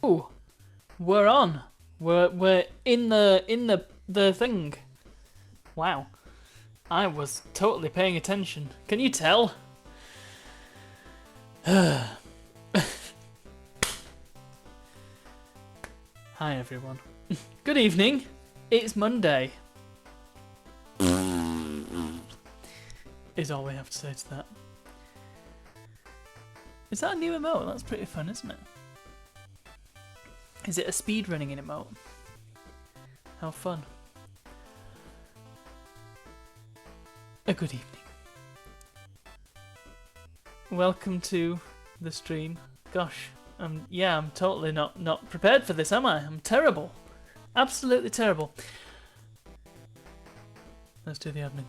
Ooh, we're on. We're in the thing. Wow. I was totally paying attention. Can you tell? Hi everyone. Good evening. It's Monday. Is all we have to say to that. Is that a new emote? That's pretty fun, isn't it? Is it a speedrunning in emote? How fun. A good evening. Welcome to the stream. Gosh, I'm totally not prepared for this, am I? I'm terrible. Absolutely terrible. Let's do the admin.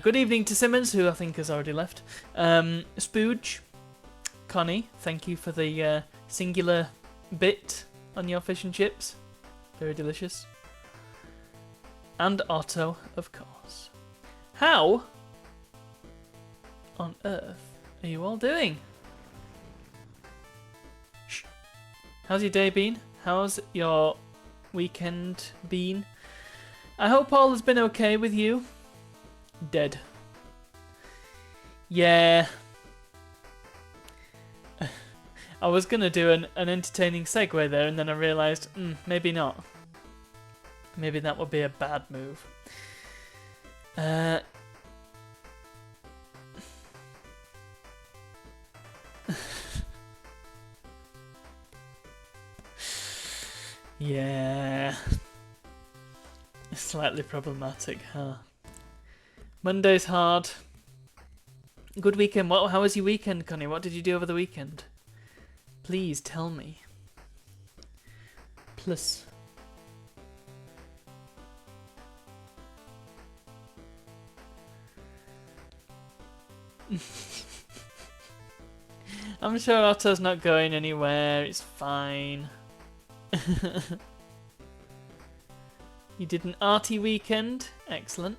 Good evening to Simmons, who I think has already left. Spooge, Connie, thank you for the singular bit on your fish and chips. Very delicious. And Otto, of course. How on earth are you all doing? Shh. How's your day been? How's your weekend been? I hope all has been okay with you. Dead. Yeah. I was gonna do an entertaining segue there, and then I realised, maybe not. Maybe that would be a bad move. Yeah. Slightly problematic, huh? Monday's hard. Good weekend. How was your weekend, Connie? What did you do over the weekend? Please tell me. Plus. I'm sure Otto's not going anywhere. It's fine. You did an arty weekend. Excellent.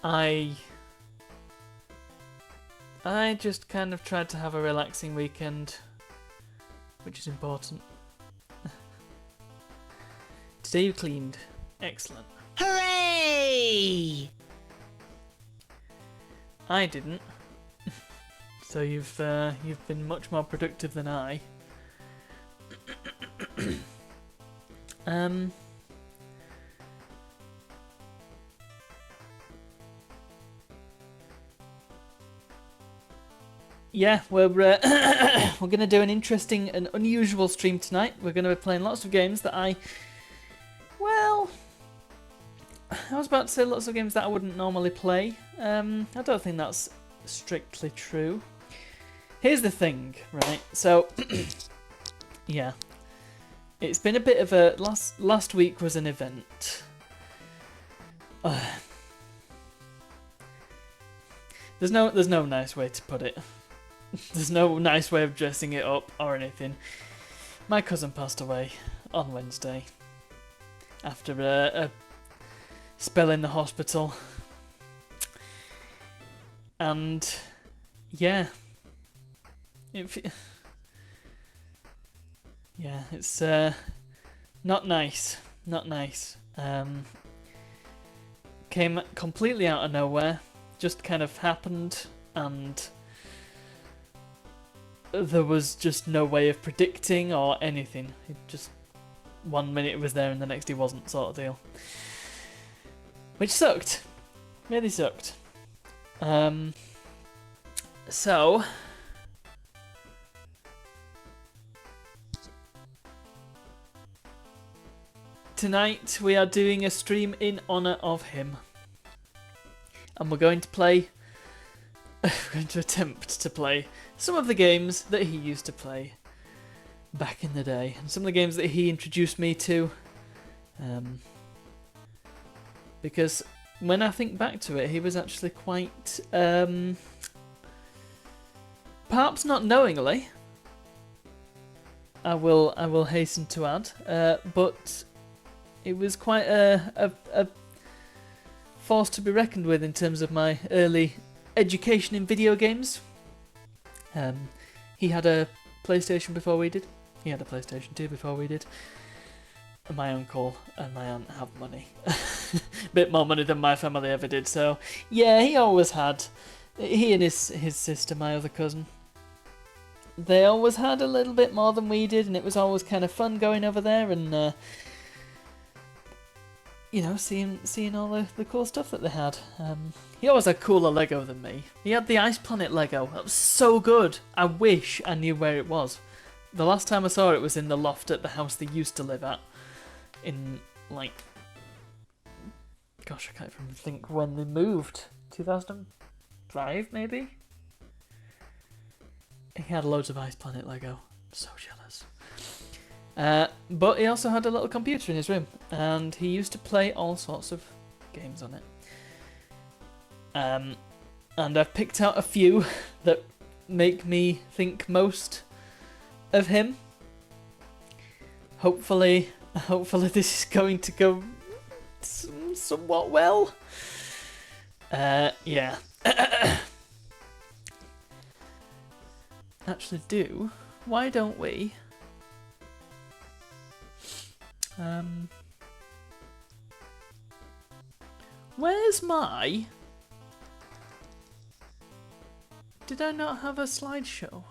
I just kind of tried to have a relaxing weekend, which is important. Today you cleaned. Excellent. Hooray! I didn't. So you've been much more productive than I. Yeah, we're we're gonna do an interesting and unusual stream tonight. We're gonna be playing lots of games that I was about to say lots of games that I wouldn't normally play. I don't think that's strictly true. Here's the thing, right? So, yeah, it's been a bit of a last week was an event. There's no nice way to put it. There's no nice way of dressing it up or anything. My cousin passed away on Wednesday after a spell in the hospital, and yeah, it's not nice. Came completely out of nowhere, just kind of happened, and there was just no way of predicting or anything. It just, one minute it was there and the next it wasn't, sort of deal. Which sucked. Really sucked. So tonight we are doing a stream in honour of him. And we're going to play we're going to attempt to play some of the games that he used to play back in the day, and some of the games that he introduced me to. Because when I think back to it, he was actually quite, perhaps not knowingly, I will hasten to add, but it was quite a force to be reckoned with in terms of my early education in video games. He had a PlayStation before we did. He had a PlayStation 2 before we did. And my uncle and my aunt have money. Bit more money than my family ever did. So, yeah, he always had. He and his sister, my other cousin, they always had a little bit more than we did, and it was always kind of fun going over there and, you know, seeing all the cool stuff that they had. He always had cooler Lego than me. He had the Ice Planet Lego. That was so good. I wish I knew where it was. The last time I saw it was in the loft at the house they used to live at. In, like, gosh, I can't even think when they moved. 2005, maybe? He had loads of Ice Planet Lego. So jealous. But he also had a little computer in his room, and he used to play all sorts of games on it. And I've picked out a few that make me think most of him. Hopefully this is going to go somewhat well. Yeah. Actually, why don't we? Where's my? Did I not have a slideshow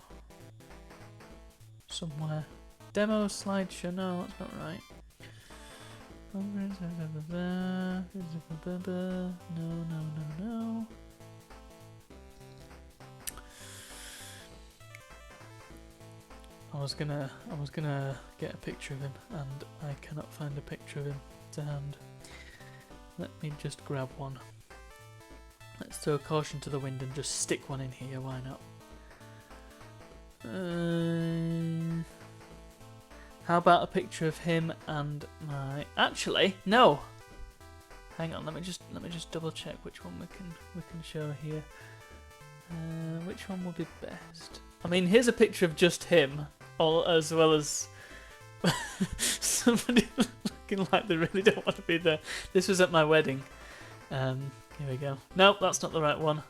somewhere? Demo slideshow? No, that's not right. No. I was gonna get a picture of him, and I cannot find a picture of him to hand. Let me just grab one. Let's throw caution to the wind and just stick one in here. Why not? How about a picture of him and my? Actually, no. Hang on. Let me just double check which one we can show here. Which one will be best? I mean, here's a picture of just him, as well as somebody looking like they really don't want to be there. This was at my wedding. Here we go. Nope, that's not the right one.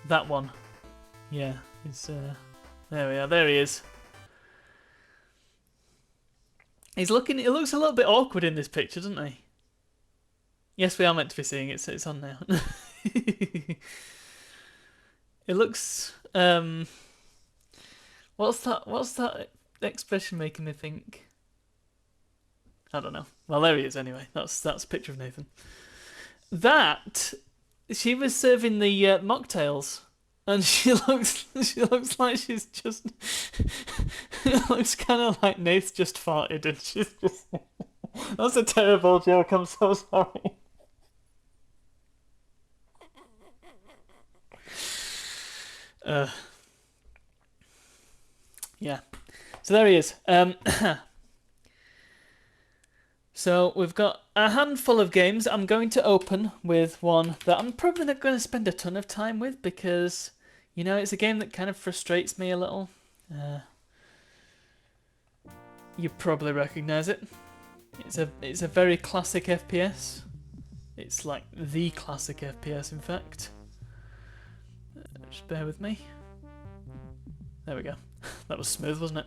That one. Yeah, it's there we are. There he is. He looks a little bit awkward in this picture, doesn't he? Yes, we are meant to be seeing it, so it's on now. It looks what's that expression making me think? I don't know. Well, there he is anyway. That's a picture of Nathan. She was serving the mocktails, and she looks like she's just it looks kind of like Nath just farted, and she's just that's a terrible joke. I'm so sorry. Yeah. So there he is. So we've got a handful of games. I'm going to open with one that I'm probably not going to spend a ton of time with because, you know, it's a game that kind of frustrates me a little. You probably recognise it. It's a very classic FPS. It's like the classic FPS, in fact. Just bear with me. There we go. That was smooth, wasn't it?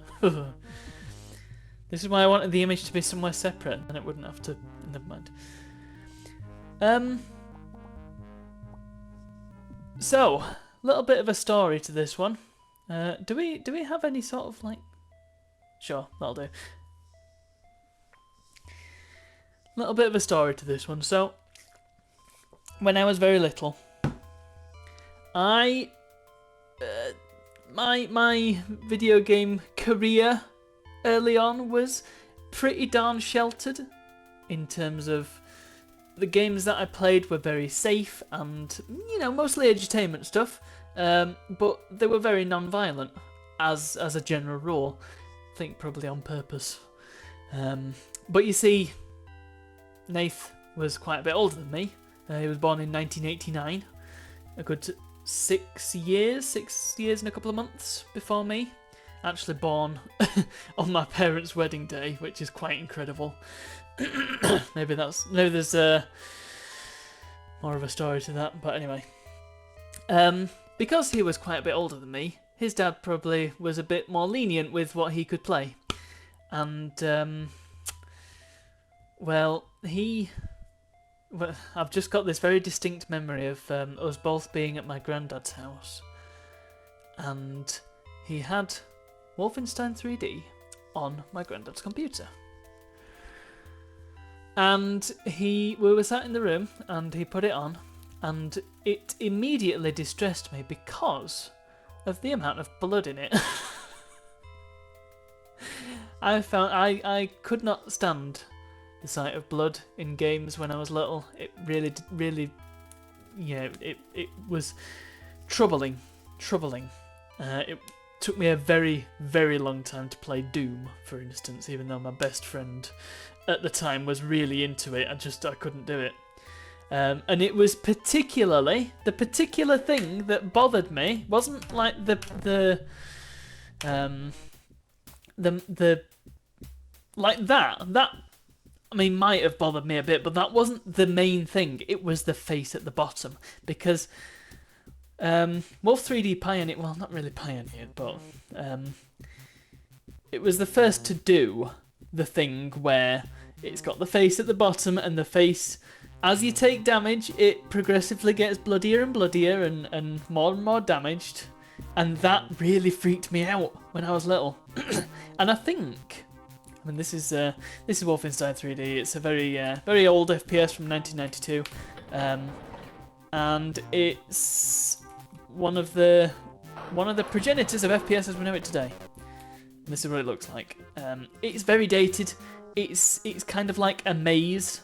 This is why I wanted the image to be somewhere separate, and it wouldn't have to. Never mind. So, a little bit of a story to this one. Do we have any sort of like? Sure, that'll do. A little bit of a story to this one. So, when I was very little, my video game career early on was pretty darn sheltered in terms of the games that I played were very safe and, you know, mostly edutainment stuff, but they were very non-violent as a general rule. I think probably on purpose. But you see, Nath was quite a bit older than me. He was born in 1989, a good 6 years and a couple of months before me. Actually born on my parents' wedding day, which is quite incredible. maybe there's more of a story to that. But anyway, because he was quite a bit older than me, his dad probably was a bit more lenient with what he could play. And, well, I've just got this very distinct memory of us both being at my granddad's house. And he had Wolfenstein 3D on my granddad's computer. And we were sat in the room, and he put it on, and it immediately distressed me because of the amount of blood in it. I could not stand the sight of blood in games when I was little. It really, it was troubling. It took me a very, very long time to play Doom, for instance, even though my best friend at the time was really into it. I couldn't do it. And it was particularly the particular thing that bothered me wasn't like the like that I mean might have bothered me a bit, but that wasn't the main thing. It was the face at the bottom, because Wolf 3D pioneered, well, not really pioneered, but it was the first to do the thing where it's got the face at the bottom, and the face, as you take damage, it progressively gets bloodier and bloodier and more damaged. And that really freaked me out when I was little. And I mean, this is Wolfenstein 3D. It's a very old FPS from 1992, and it's one of the progenitors of FPS as we know it today. And this is what it looks like. It's very dated. It's kind of like a maze.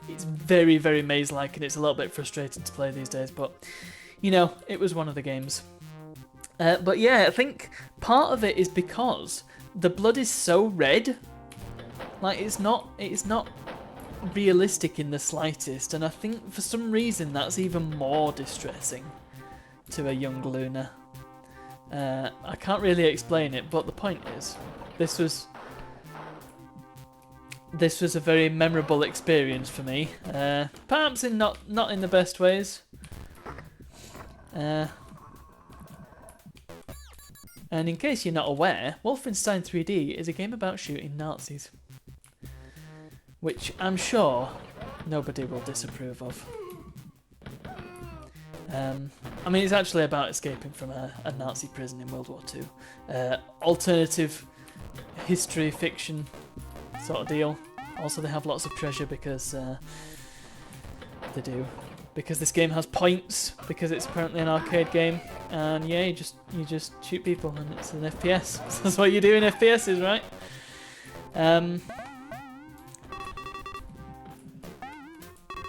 It's very, very maze-like, and it's a little bit frustrating to play these days. But it was one of the games. But yeah, I think part of it is because the blood is so red. Like, it's not realistic in the slightest, and I think for some reason that's even more distressing to a young Luna. I can't really explain it, but the point is, this was a very memorable experience for me. Perhaps not in the best ways. And in case you're not aware, Wolfenstein 3D is a game about shooting Nazis, which I'm sure nobody will disapprove of. I mean, it's actually about escaping from a Nazi prison in World War II. Alternative history fiction sort of deal. Also, they have lots of treasure because they do. Because this game has points, because it's apparently an arcade game, and yeah, you just shoot people, and it's an FPS. That's what you do in FPSs, right?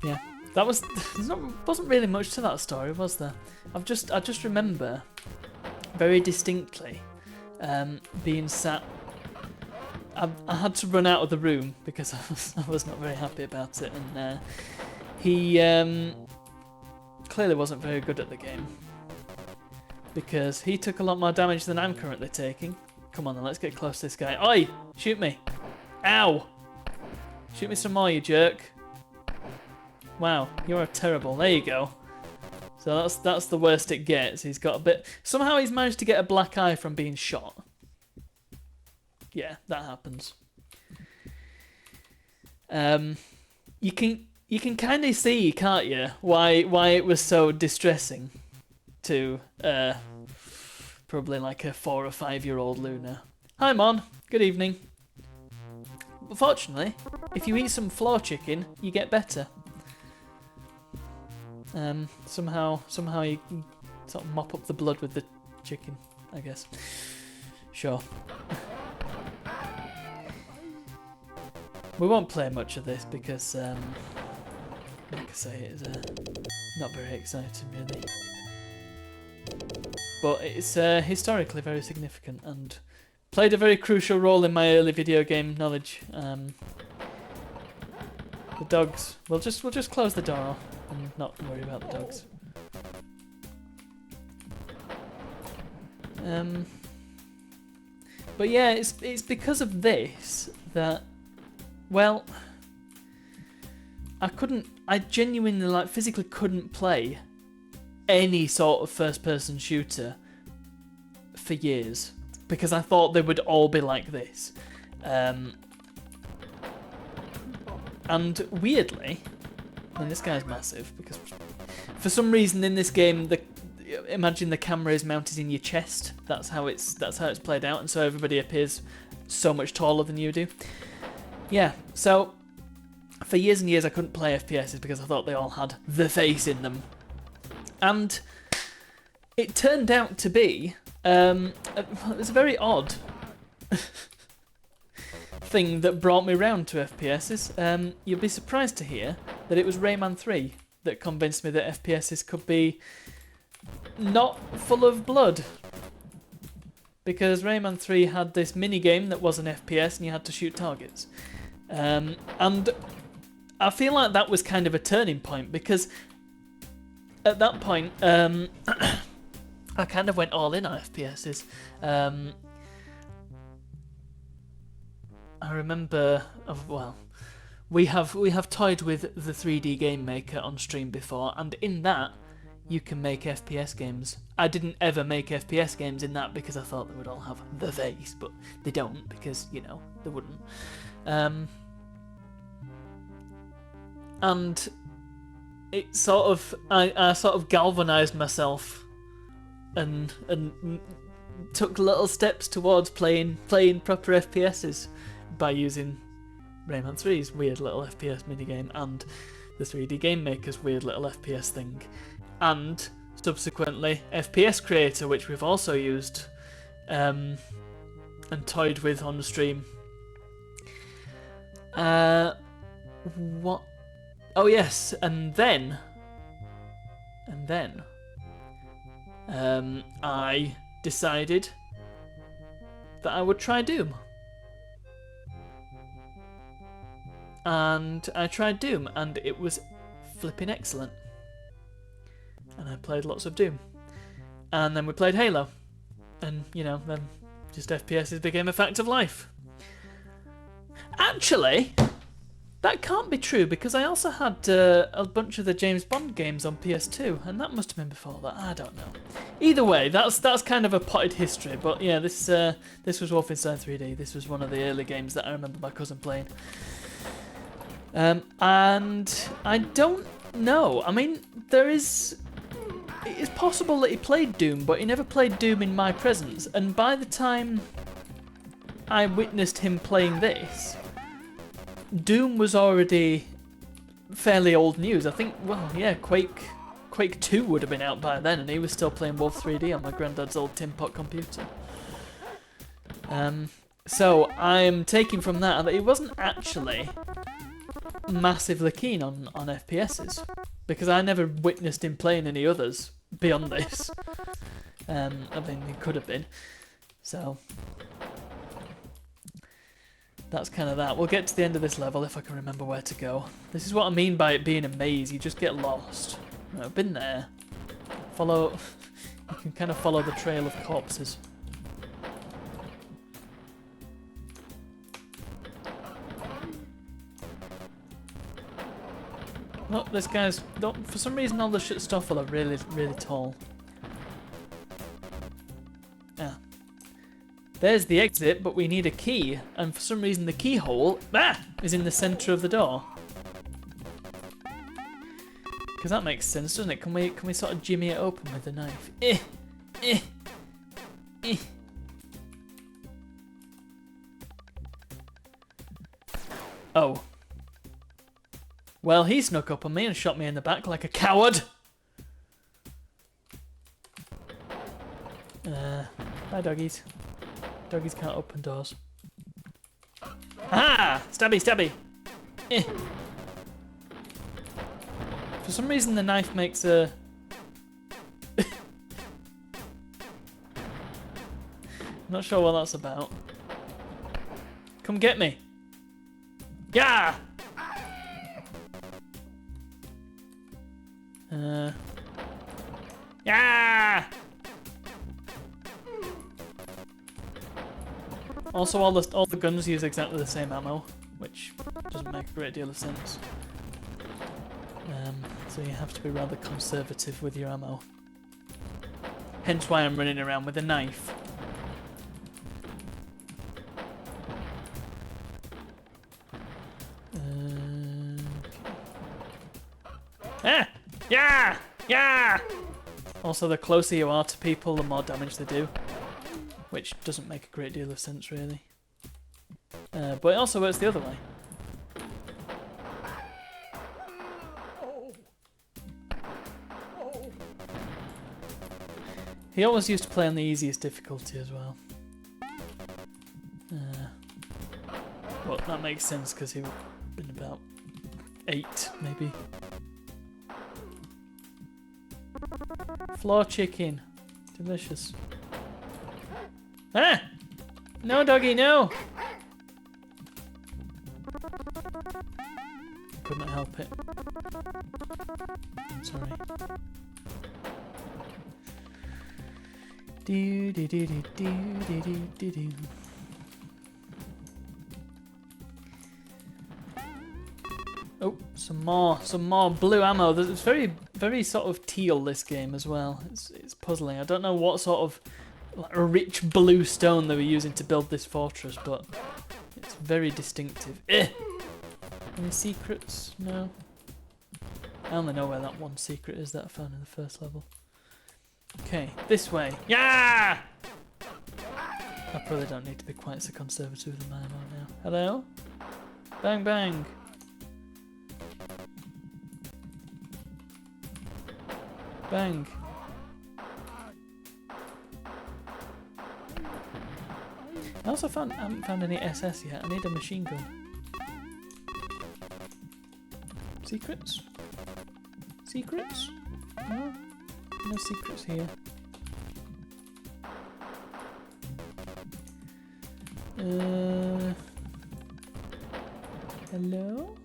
Yeah, that was. Wasn't really much to that story, was there? I just remember very distinctly being sat. I had to run out of the room because I was not very happy about it, and he clearly wasn't very good at the game because he took a lot more damage than I'm currently taking. Come on then, let's get close to this guy. Oi! Shoot me! Ow! Shoot me some more, you jerk. Wow, you're terrible. There you go. So that's the worst it gets. He's got a bit. Somehow he's managed to get a black eye from being shot. Yeah, that happens. You can kind of see, can't you, why it was so distressing to probably like a 4 or 5 year old Luna. Hi Mon, good evening. But fortunately, if you eat some floor chicken, you get better. Somehow you can sort of mop up the blood with the chicken, I guess. Sure. We won't play much of this because, like I say, it's not very exciting really. But it's historically very significant and played a very crucial role in my early video game knowledge. The dogs. We'll just close the door off and not worry about the dogs. But yeah, it's because of this that, well, I couldn't I genuinely like physically couldn't play any sort of first-person shooter for years because I thought they would all be like this. And weirdly, and this guy's massive because for some reason in this game, imagine the camera is mounted in your chest. That's how it's played out, and so everybody appears so much taller than you do. Yeah, so for years and years I couldn't play FPSs because I thought they all had the face in them. And it turned out to be, it was a very odd thing that brought me round to FPSs. You'll be surprised to hear that it was Rayman 3 that convinced me that FPSs could be not full of blood. Because Rayman 3 had this mini-game that was an FPS and you had to shoot targets. And I feel like that was kind of a turning point because at that point, I kind of went all in on FPSs. I remember, we have toyed with the 3D Game Maker on stream before, and in that, you can make FPS games. I didn't ever make FPS games in that because I thought they would all have the face, but they don't because, you know, they wouldn't. And it sort of, I sort of galvanised myself and took little steps towards playing proper FPSs by using Rayman 3's weird little FPS minigame and the 3D Game Maker's weird little FPS thing, and subsequently FPS Creator, which we've also used and toyed with on the stream. What? Oh yes, and then I decided that I would try Doom. And I tried Doom, and it was flipping excellent. And I played lots of Doom. And then we played Halo. And, you know, then just FPSs became a fact of life. Actually, that can't be true, because I also had a bunch of the James Bond games on PS2, and that must have been before that. I don't know. Either way, that's kind of a potted history. But yeah, this was Wolfenstein 3D. This was one of the early games that I remember my cousin playing. And I don't know. I mean, it is possible that he played Doom, but he never played Doom in my presence. And by the time I witnessed him playing this, Doom was already fairly old news. I think, well, yeah, Quake 2 would have been out by then, and he was still playing Wolf 3D on my granddad's old tin pot computer. So I'm taking from that he wasn't actually massively keen on FPSs, because I never witnessed him playing any others beyond this. I mean, he could have been. So that's kind of that. We'll get to the end of this level if I can remember where to go. This is what I mean by it being a maze. You just get lost. I've been there. You can kind of follow the trail of corpses. Oh, this guy's... For some reason, all the stuff are really, really tall. Yeah. There's the exit, but we need a key. And for some reason, the keyhole is in the centre of the door. Because that makes sense, doesn't it? Can we sort of jimmy it open with the knife? Oh. Well, he snuck up on me and shot me in the back like a coward. Bye, doggies. Doggies can't open doors. Ah! Stabby, stabby! For some reason, the knife makes a... Not sure what that's about. Come get me. Yeah! Yeah! Also, all the guns use exactly the same ammo, which doesn't make a great deal of sense. So you have to be rather conservative with your ammo. Hence why I'm running around with a knife. Ah! Yeah! Yeah! Also, the closer you are to people, the more damage they do. Which doesn't make a great deal of sense, really. But it also works the other way. He always used to play on the easiest difficulty as well. Well, that makes sense because he would have been about 8, maybe. Floor chicken. Delicious. Ah! No, doggy, no! Couldn't help it. Sorry. Do do do do do do do do do. Oh, some more blue ammo. It's very sort of teal, this game as well. It's puzzling. I don't know what sort of like, a rich blue stone they were using to build this fortress, but it's very distinctive. Eh! Any secrets? No. I only know where that one secret is that I found in the first level. Okay, this way. Yeah! I probably don't need to be quite so conservative with my ammo now. Hello? Bang bang. Bang. I also haven't found any SS yet. I need a machine gun. Secrets? Secrets? No? No secrets here. Hello?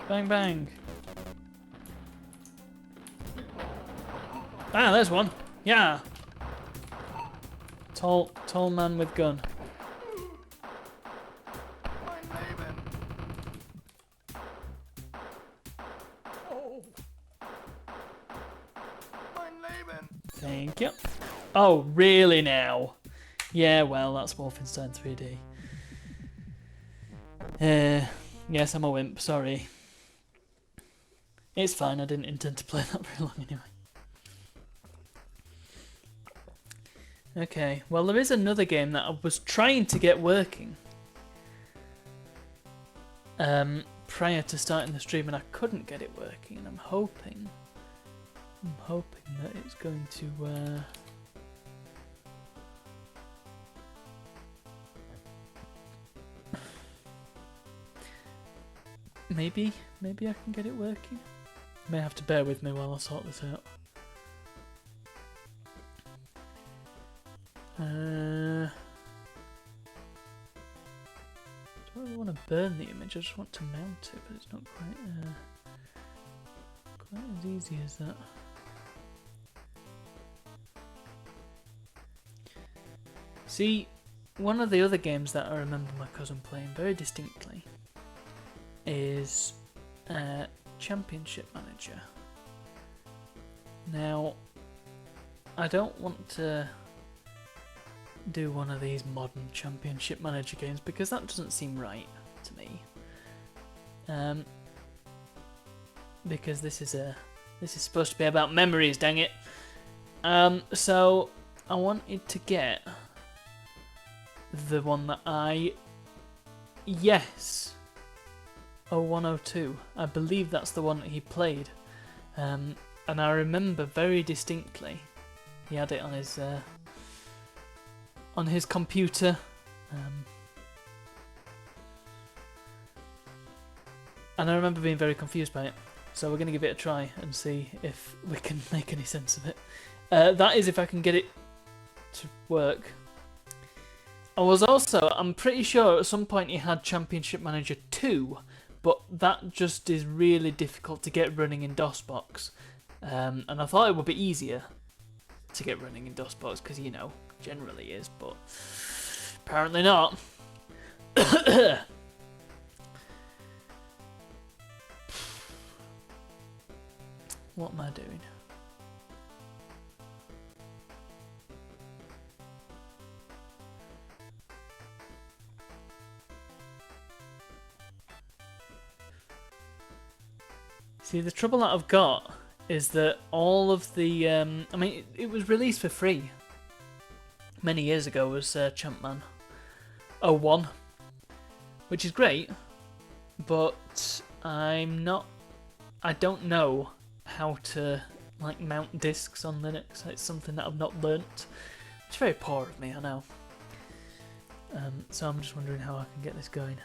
Bang bang. Ah, there's one. Yeah. Tall man with gun. Thank you. Oh, really now? Yeah, well, that's Wolfenstein 3D. Yes, I'm a wimp, sorry. It's fine, I didn't intend to play that very long anyway. Okay, well there is another game that I was trying to get working prior to starting the stream and I couldn't get it working, and I'm hoping that it's going to maybe I can get it working. You may have to bear with me while I sort this out. I don't really want to burn the image, I just want to mount it, but it's not quite as easy as that. See, one of the other games that I remember my cousin playing very distinctly is Championship Manager. Now, I don't want to do one of these modern Championship Manager games because that doesn't seem right to me. Because this is supposed to be about memories, dang it. So I wanted to get the one that yes, 0102. I believe that's the one that he played, and I remember very distinctly he had it on his computer. And I remember being very confused by it. So we're going to give it a try and see if we can make any sense of it. That is if I can get it to work. I'm pretty sure at some point he had Championship Manager 2, but that just is really difficult to get running in DOSBox. And I thought it would be easier to get running in DOSBox because, you know, generally is, but apparently not. What am I doing? See, the trouble that I've got is that all of the... I mean, it was released for free many years ago as Champman 01, which is great, but I don't know how to like mount discs on Linux. It's something that I've not learnt. It's very poor of me, I know. So I'm just wondering how I can get this going.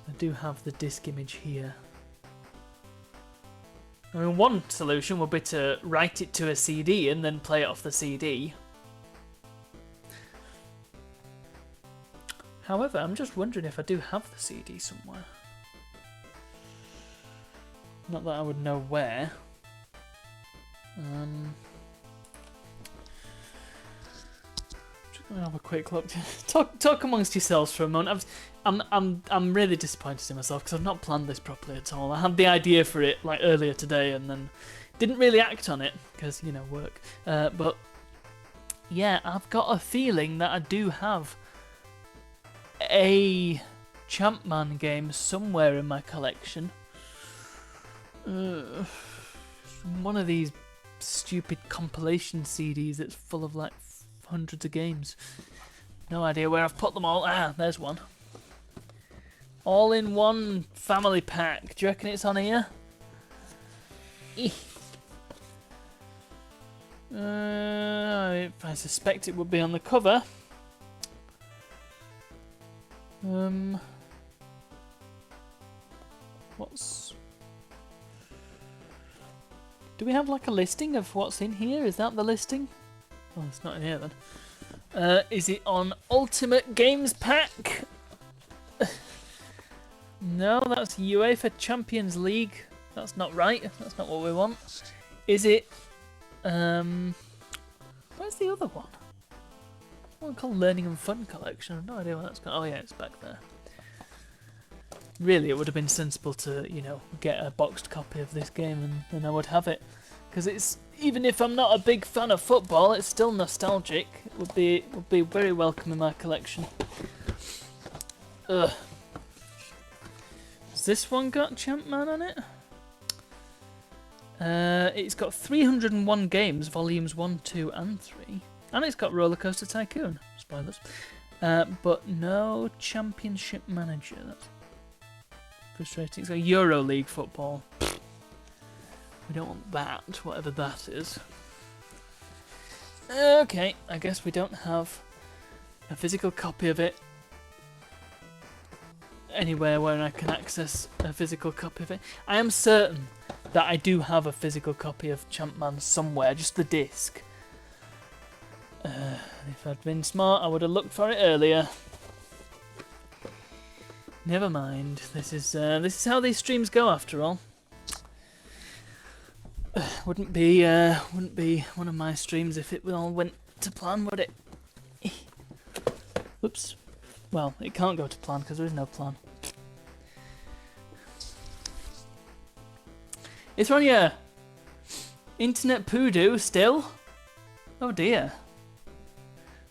I do have the disk image here. I mean, one solution would be to write it to a CD and then play it off the CD. However, I'm just wondering if I do have the CD somewhere. Not that I would know where. Just gonna have a quick look. Talk amongst yourselves for a moment. I'm really disappointed in myself because I've not planned this properly at all. I had the idea for it like earlier today and then didn't really act on it because, you know, work. But yeah, I've got a feeling that I do have a Champman game somewhere in my collection. One of these stupid compilation CDs that's full of like hundreds of games. No idea where I've put them all. Ah, there's one. All in one family pack. Do you reckon it's on here? I suspect it would be on the cover. Do we have like a listing of what's in here? Is that the listing? Oh, it's not in here then. Is it on Ultimate Games Pack? No, that's UEFA Champions League. That's not right. That's not what we want. Is it? Where's the other one? One called Learning and Fun Collection. I have no idea what that's called. Oh yeah, it's back there. Really, it would have been sensible to, you know, get a boxed copy of this game and then I would have it. Because it's, even if I'm not a big fan of football, it's still nostalgic. It would be very welcome in my collection. Ugh. Has this one got Champman on it? It's got 301 games, volumes 1, 2 and 3. And it's got Roller Coaster Tycoon. Spoilers. But no Championship Manager. That's frustrating. It's got Euro League football. We don't want that, whatever that is. Okay, I guess we don't have a physical copy of it anywhere where I can access a physical copy of it. I am certain that I do have a physical copy of Champman somewhere, just the disc. If I'd been smart, I would have looked for it earlier. Never mind. This is how these streams go, after all. Wouldn't be one of my streams if it all went to plan, would it? Oops. Well, it can't go to plan because there is no plan. It's on your internet poodoo still? Oh dear.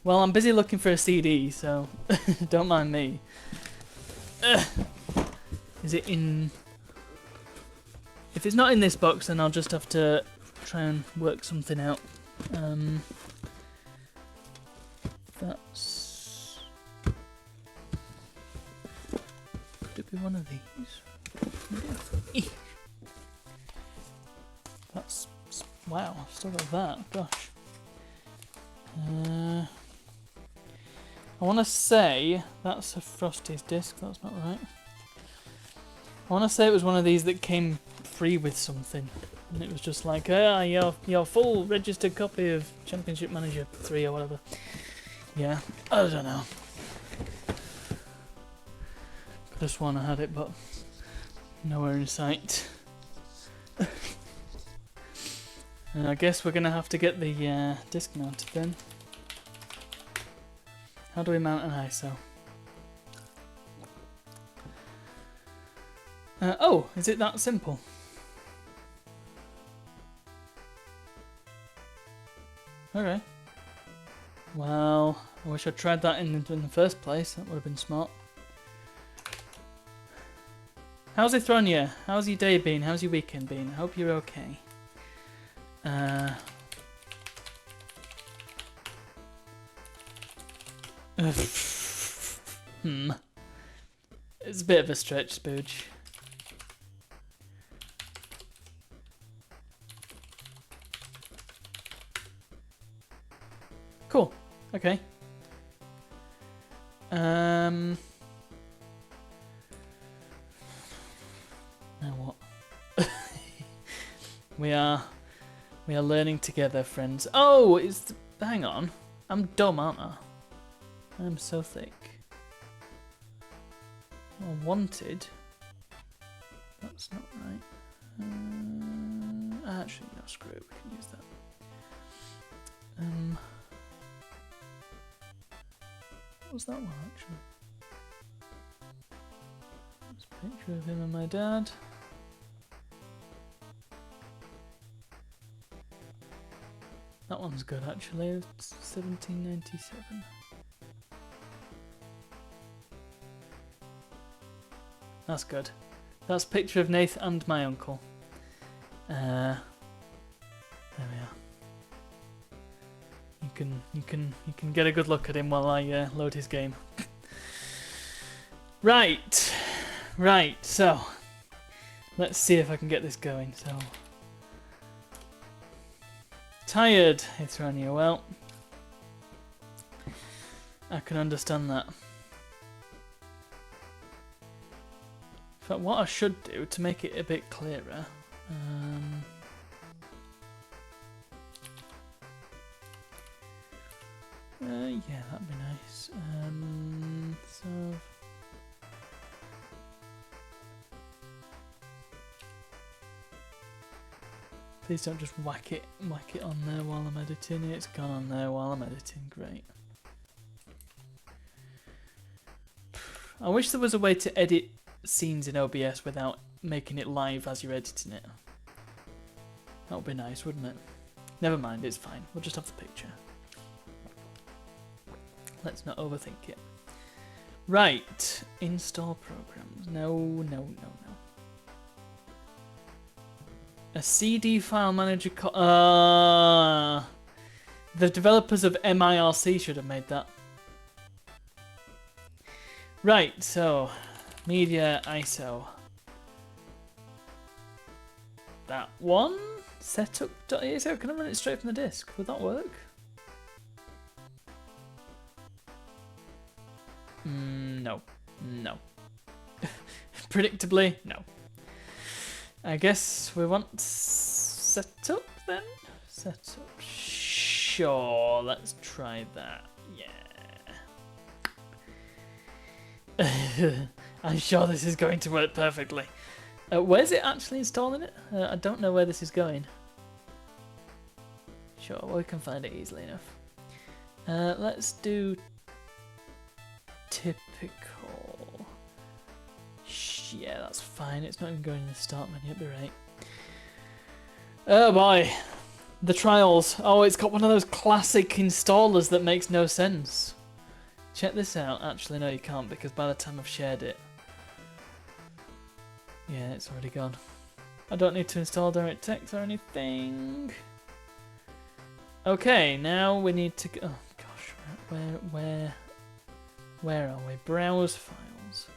Well, I'm busy looking for a CD, so don't mind me. Is it in... If it's not in this box, then I'll just have to try and work something out. That's... Could it be one of these? That's... Wow, I've still got that. Gosh. I want to say that's a Frosty's disc. That's not right. I want to say it was one of these that came free with something, and it was just like, your full registered copy of Championship Manager 3 or whatever. Yeah, I don't know. Could have sworn I had it, but nowhere in sight. And I guess we're gonna have to get the disc mounted then. How do we mount an ISO? Oh, is it that simple? Okay. Well, I wish I'd tried that in the first place. That would have been smart. How's Ithronia? How's your day been? How's your weekend been? I hope you're okay. It's a bit of a stretch, Spooge. Cool. Okay. Now what? We are learning together, friends. Oh, hang on. I'm dumb, aren't I? I'm so thick. Well, wanted. That's not right. Actually, no, screw it. We can use that. What was that one, actually? There's a picture of him and my dad. That one's good, actually. It's 1797. That's good. That's a picture of Nath and my uncle. There we are. You can get a good look at him while I load his game. Right. So let's see if I can get this going. So tired, Ithronia. Well, I can understand that. But what I should do to make it a bit clearer, yeah, that'd be nice. So please don't just whack it on there while I'm editing. It's gone on there while I'm editing. Great. I wish there was a way to edit scenes in OBS without making it live as you're editing it. That would be nice, wouldn't it? Never mind, it's fine. We'll just have the picture. Let's not overthink it. Right, install programs. No. A CD file manager. The developers of MIRC should have made that. Right, so media ISO. That one. Setup.aso. Can I run it straight from the disk? Would that work? No. Predictably, no. I guess we want setup then? Setup. Sure, let's try that. Yeah. I'm sure this is going to work perfectly. Where's it actually installing it? I don't know where this is going. Sure, we can find it easily enough. Let's do typical. Yeah, that's fine. It's not even going in the start menu. It'll be right. Oh boy. The trials. Oh, it's got one of those classic installers that makes no sense. Check this out. Actually, no, you can't because by the time I've shared it. Yeah, it's already gone. I don't need to install DirectX or anything. Okay, now we need to go. Oh gosh, where are we? Browse files.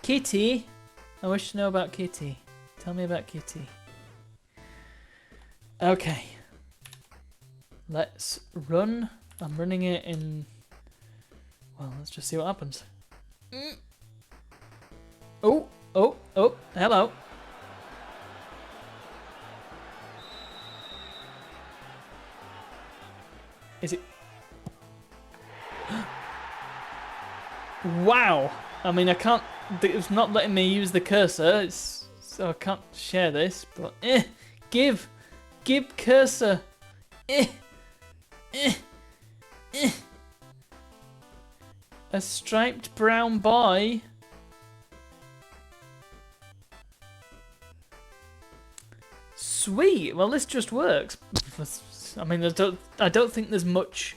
Kitty. I wish to know about Kitty. Tell me about Kitty. Okay. Let's run. I'm running it in. Well, let's just see what happens. Oh, hello. Is it? Wow. I mean, I can't. It's not letting me use the cursor. So I can't share this. But give cursor. A striped brown boy. Sweet. Well, this just works. Linux. I mean, I don't think there's much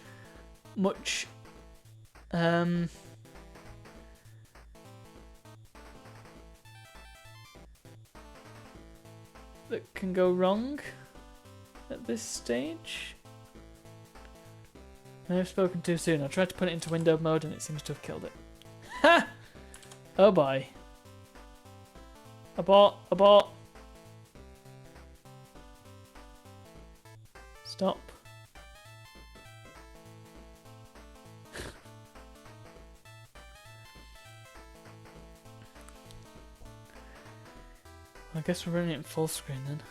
that can go wrong at this stage. I have spoken too soon. I tried to put it into window mode and it seems to have killed it. Ha! Oh boy. Abort, abort. Stop. I guess we're running it in full screen then.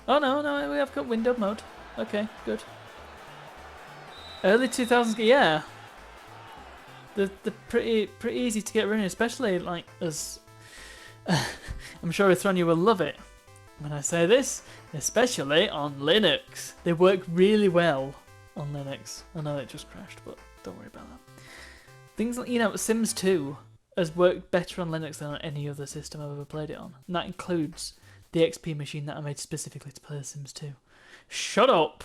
Oh no, we have got window mode. Okay, good. Early 2000s, yeah. They're pretty easy to get running, especially like as I'm sure Ithronia will love it when I say this, especially on Linux. They work really well on Linux. I know it just crashed, but don't worry about that. Things like, you know, Sims 2 has worked better on Linux than on any other system I've ever played it on. And that includes the XP machine that I made specifically to play The Sims 2. Shut up!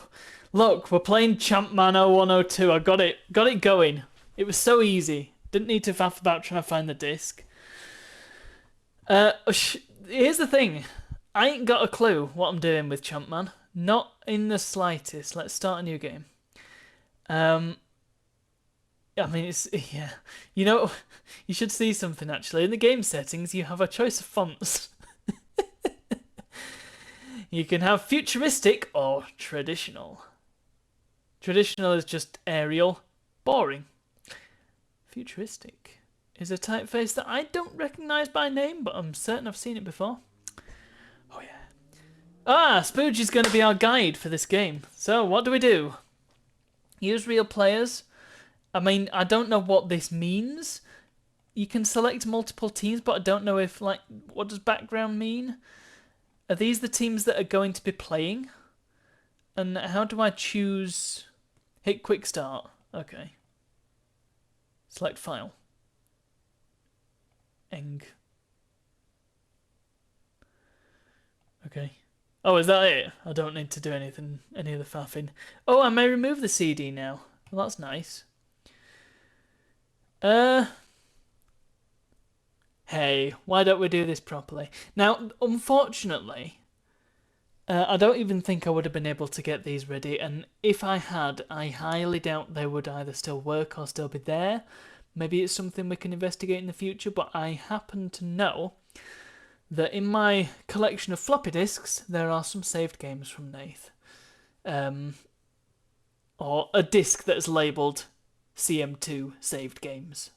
Look, we're playing Champman 0102. I got it going. It was so easy. Didn't need to faff about trying to find the disc. Here's the thing. I ain't got a clue what I'm doing with Champman. Not in the slightest. Let's start a new game. I mean, it's, yeah. You know, you should see something actually. In the game settings, you have a choice of fonts. You can have futuristic or traditional. Traditional is just Arial. Boring. Futuristic is a typeface that I don't recognise by name, but I'm certain I've seen it before. Oh yeah. Spooge is going to be our guide for this game. So what do we do? Use real players. I mean, I don't know what this means. You can select multiple teams, but I don't know if, like, what does background mean? Are these the teams that are going to be playing? And how do I choose? Hit quick start. Okay. Select file. Eng. Okay. Oh, is that it? I don't need to do anything, any of the faffing. Oh, I may remove the CD now. Well, that's nice. Hey, why don't we do this properly? Now, unfortunately, I don't even think I would have been able to get these ready, and if I had, I highly doubt they would either still work or still be there. Maybe it's something we can investigate in the future, but I happen to know that in my collection of floppy disks, there are some saved games from Nath. Or a disk that is labelled CM2 saved games.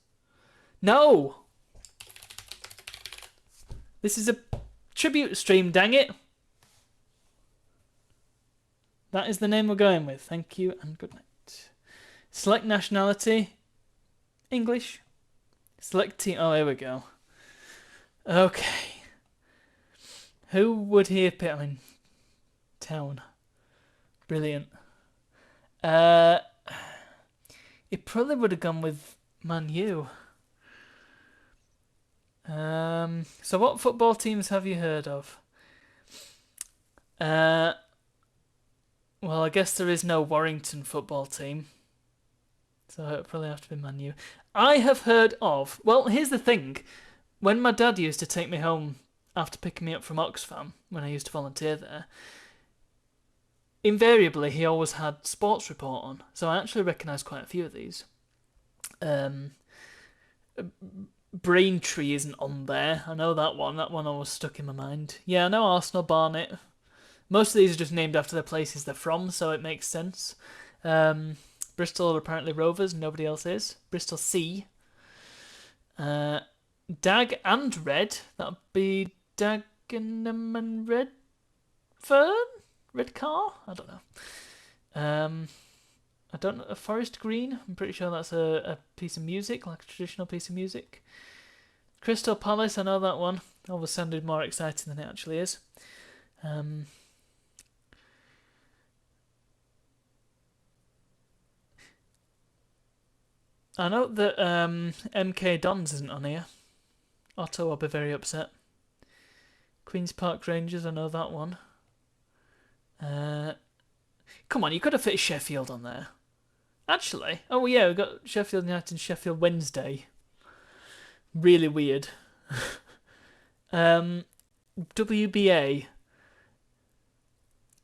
No! This is a tribute stream, dang it! That is the name we're going with. Thank you and good night. Select nationality. English. Select team. Oh, here we go. Okay. Who would he have picked? I mean, town. Brilliant. He probably would have gone with Man U. So what football teams have you heard of? Well, I guess there is no Warrington football team. So it'll probably have to be Man U. I have heard of... Well, here's the thing. When my dad used to take me home after picking me up from Oxfam, when I used to volunteer there, invariably he always had Sports Report on. So I actually recognise quite a few of these. Braintree isn't on there. I know that one. That one always stuck in my mind. Yeah, I know Arsenal, Barnet. Most of these are just named after the places they're from, so it makes sense. Bristol are apparently Rovers, nobody else is. Bristol C. Dag and Red. That'd be Dagenham and Redfern? Redcar? I don't know. I don't know. Forest Green? I'm pretty sure that's a piece of music, like a traditional piece of music. Crystal Palace, I know that one. Always sounded more exciting than it actually is. I know that MK Dons isn't on here. Otto will be very upset. Queen's Park Rangers, I know that one. Come on, you could have fit Sheffield on there. Actually, oh yeah, we've got Sheffield United and Sheffield Wednesday. Really weird. WBA.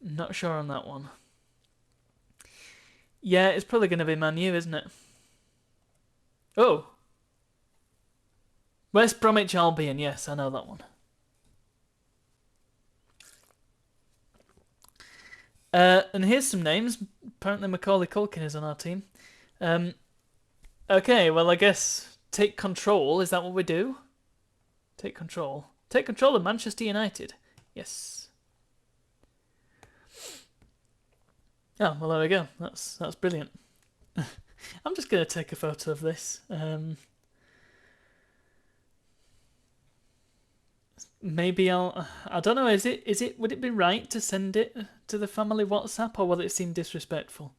Not sure on that one. Yeah, it's probably going to be Man U, isn't it? Oh. West Bromwich Albion, yes, I know that one. And here's some names. Apparently Macaulay Culkin is on our team. Okay, well I guess take control. Is that what we do? Take control. Take control of Manchester United. Yes. Oh, well there we go. That's brilliant. I'm just going to take a photo of this. Maybe I don't know, would it be right to send it to the family WhatsApp, or will it seem disrespectful?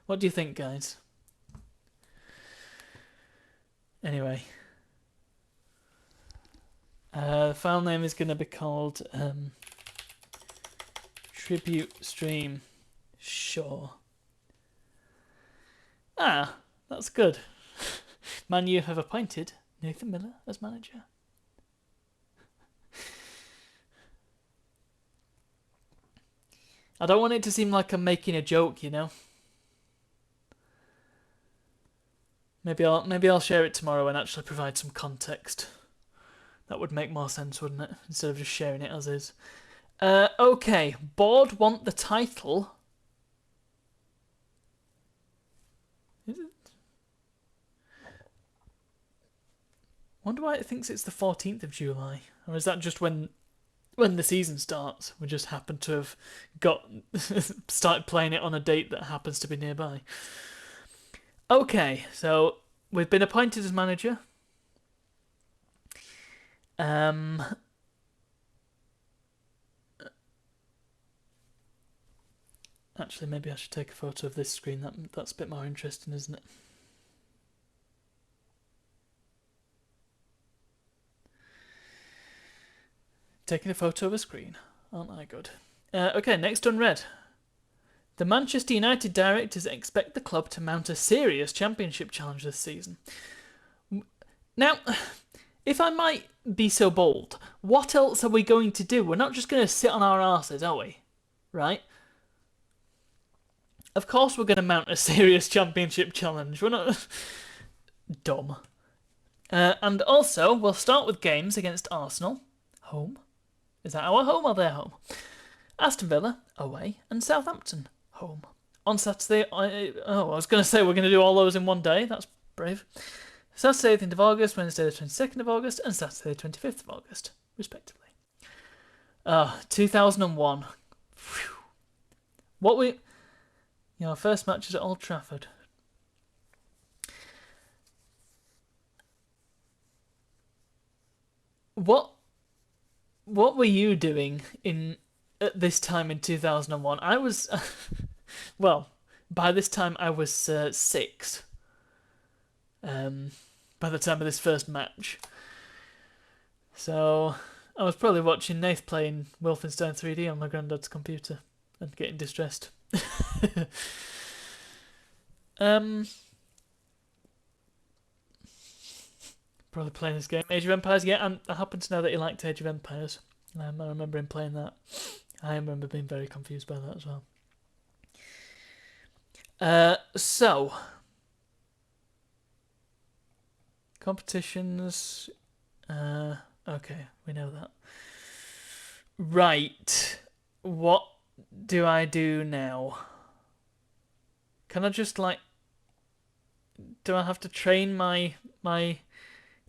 What do you think, guys? Anyway. The file name is going to be called Tribute Stream. Sure. Ah, that's good. Man U have appointed Nathan Miller as manager. I don't want it to seem like I'm making a joke, you know. Maybe I'll share it tomorrow and actually provide some context. That would make more sense, wouldn't it? Instead of just sharing it as is. Okay, board want the title. Is it? Wonder why it thinks it's the 14th of July, or is that just when the season starts? We just happen to have started playing it on a date that happens to be nearby. Okay, so we've been appointed as manager. Actually, maybe I should take a photo of this screen. That's a bit more interesting, isn't it? Taking a photo of a screen. Aren't I good? Okay, next unread. The Manchester United directors expect the club to mount a serious championship challenge this season. Now, if I might be so bold, what else are we going to do? We're not just going to sit on our arses, are we? Right? Of course we're going to mount a serious championship challenge. We're not dumb. And also, we'll start with games against Arsenal, home. Is that our home or their home? Aston Villa, away, and Southampton, home. On Saturday, I was going to say we're going to do all those in one day. That's brave. Saturday the 18th of August, Wednesday the 22nd of August, and Saturday the 25th of August, respectively. 2001. Whew. Our first match is at Old Trafford. What were you doing at this time in 2001? I was, well, by this time I was 6. By the time of this first match. So I was probably watching Nath playing Wolfenstein 3D on my granddad's computer and getting distressed. Probably playing this game. Age of Empires, yeah, and I happen to know that he liked Age of Empires. I remember him playing that. I remember being very confused by that as well. So competitions. Okay, we know that. Right. What do I do now? Can I just do I have to train my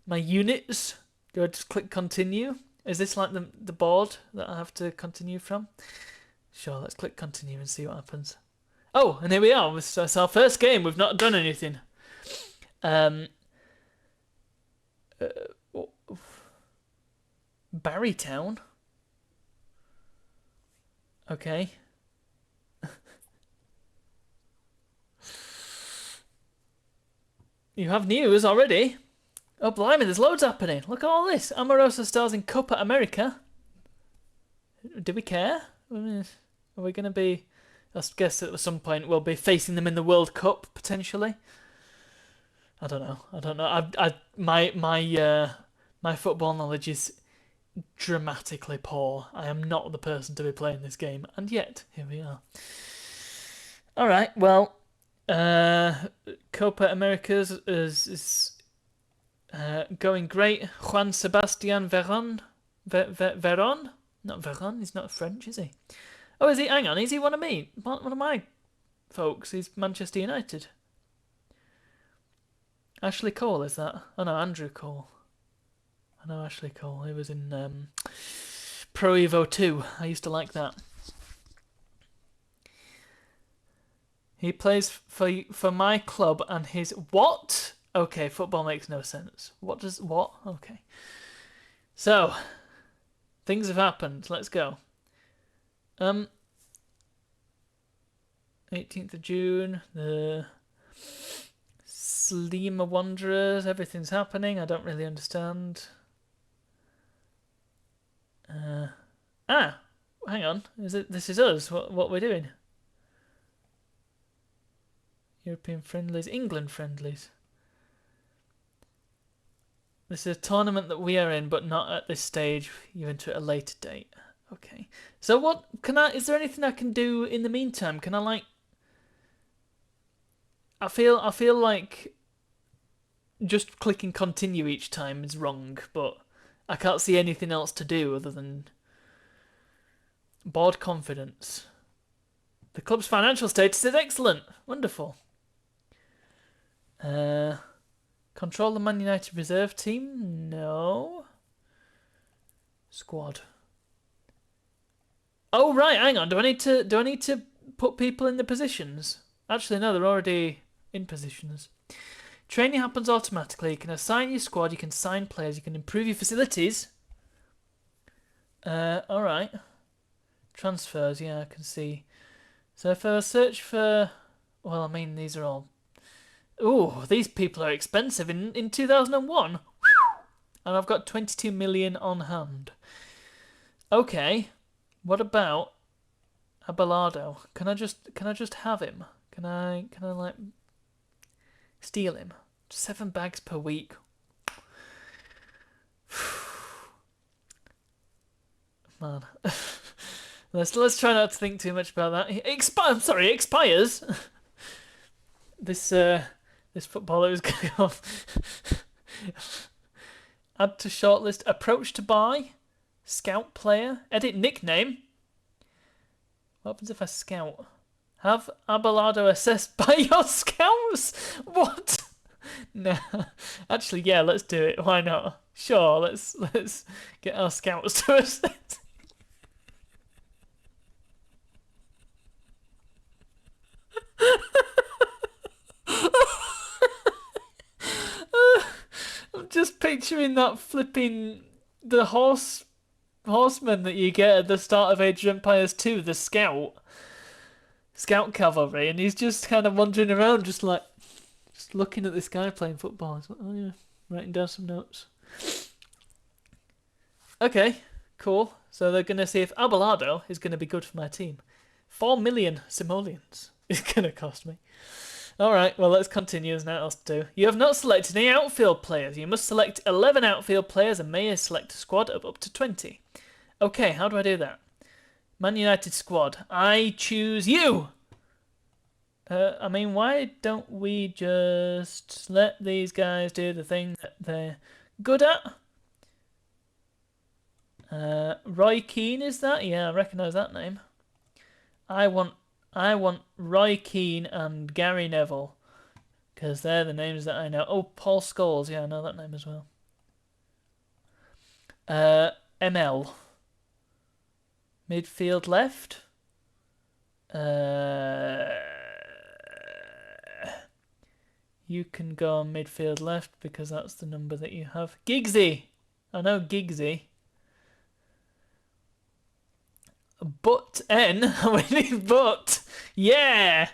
units? Do I just click continue? Is this like the board that I have to continue from? Sure, let's click continue and see what happens. Oh, and here we are. It's our first game. We've not done anything. Barrytown. Okay. You have news already? Oh, blimey, there's loads happening. Look at all this. Amorosa stars in Copa America. Do we care? Are we going to be? I guess at some point we'll be facing them in the World Cup potentially. I don't know. My football knowledge is dramatically poor. I am not the person to be playing this game, and yet here we are. All right. Well, Copa Americas is going great. Juan Sebastian Veron, Veron, not Veron. He's not French, is he? Oh, is he? Hang on. Is he one of my folks? He's Manchester United. Ashley Cole, is that? Oh no, Andrew Cole. I know Ashley Cole. He was in Pro Evo 2. I used to like that. He plays for my club and his what? Okay, football makes no sense. What? Okay. So, things have happened. Let's go. 18th of June, the Slima Wanderers, everything's happening. I don't really understand. Hang on. This is us. What we're doing? European friendlies, England friendlies. This is a tournament that we are in, but not at this stage. You enter at a later date. Okay. So what can I? Is there anything I can do in the meantime? Can I like? I feel like just clicking continue each time is wrong, but I can't see anything else to do other than board confidence. The club's financial status is excellent. Wonderful. Control the Man United reserve team? No. Squad. Oh right, hang on. Do I need to put people in the positions? Actually, no, they're already in positions. Training happens automatically. You can assign your squad. You can sign players. You can improve your facilities. All right. Transfers. Yeah, I can see. So if I search for, well, I mean these are all. Ooh, these people are expensive in 2001. And I've got 22 million on hand. Okay. What about Abelardo? Can I just have him? Can I like steal him? 7 bags per week. Man. Let's try not to think too much about that. Expires. This footballer is going off. Add to shortlist. Approach to buy. Scout player. Edit nickname. What happens if I scout? Have Abelardo assessed by your scouts? What? Nah. Actually, yeah, let's do it. Why not? Sure, let's get our scouts to assess. I'm just picturing that flipping the horseman that you get at the start of Age of Empires 2, the scout cavalry, and he's just kind of wandering around, just looking at this guy playing football. Like, oh yeah, writing down some notes. Okay, cool. So they're gonna see if Abelardo is gonna be good for my team. 4 million simoleons is gonna cost me. Alright, well let's continue, there's nothing else to do. You have not selected any outfield players. You must select 11 outfield players and may select a squad of up to 20. Okay, how do I do that? Man United squad. I choose you! I mean, why don't we just let these guys do the thing that they're good at? Roy Keane, is that? Yeah, I recognise that name. I want Roy Keane and Gary Neville, because they're the names that I know. Oh, Paul Scholes, yeah, I know that name as well. ML. Midfield left. You can go on midfield left because that's the number that you have. Giggsy! I know Giggsy. But N. We need but. Yeah!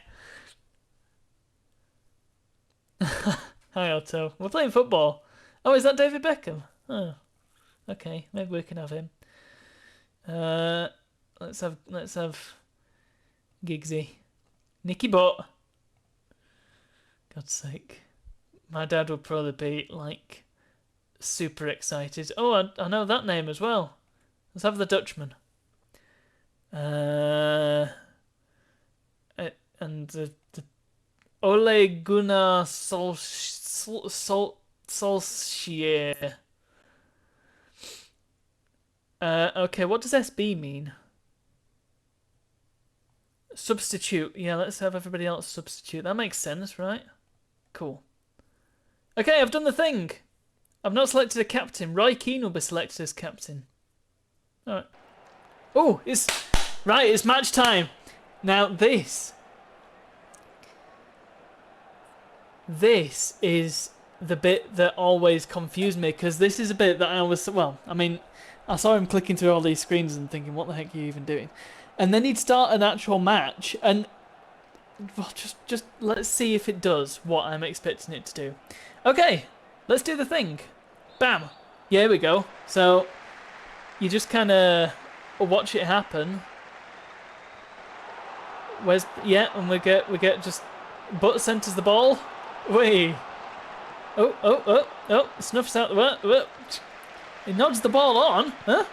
Hi, Otto. We're playing football. Oh, is that David Beckham? Oh, okay. Maybe we can have him. Let's have Giggsy. Nicky Butt. God's sake. My dad would probably be, like, super excited. Oh, I know that name as well. Let's have the Dutchman. And the Ole Gunnar Solskjaer. Okay, what does SB mean? Substitute. Yeah, let's have everybody else substitute. That makes sense, right? Cool. Okay, I've done the thing. I've not selected a captain. Roy Keane will be selected as captain. Alright. Oh, it's match time. Now this is the bit that always confused me, because this is a bit that I saw him clicking through all these screens and thinking, what the heck are you even doing? And then he'd start an actual match, and well, just let's see if it does what I'm expecting it to do. Okay, let's do the thing. Bam. Yeah, here we go. So you just kind of watch it happen. And we get just Butt centers the ball. Wait. Oh, snuffs out the what? He nods the ball on, huh?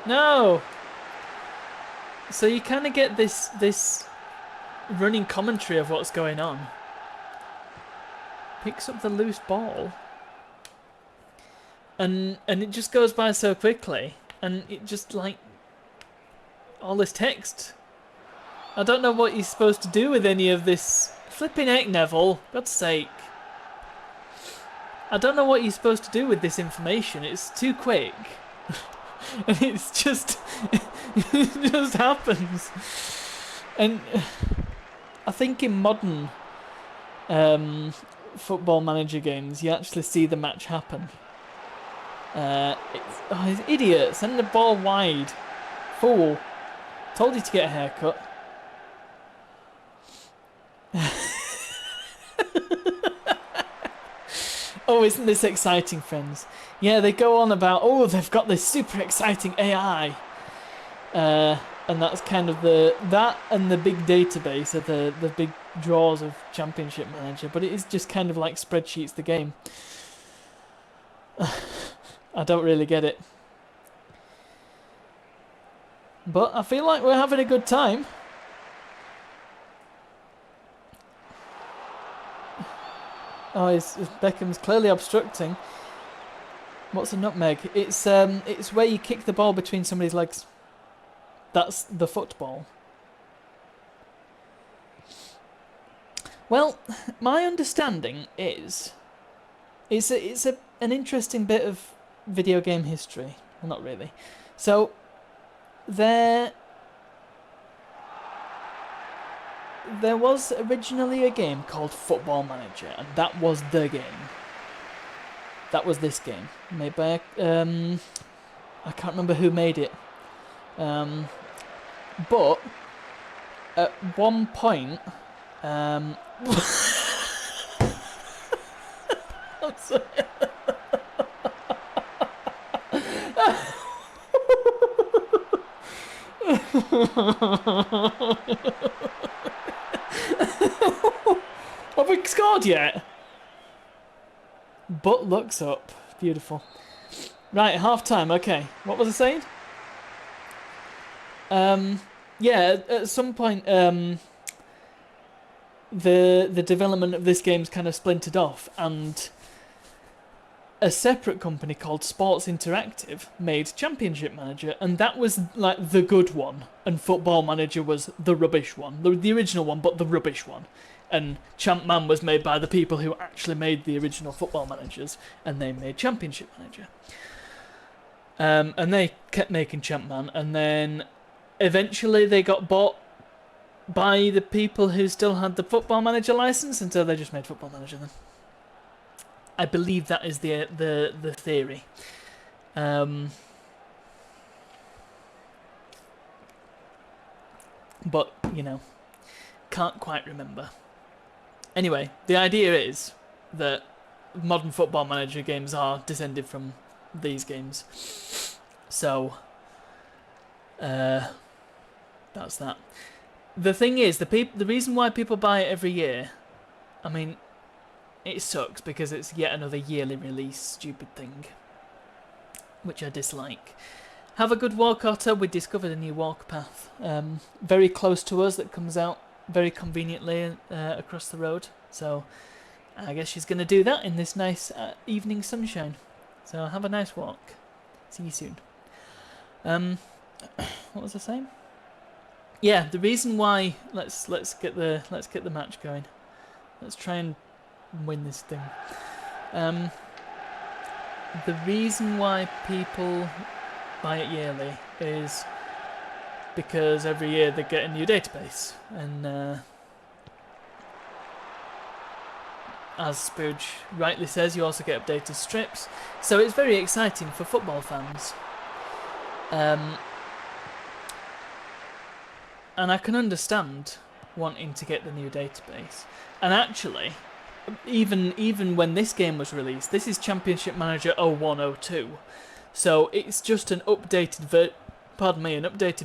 No. So you kind of get this running commentary of what's going on. Picks up the loose ball. And it just goes by so quickly, and it just, like, all this text. I don't know what you're supposed to do with any of this. Flipping heck, Neville, God's sake. I don't know what you're supposed to do with this information. It's too quick. And it's just it just happens. And I think in modern football manager games you actually see the match happen. He's an idiot. Send the ball wide. Fool. Told you to get a haircut. Oh, isn't this exciting, friends? Yeah, they go on about, oh, they've got this super exciting AI. And that's kind of that and the big database are the big draws of Championship Manager. But it is just kind of like spreadsheets, the game. I don't really get it. But I feel like we're having a good time. Oh, Beckham's clearly obstructing. What's a nutmeg? It's where you kick the ball between somebody's legs. That's the football. Well, my understanding is it's an interesting bit of video game history. Well, not really. So there was originally a game called Football Manager, and that was the game. That was this game, made by I can't remember who made it. But at one point, I'm sorry. Have we scored yet? Butt looks up. Beautiful. Right, half time. Okay, what was I saying? Yeah, at some point, the development of this game's kind of splintered off, and a separate company called Sports Interactive made Championship Manager, and that was like the good one, and Football Manager was the rubbish one, the original one, but the rubbish one. And Champman was made by the people who actually made the original Football Managers, and they made Championship Manager. And they kept making Champman, and then eventually they got bought by the people who still had the Football Manager license, and so they just made Football Manager then. I believe that is the theory. But, you know, can't quite remember. Anyway, the idea is that modern Football Manager games are descended from these games. So, that's that. The thing is, the reason why people buy it every year, I mean, it sucks because it's yet another yearly release stupid thing, which I dislike. Have a good walk, Otter. We discovered a new walk path very close to us that comes out very conveniently across the road. So I guess she's going to do that in this nice evening sunshine. So have a nice walk. See you soon. What was I saying? Yeah, the reason why let's get the match going. Let's try and win this thing. The reason why people buy it yearly is because every year they get a new database, and as Spooge rightly says, you also get updated strips, so it's very exciting for football fans. And I can understand wanting to get the new database. And actually, even when this game was released, this is Championship Manager 0102, so it's just an updated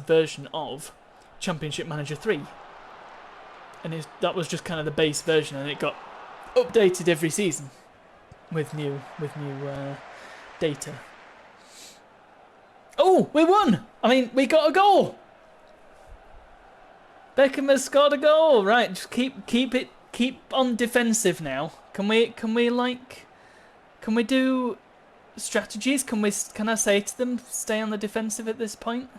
version of Championship Manager 3, and that was just kind of the base version, and it got updated every season with new data. Oh, we won! I mean, we got a goal. Beckham has scored a goal. Right, just keep on defensive now. Can we do strategies? Can I say to them stay on the defensive at this point?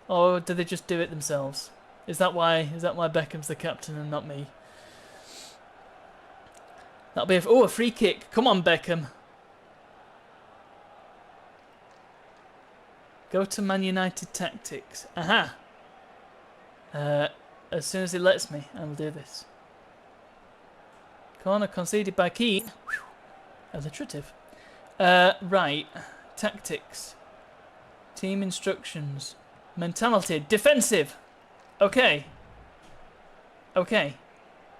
Or do they just do it themselves? Is that why Beckham's the captain and not me? That'll be a free kick. Come on, Beckham. Go to Man United tactics. Aha. As soon as it lets me, I will do this. Corner conceded by Keane. Alliterative. Right. Tactics. Team instructions. Mentality. Defensive. Okay. Okay.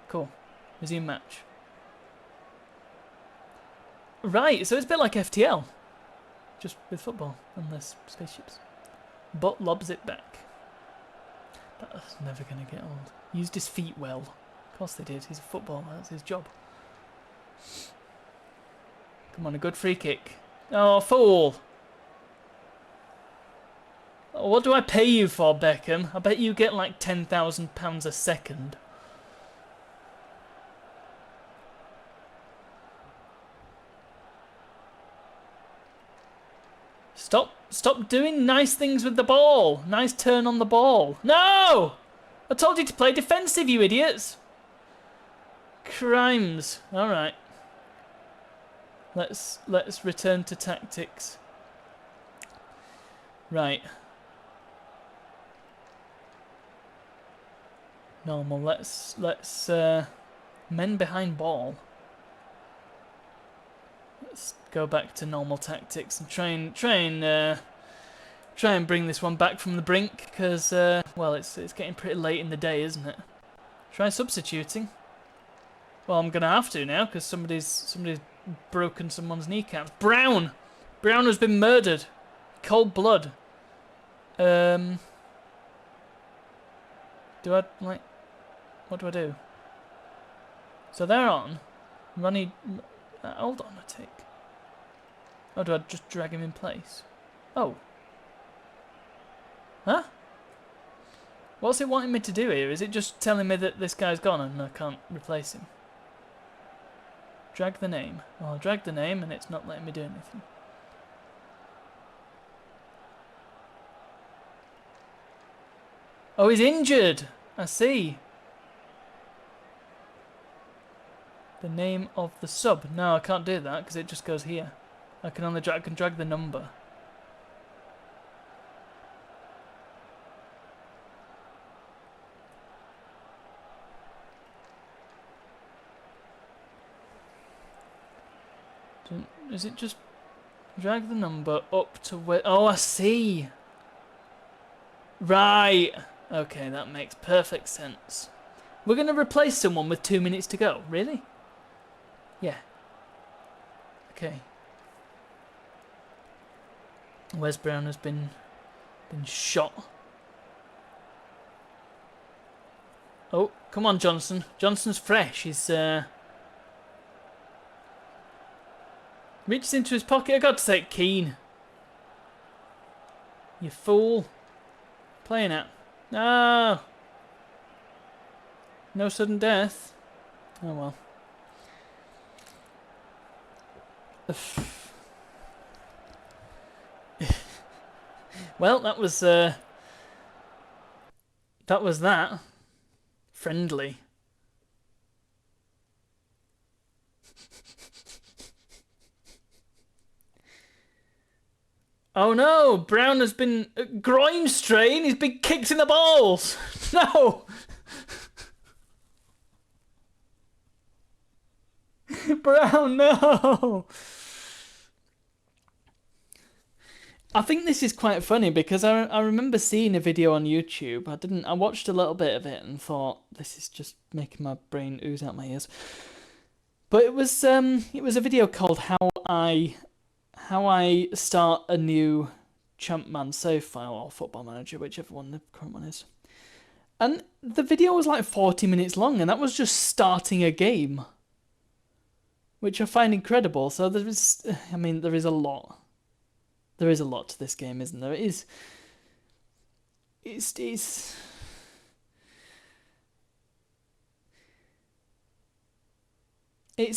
Cool. Resume match. Right, so it's a bit like FTL. Just with football and less spaceships. But lobs it back. That's never going to get old. Used his feet well. Of course they did. He's a footballer. That's his job. Come on, a good free kick. Oh, fool! Oh, what do I pay you for, Beckham? I bet you get like £10,000 a second. Stop doing nice things with the ball. Nice turn on the ball. No! I told you to play defensive, you idiots. Crimes. All right. Let's return to tactics. Right. Normal. Let's men behind ball. Let's go back to normal tactics and try and bring this one back from the brink, because well, it's getting pretty late in the day, isn't it? Try substituting. Well, I'm gonna have to now because somebody's broken someone's kneecaps. Brown has been murdered, cold blood. Do I like? What do I do? So they're on. Ronnie, hold on a tick. Or do I just drag him in place? Oh. Huh? What's it wanting me to do here? Is it just telling me that this guy's gone and I can't replace him? Drag the name. Well, I'll drag the name and it's not letting me do anything. Oh, he's injured! I see. The name of the sub. No, I can't do that because it just goes here. I can only drag the number. Is it just drag the number up to where? Oh, I see. Right. Okay, that makes perfect sense. We're going to replace someone with 2 minutes to go. Really? Yeah. Okay. Wes Brown has been shot. Oh, come on, Johnson. Johnson's fresh. He's reaches into his pocket. I got to say, Keane. You fool. Playing it. No. No sudden death. Oh well. Well, that was that. Friendly. Oh no! Brown has been groin strain. He's been kicked in the balls. No. Brown, no. I think this is quite funny because I remember seeing a video on YouTube. I watched a little bit of it and thought this is just making my brain ooze out my ears. But it was a video called How I Start a New Champman Save File or Football Manager, whichever one the current one is. And the video was like 40 minutes long, and that was just starting a game, which I find incredible. So there is a lot. There is a lot to this game, isn't there? It's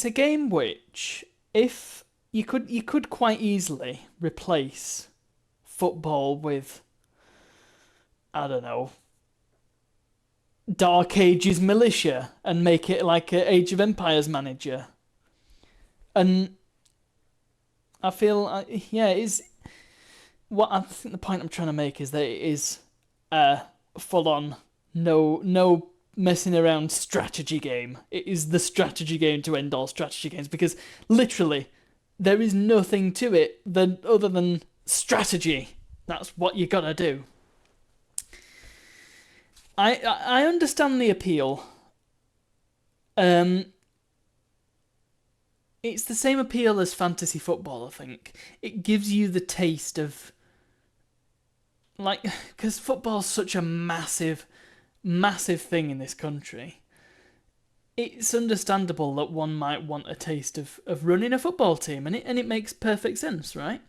a game which, if you could quite easily replace football with, I don't know, Dark Ages Militia and make it like a Age of Empires manager. And I feel, it is. What I think the point I'm trying to make is that it is a full-on, no messing around strategy game. It is the strategy game to end all strategy games, because literally there is nothing to it other than strategy. That's what you gotta do. I understand the appeal. It's the same appeal as fantasy football, I think. It gives you the taste of, like, because football's such a massive thing in this country. It's understandable that one might want a taste of running a football team, and it makes perfect sense, right?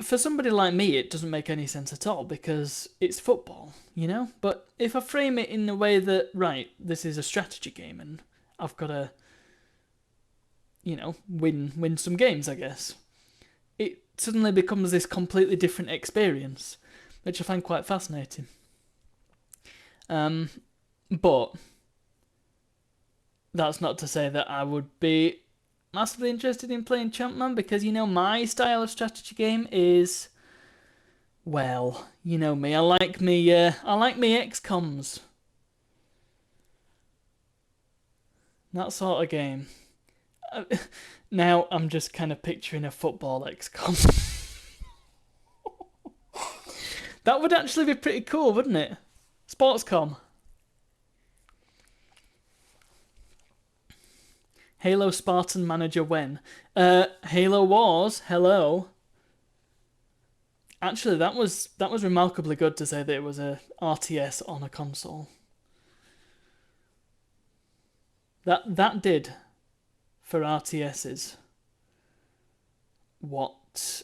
For somebody like me, it doesn't make any sense at all because it's football, you know? But if I frame it in a way that, right, this is a strategy game and I've got to, you know, win some games, I guess, it suddenly becomes this completely different experience, which I find quite fascinating. But that's not to say that I would be massively interested in playing Champman, because, you know, my style of strategy game is, well, you know me, I like me XComs. That sort of game. Now I'm just kind of picturing a football XCOM. That would actually be pretty cool, wouldn't it? Sportscom. Halo Spartan Manager when? Halo Wars, hello. Actually, that was remarkably good to say that it was a RTS on a console. That did for RTSs what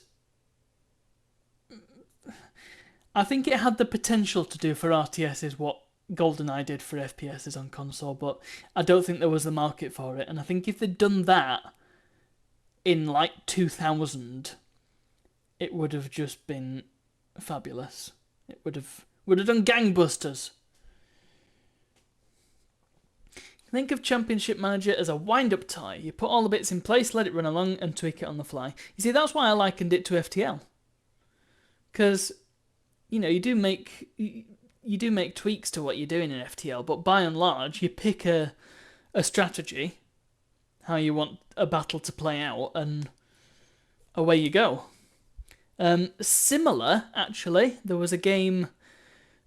I think it had the potential to do for RTSs what GoldenEye did for FPSs on console, but I don't think there was the market for it. And I think if they'd done that in like 2000, it would have just been fabulous. It would have done gangbusters. Think of Championship Manager as a wind-up tie. You put all the bits in place, let it run along, and tweak it on the fly. You see, that's why I likened it to FTL. Because, you know, you do make tweaks to what you're doing in FTL, but by and large, you pick a strategy, how you want a battle to play out, and away you go. Similar, actually, there was a game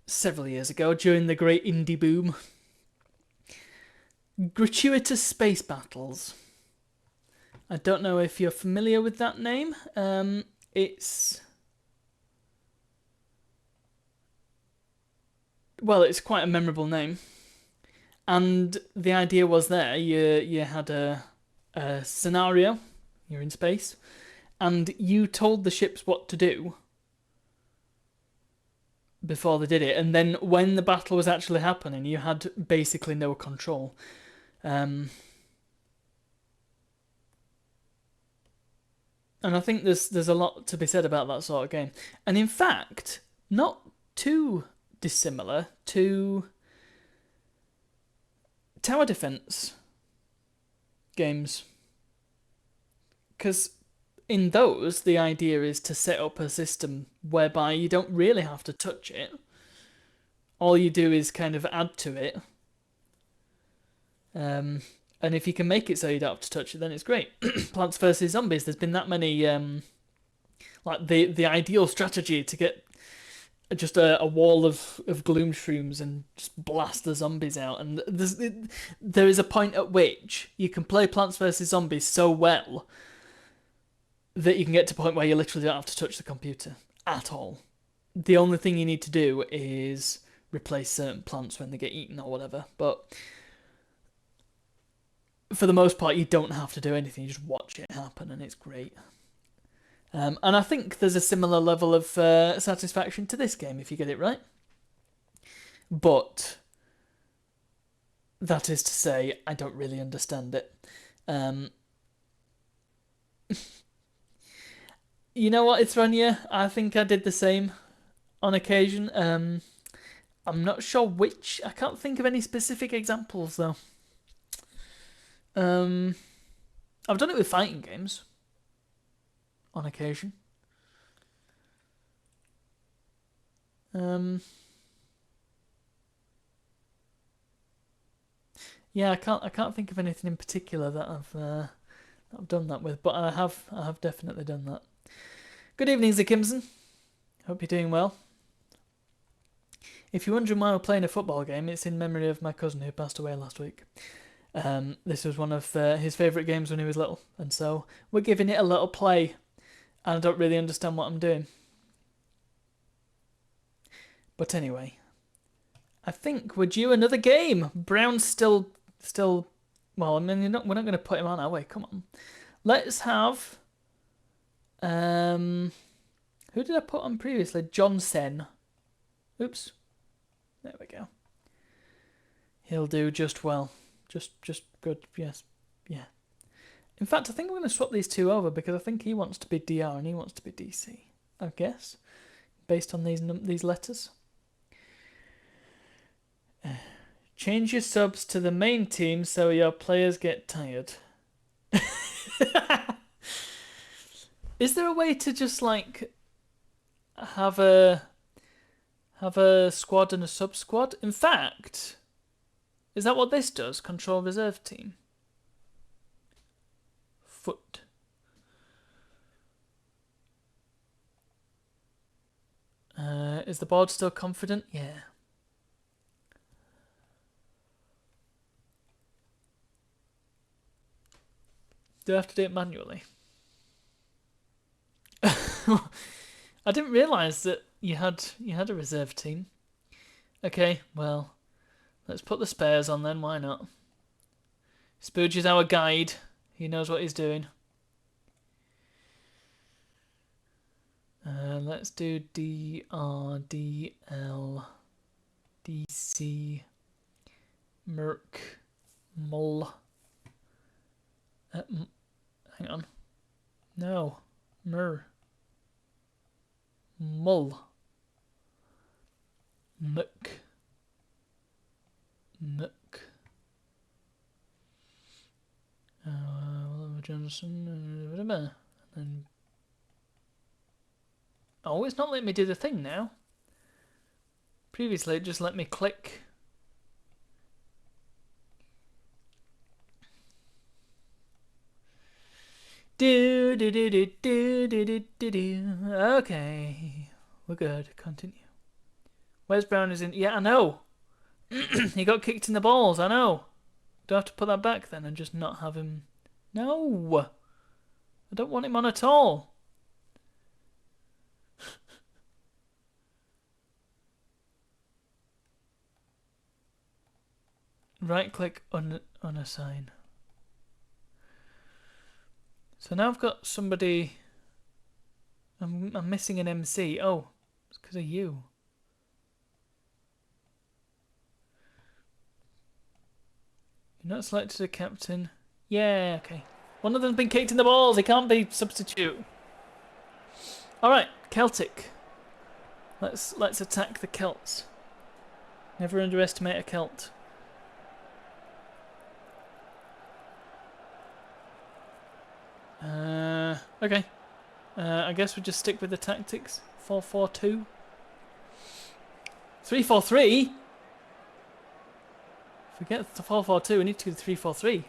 several years ago during the great indie boom. Gratuitous Space Battles. I don't know if you're familiar with that name. It's quite a memorable name. And the idea was there, you had a scenario, you're in space, and you told the ships what to do before they did it, and then when the battle was actually happening, you had basically no control. And I think there's a lot to be said about that sort of game. And in fact, not too dissimilar to tower defense games. Because in those, the idea is to set up a system whereby you don't really have to touch it. All you do is kind of add to it. And if you can make it so you don't have to touch it, then it's great. Plants vs Zombies, there's been that many like the ideal strategy to get just a wall of gloom shrooms and just blast the zombies out. And there is a point at which you can play Plants vs Zombies so well that you can get to a point where you literally don't have to touch the computer at all. The only thing you need to do is replace certain plants when they get eaten or whatever. But for the most part, you don't have to do anything. You just watch it happen, and it's great. And I think there's a similar level of satisfaction to this game if you get it right. But that is to say, I don't really understand it. You know what, it's Ronja? I think I did the same on occasion. I'm not sure which. I can't think of any specific examples though. I've done it with fighting games on occasion. Yeah, I can't think of anything in particular that I've done that with, but I have definitely done that. Good evening, Zakimson. Hope you're doing well. If you're wondering why we're playing a football game, it's in memory of my cousin who passed away last week. This was one of his favourite games when he was little, and so we're giving it a little play, and I don't really understand what I'm doing. But anyway, I think we're due another game. Brown's still. Well, I mean, we're not going to put him on, are we? Come on. Let's have. Who did I put on previously? Johnson. Oops. There we go. He'll do just well. Just good. Yes. Yeah. In fact, I think I'm going to swap these two over because I think he wants to be DR and he wants to be DC. I guess, based on these letters. Change your subs to the main team so your players get tired. Is there a way to just like have a squad and a sub squad? In fact, is that what this does? Control reserve team. Foot. Is the board still confident? Yeah. Do I have to do it manually? I didn't realise that you had a reserve team. Okay, well, let's put the spares on then. Why not? Spooge is our guide. He knows what he's doing. Let's do DR, DL, DC, Merc, Mull. Hang on. No. Mull. Nook. Oliver Johnson. And oh, it's not letting me do the thing now. Previously, it just let me click. Okay, we're good. Continue. Where's Brown is in? Yeah, I know. He got kicked in the balls. I know. Do I have to put that back then and just not have him? No, I don't want him on at all. right click unassign. So now I've got somebody. I'm missing an MC. Oh, it's because of you. You're not selected a captain. Yeah, okay. One of them's been kicked in the balls. He can't be substitute. All right, Celtic. Let's attack the Celts. Never underestimate a Celt. Okay. I guess we'll just stick with the tactics. 4-4-2. 3-4-3. Forget the 4-4-2. We need to do the 3-4-3.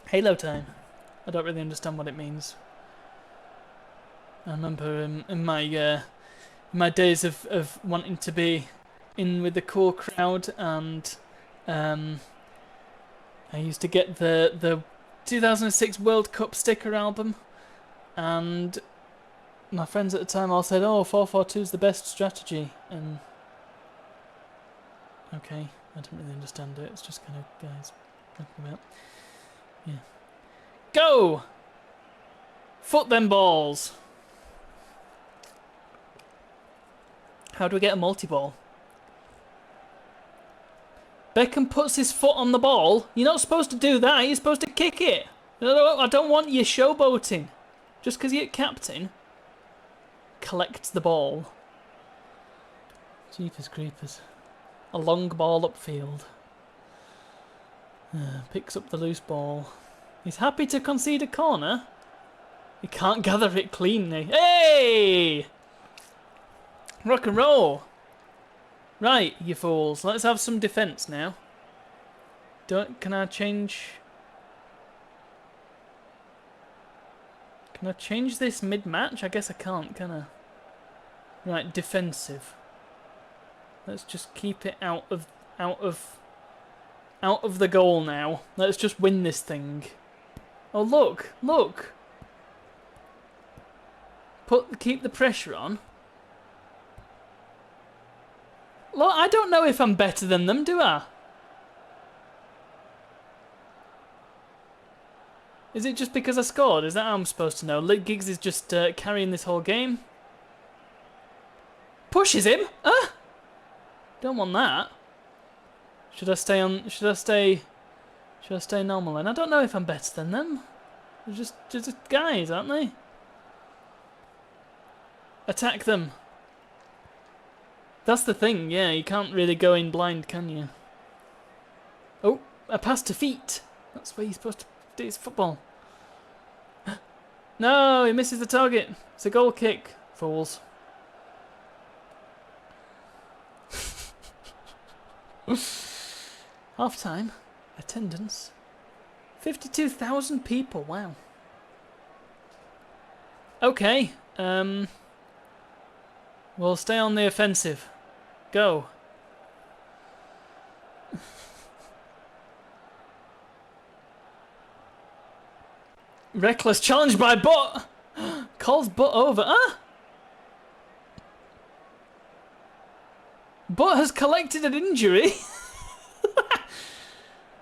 Halo time. I don't really understand what it means. I remember in my days of wanting to be in with the cool crowd, and I used to get the 2006 World Cup sticker album, and my friends at the time all said, "Oh, 4-4-2 is the best strategy," and okay, I don't really understand it. It's just kind of guys talking about. Yeah. Go! Foot them balls! How do we get a multi-ball? Beckham puts his foot on the ball. You're not supposed to do that. You're supposed to kick it. No, I don't want you showboating. Just because you're captain. Collects the ball. Jeepers creepers. A long ball upfield. Picks up the loose ball. He's happy to concede a corner. He can't gather it cleanly. Hey! Rock and roll. Right, you fools. Let's have some defence now. Can I change... Can I change this mid-match? I guess I can't, can I? Right, defensive. Let's just keep it out of the goal now. Let's just win this thing. Oh look, look. Keep the pressure on. Look, I don't know if I'm better than them, do I? Is it just because I scored? Is that how I'm supposed to know? Giggs is just carrying this whole game. Pushes him? Huh? Don't want that. Should I stay normal then? I don't know if I'm better than them. They're just guys, aren't they? Attack them. That's the thing, yeah, you can't really go in blind, can you? Oh, a pass to feet. That's where you're supposed to do his football. No, he misses the target. It's a goal kick, fools. Half time. Attendance. 52,000 people, wow. Okay, we'll stay on the offensive. Go. Reckless challenge by Butt. Calls Butt over. Ah! Butt has collected an injury.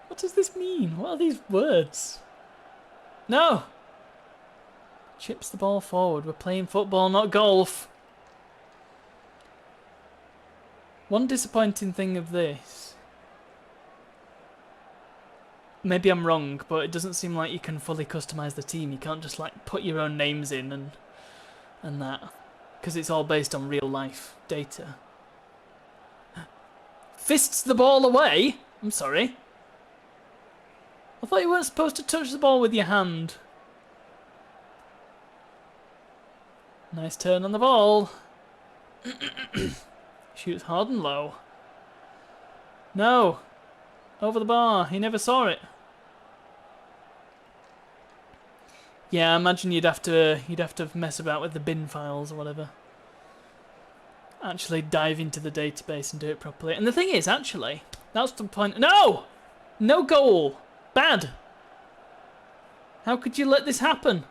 What does this mean? What are these words? No. Chips the ball forward. We're playing football, not golf. One disappointing thing of this, maybe I'm wrong, but it doesn't seem like you can fully customize the team. You can't just like put your own names in and that, because it's all based on real life data. Fists the ball away? I'm sorry. I thought you weren't supposed to touch the ball with your hand. Nice turn on the ball. Shoots hard and low. No. Over the bar. He never saw it. Yeah, I imagine you'd have to mess about with the bin files or whatever. Actually dive into the database and do it properly. And the thing is, actually, that's the point. No! No goal! Bad! How could you let this happen?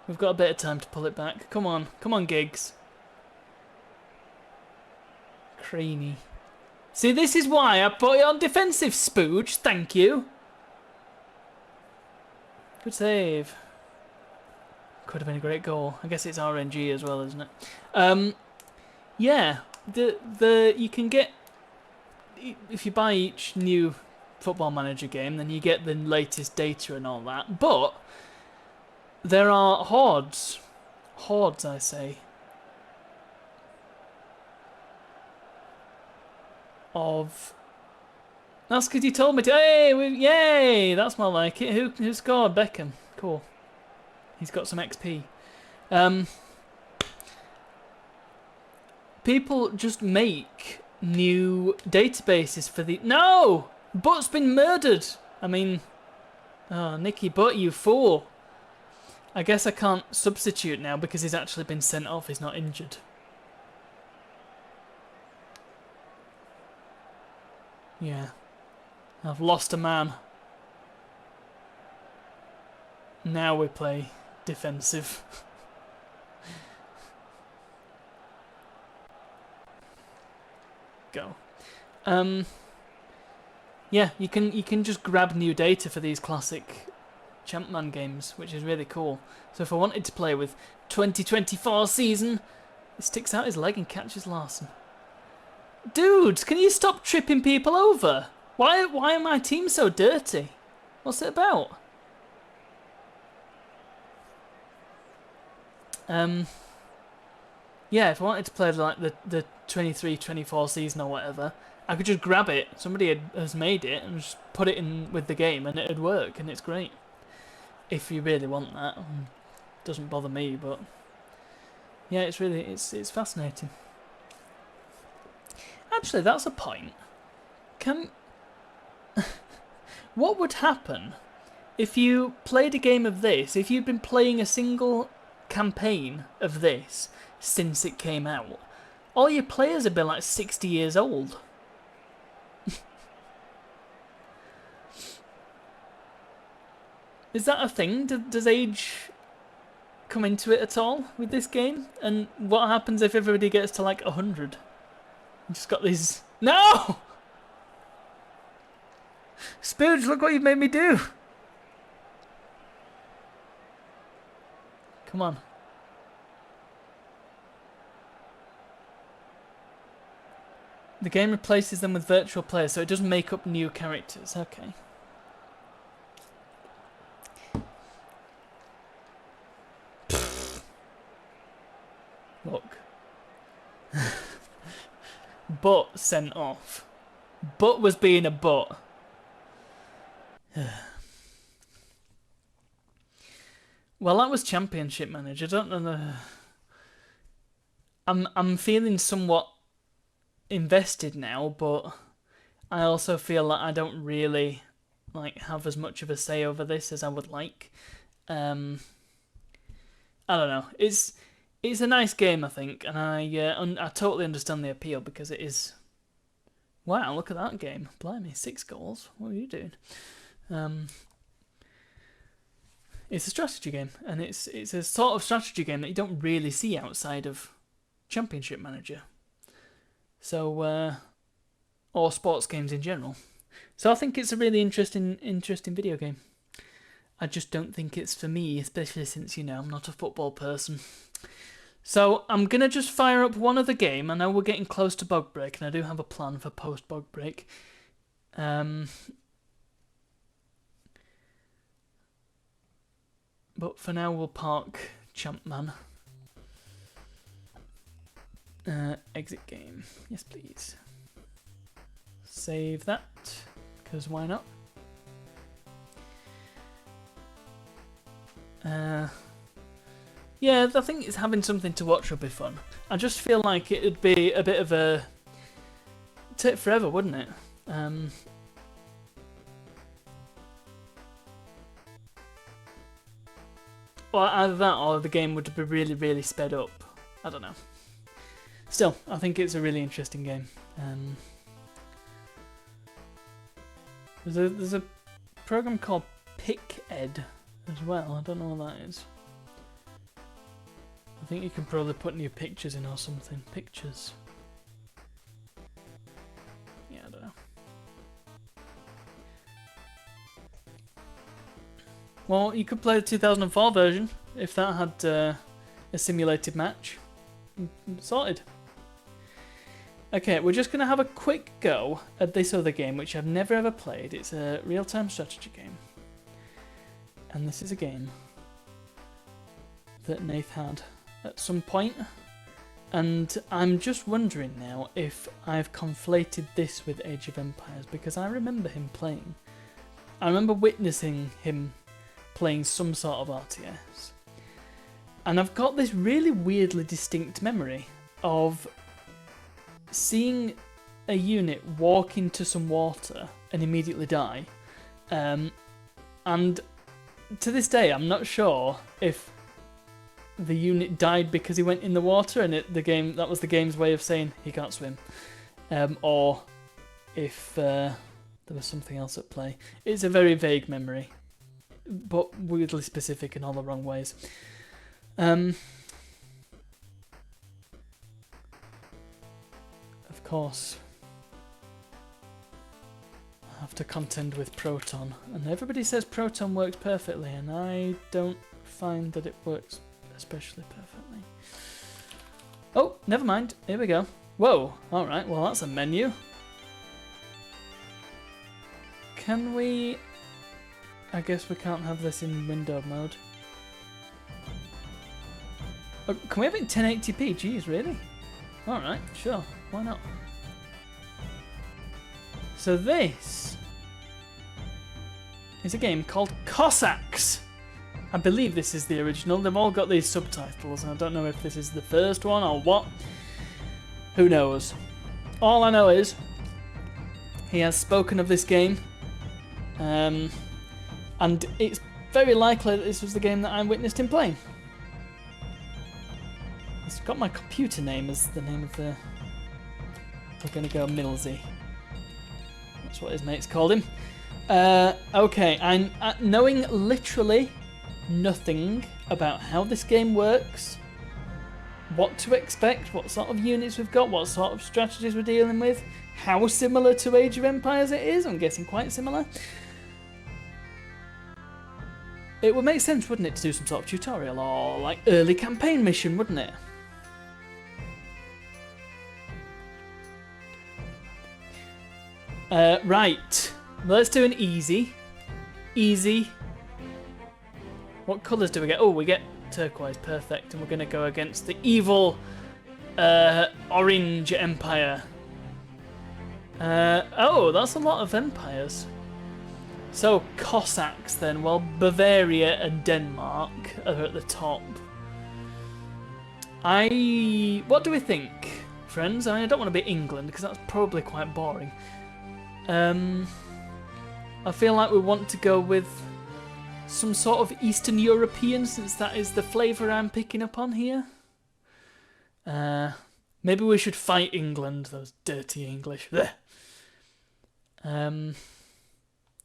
We've got a bit of time to pull it back. Come on. Come on, Giggs. Creamy. See, this is why I put it on defensive, Spooge. Thank you. Good save. Could have been a great goal. I guess it's RNG as well, isn't it? Yeah, you can get, if you buy each new Football Manager game, then you get the latest data and all that. But there are hordes, I say, of. That's because you told me to. Hey, yay! That's more like it. Who scored? Beckham. Cool. He's got some XP. People just make new databases for the. No! Butt's been murdered! I mean. Oh, Nicky Butt, you fool. I guess I can't substitute now because he's actually been sent off. He's not injured. Yeah. I've lost a man. Now we play defensive. Go. Yeah, you can just grab new data for these classic Champman games, which is really cool. So if I wanted to play with 2024 season, he sticks out his leg and catches Larson. Dudes, can you stop tripping people over? Why are my team so dirty? What's it about? Yeah, if I wanted to play like the 23-24 season or whatever, I could just grab it. Somebody has made it and just put it in with the game, and it'd work, and it's great. If you really want that, doesn't bother me, but yeah, it's fascinating. Actually, that's a point. What would happen if you played a game of this? If you'd been playing a single campaign of this since it came out, all your players have been like 60 years old. Is that a thing? Does age come into it at all with this game? And what happens if everybody gets to like 100? You just got these. No! Spooge, look what you've made me do! Come on. The game replaces them with virtual players, so it doesn't make up new characters. Okay. Look. Butt sent off. Butt was being a butt. Well, that was Championship Manager. I don't know. I'm feeling somewhat invested now, but I also feel like I don't really have as much of a say over this as I would like. I don't know. It's a nice game, I think, and I totally understand the appeal because it is. Wow, look at that game! Blimey, 6 goals. What are you doing? It's a strategy game, and it's a sort of strategy game that you don't really see outside of Championship Manager. So, or sports games in general. So I think it's a really interesting video game. I just don't think it's for me, especially since, I'm not a football person. So I'm going to just fire up one other game. I know we're getting close to bug break, and I do have a plan for post-bug break. But for now, we'll park Champman. Exit game. Yes, please. Save that, because why not? Yeah, I think it's having something to watch would be fun. I just feel like it would be a bit of a. Take forever, wouldn't it? Or either that or the game would be really, really sped up. I don't know. Still, I think it's a really interesting game. There's a program called PicEd as well. I don't know what that is. I think you can probably put new pictures in or something. Pictures. Yeah. Well, you could play the 2004 version if that had a simulated match. Sorted. Okay, we're just going to have a quick go at this other game, which I've never ever played. It's a real-time strategy game. And this is a game that Nath had at some point. And I'm just wondering now if I've conflated this with Age of Empires, because I remember him playing. I remember witnessing him playing some sort of RTS. And I've got this really weirdly distinct memory of seeing a unit walk into some water and immediately die. And to this day, I'm not sure if the unit died because he went in the water and that was the game's way of saying he can't swim. Or if there was something else at play. It's a very vague memory, but weirdly specific in all the wrong ways. Of course, I have to contend with Proton, and everybody says Proton works perfectly, and I don't find that it works especially perfectly. Oh, never mind. Here we go. Whoa. All right. Well, that's a menu. Can we? I guess we can't have this in window mode. Oh, can we have it in 1080p? Jeez, really? All right. Sure. Why not? So this is a game called Cossacks. I believe this is the original. They've all got these subtitles. I don't know if this is the first one or what. Who knows? All I know is he has spoken of this game. And it's very likely that this was the game that I witnessed him playing. It's got my computer name as the name of the... We're going to go Millsy. That's what his mates called him. Okay, I'm knowing literally nothing about how this game works, what to expect, what sort of units we've got, what sort of strategies we're dealing with, how similar to Age of Empires it is. I'm guessing quite similar. It would make sense, wouldn't it, to do some sort of tutorial or like early campaign mission, wouldn't it? Right, let's do an easy. What colours do we get? Oh, we get turquoise, perfect. And we're going to go against the evil Orange Empire. Oh, that's a lot of empires. So, Cossacks then. Well, Bavaria and Denmark are at the top. What do we think, friends? I don't want to be England, because that's probably quite boring. I feel like we want to go with some sort of Eastern European, since that is the flavour I'm picking up on here. Maybe we should fight England, those dirty English.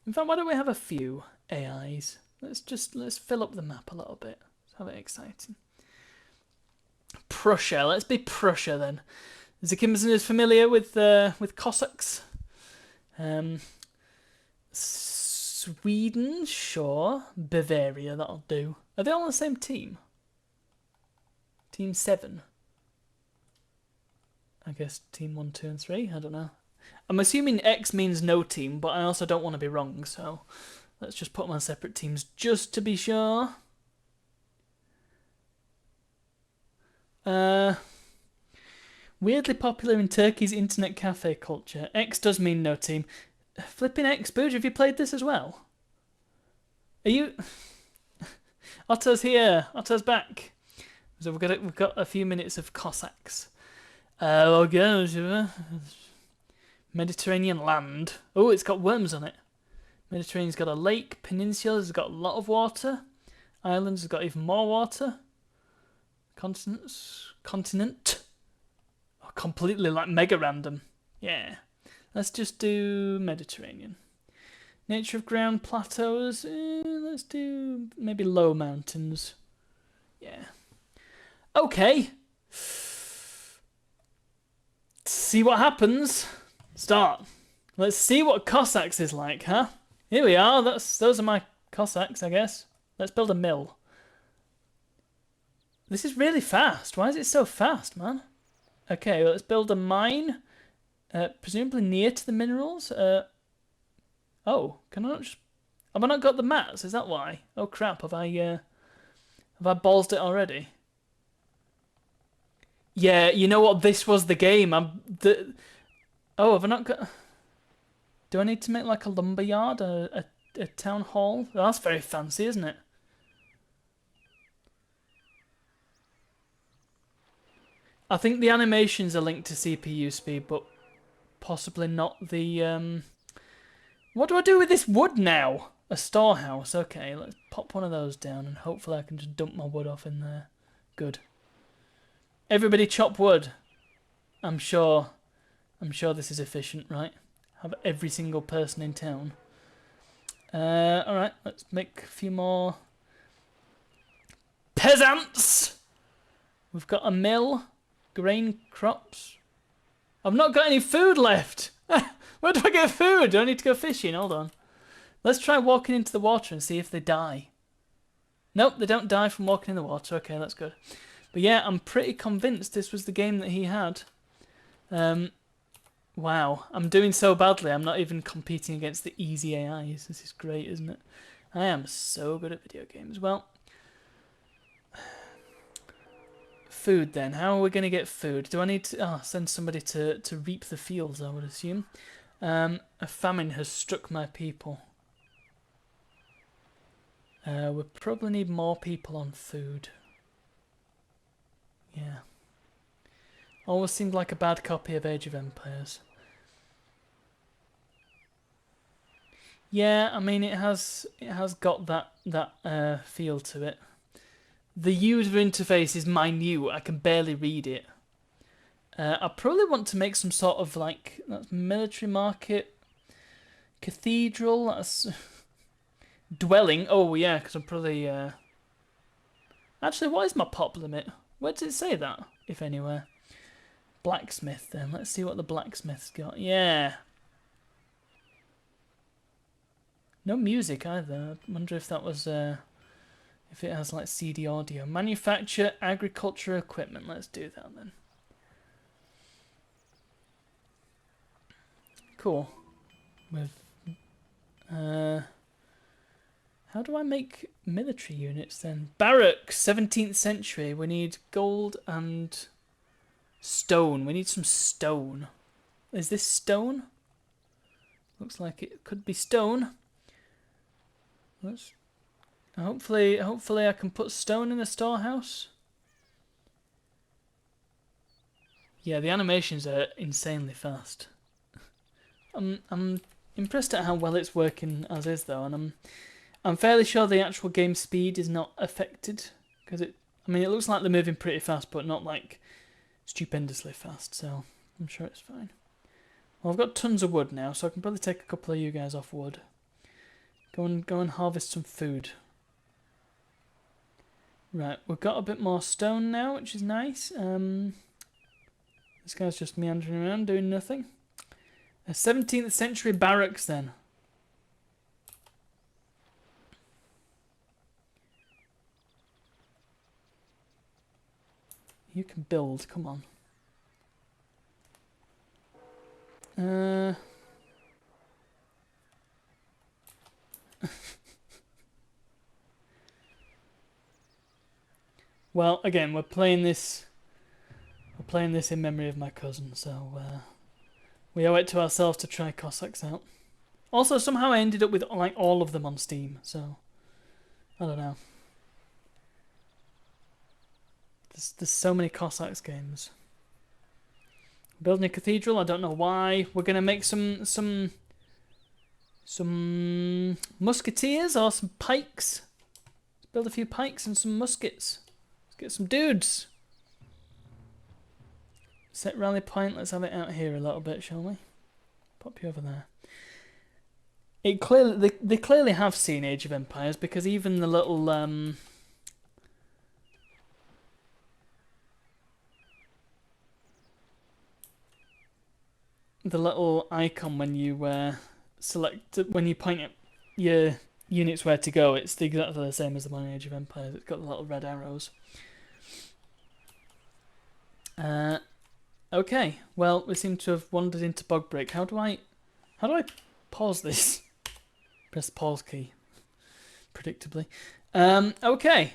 In fact, why don't we have a few AIs? Let's fill up the map a little bit. Let's have it exciting. Prussia. Let's be Prussia then. Zakimson is familiar with Cossacks. Sweden, sure. Bavaria, that'll do. Are they all on the same team? Team 7. I guess team 1, 2, and 3. I don't know. I'm assuming X means no team, but I also don't want to be wrong, so let's just put them on separate teams just to be sure. Weirdly popular in Turkey's internet cafe culture. X does mean no team. Flipping X, Booge, have you played this as well? Are you... Otto's here. Otto's back. So we've got a few minutes of Cossacks. We'll go to Mediterranean land. Oh, it's got worms on it. Mediterranean's got a lake. Peninsula's got a lot of water. Islands has got even more water. Continent. Oh, completely like mega random. Yeah. Let's just do Mediterranean. Nature of ground, plateaus. Let's do maybe low mountains. Yeah. Okay. See what happens. Start. Let's see what Cossacks is like, huh? Here we are. Those are my Cossacks, I guess. Let's build a mill. This is really fast. Why is it so fast, man? Okay, well, let's build a mine. Presumably near to the minerals. Oh, can I not just... Have I not got the mats? Is that why? Oh crap, have I ballsed it already? Yeah, you know what? This was the game. Oh, have I not got... Do I need to make like a lumber yard? A town hall? Oh, that's very fancy, isn't it? I think the animations are linked to CPU speed, but possibly not the... What do I do with this wood now? A storehouse. Okay, let's pop one of those down and hopefully I can just dump my wood off in there. Good. Everybody chop wood. I'm sure this is efficient, right? Have every single person in town. Alright, let's make a few more peasants! We've got a mill, grain crops. I've not got any food left! Where do I get food? Do I need to go fishing? Hold on. Let's try walking into the water and see if they die. Nope, they don't die from walking in the water. Okay, that's good. But yeah, I'm pretty convinced this was the game that he had. Wow, I'm doing so badly. I'm not even competing against the easy AIs. This is great, isn't it? I am so good at video games. Well, food then. How are we going to get food? Do I need to send somebody to reap the fields, I would assume. A famine has struck my people. We probably need more people on food. Yeah. Always seemed like a bad copy of Age of Empires. Yeah, I mean it has got that feel to it. The user interface is minute. I can barely read it. I probably want to make some sort of like that's military market, cathedral. That's dwelling. Oh yeah, because I'm probably. Actually, what is my pop limit? Where does it say that? If anywhere. Blacksmith then. Let's see what the blacksmith's got. Yeah. No music either. I wonder if that was if it has like CD audio. Manufacture agriculture equipment. Let's do that then. Cool. With how do I make military units then? Barracks, 17th century. We need gold and stone. We need some stone. Is this stone? Looks like it could be stone. Let's hopefully I can put stone in the storehouse. Yeah, the animations are insanely fast. I'm impressed at how well it's working as is though, and I'm fairly sure the actual game speed is not affected because it looks like they're moving pretty fast, but not like stupendously fast. So I'm sure it's fine. Well, I've got tons of wood now, so I can probably take a couple of you guys off wood. Go and harvest some food. Right, we've got a bit more stone now, which is nice. This guy's just meandering around doing nothing. A 17th century barracks then. You can build, come on. Well, again, we're playing this in memory of my cousin, so we owe it to ourselves to try Cossacks out. Also, somehow I ended up with like all of them on Steam, so I don't know. There's so many Cossacks games. Building a cathedral, I don't know why. We're gonna make some musketeers or some pikes. Let's build a few pikes and some muskets. Let's get some dudes. Set rally point. Let's have it out here a little bit, shall we? Pop you over there. It clearly they clearly have seen Age of Empires because even the little icon when you select when you point at your units where to go. It's exactly the same as the one in Age of Empires. It's got the little red arrows. Okay, well, we seem to have wandered into Bog Break. How do I pause this? Press the pause key, predictably. Okay,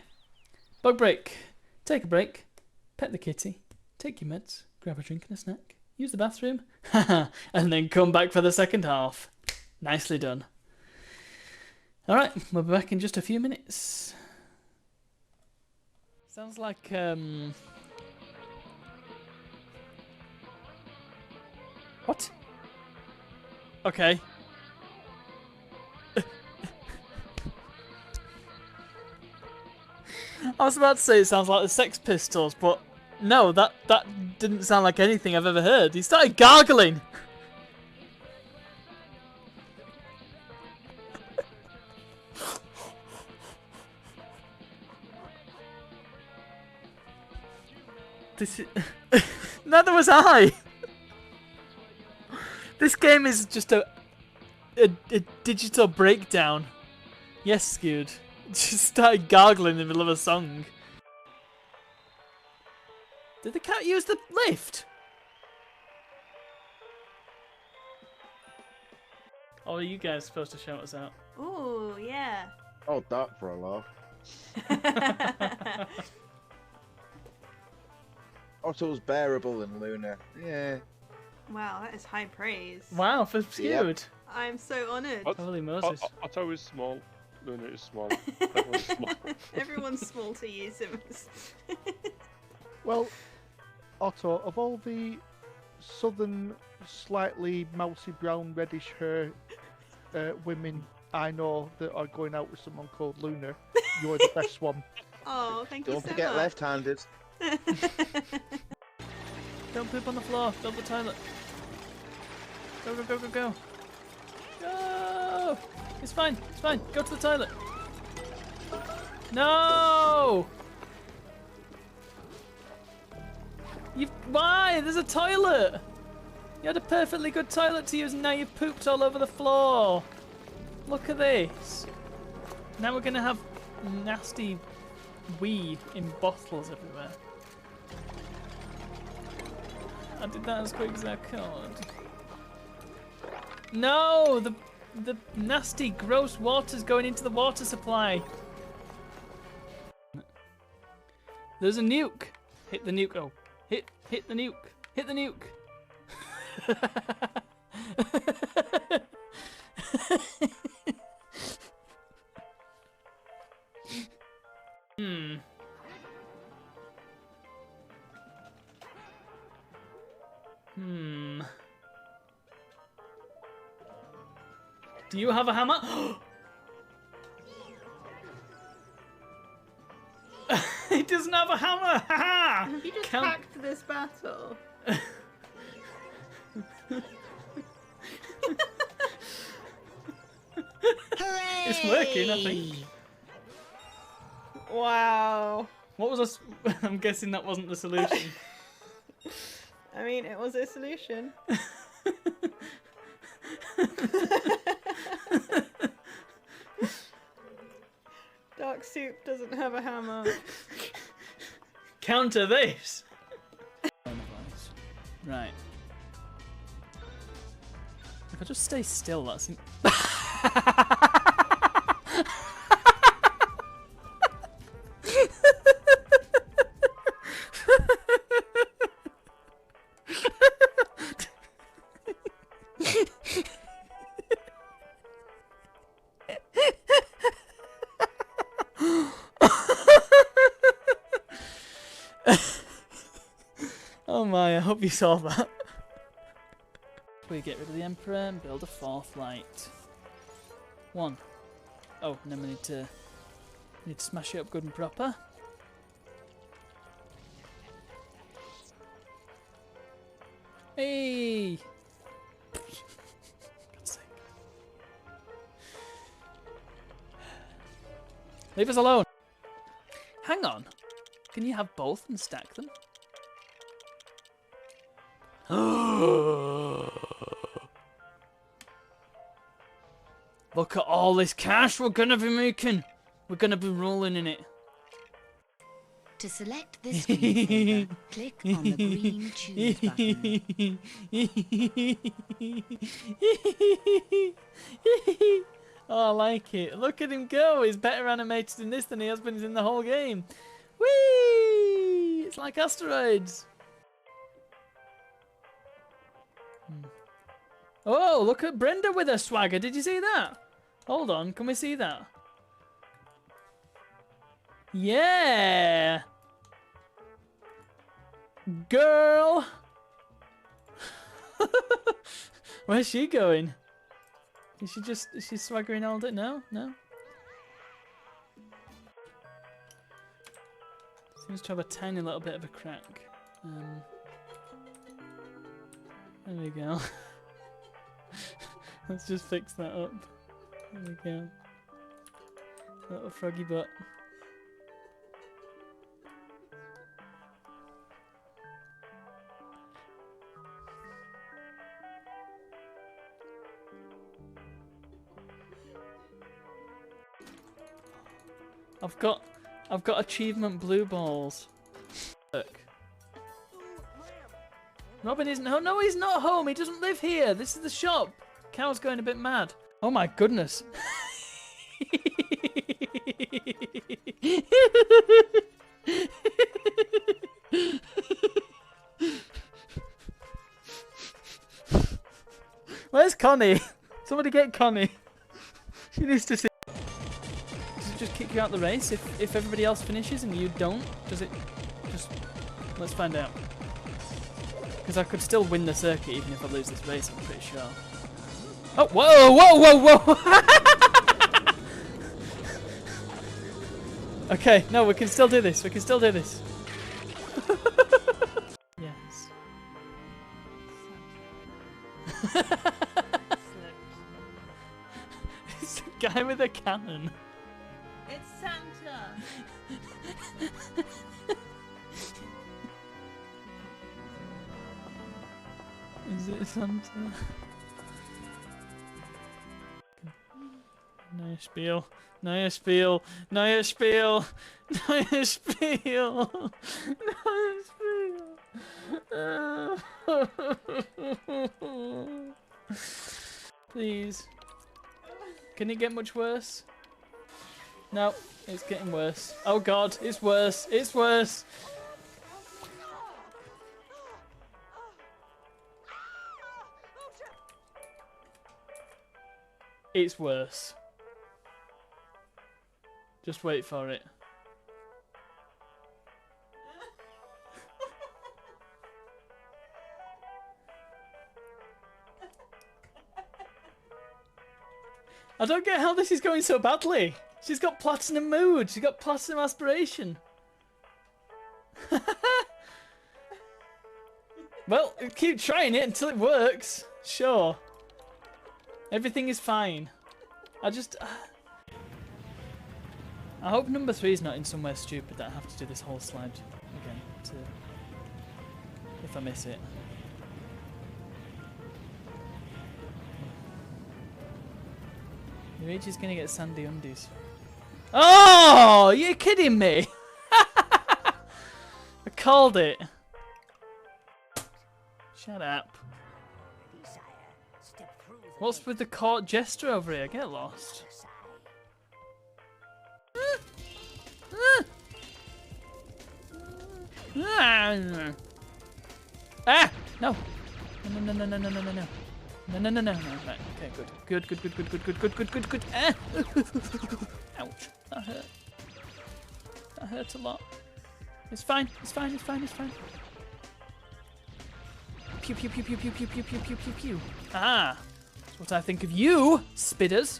Bog Break. Take a break, pet the kitty, take your meds, grab a drink and a snack, use the bathroom, and then come back for the second half. Nicely done. Alright, we'll be back in just a few minutes. Sounds like, What? Okay. I was about to say it sounds like the Sex Pistols, but no, that didn't sound like anything I've ever heard. He started gargling. This is... Neither was I. This game is just a digital breakdown. Yes, Skewed. Just started gargling in the middle of a song. Did the cat use the lift? Oh, are you guys supposed to shout us out? Ooh, yeah. Oh, that for a laugh. Otto's bearable and Luna. Yeah. Wow, that is high praise. Wow, for Skewed. Yep. I'm so honoured. Holy Moses. Otto is small. Luna is small. Everyone's small. Everyone's small to you, Simmons. Well, Otto, of all the southern, slightly mousy brown, reddish hair women I know that are going out with someone called Luna, you're the best one. Oh, thank you Don't so forget much. left-handed. Don't poop on the floor. Build the toilet. Go, go, go, go, go. Go! It's fine. It's fine. Go to the toilet. No! Why? There's a toilet! You had a perfectly good toilet to use and now you've pooped all over the floor. Look at this. Now we're going to have nasty wee in bottles everywhere. I did that as quick as I could. No! The nasty, gross water's going into the water supply. There's a nuke. Hit the nuke. Oh, hit the nuke. Hit the nuke. Do you have a hammer? He doesn't have a hammer! Ha Have you just Count- hacked this battle? It's working, I think. Wow. What was us? I'm guessing that wasn't the solution. I mean, it was a solution. Dark Soup doesn't have a hammer. Counter this. Right. If I just stay still, that's. Oh my, I hope you saw that. We get rid of the Emperor and build a fourth light. One. Oh, and then we need to smash it up good and proper. Hey! God's sake. Leave us alone! Hang on. Can you have both and stack them? Look at all this cash we're gonna be making. We're gonna be rolling in it. To select this screensaver, click on the green Choose button. Oh, I like it. Look at him go. He's better animated in this than he has been in the whole game. Whee! It's like asteroids. Oh, look at Brenda with her swagger. Did you see that? Hold on. Can we see that? Yeah! Girl! Where's she going? Is she swaggering all day? No? No? Seems to have a tiny little bit of a crack. There we go. Let's just fix that up. There we go. Little froggy butt. I've got achievement blue balls. Look. Robin isn't home. No, he's not home. He doesn't live here. This is the shop. Cow's going a bit mad. Oh my goodness. Where's Connie? Somebody get Connie. She needs to see. Does it just kick you out the race if everybody else finishes and you don't? Does it just... Let's find out. Because I could still win the circuit even if I lose this race, I'm pretty sure. Oh, whoa, whoa, whoa, whoa! Okay, no, we can still do this. We can still do this. Yes. It's a guy with a cannon. It's Santa. Is it Santa? Neue Spiel. Neues Spiel. Neues Spiel. Neues Spiel. Neues Spiel. Please. Can it get much worse? No, it's getting worse. Oh god, it's worse. It's worse. It's worse. Just wait for it. I don't get how this is going so badly. She's got platinum mood. She's got platinum aspiration. Well, keep trying it until it works. Sure. Everything is fine. I just... I hope number 3 is not in somewhere stupid that I have to do this whole slide again if I miss it. Luigi's gonna get sandy undies. Oh! You're kidding me! I called it. Shut up. What's with the court jester over here? Get lost. Ah! No! No, no, no, no, no, no, no, no. No, no, no, no, no. Right, okay, good. Good. Ah! Ouch. That hurt. That hurt a lot. It's fine. Pew, pew, pew, pew, pew, pew, pew, pew, pew, pew, pew. Ah! That's what I think of you, spitters.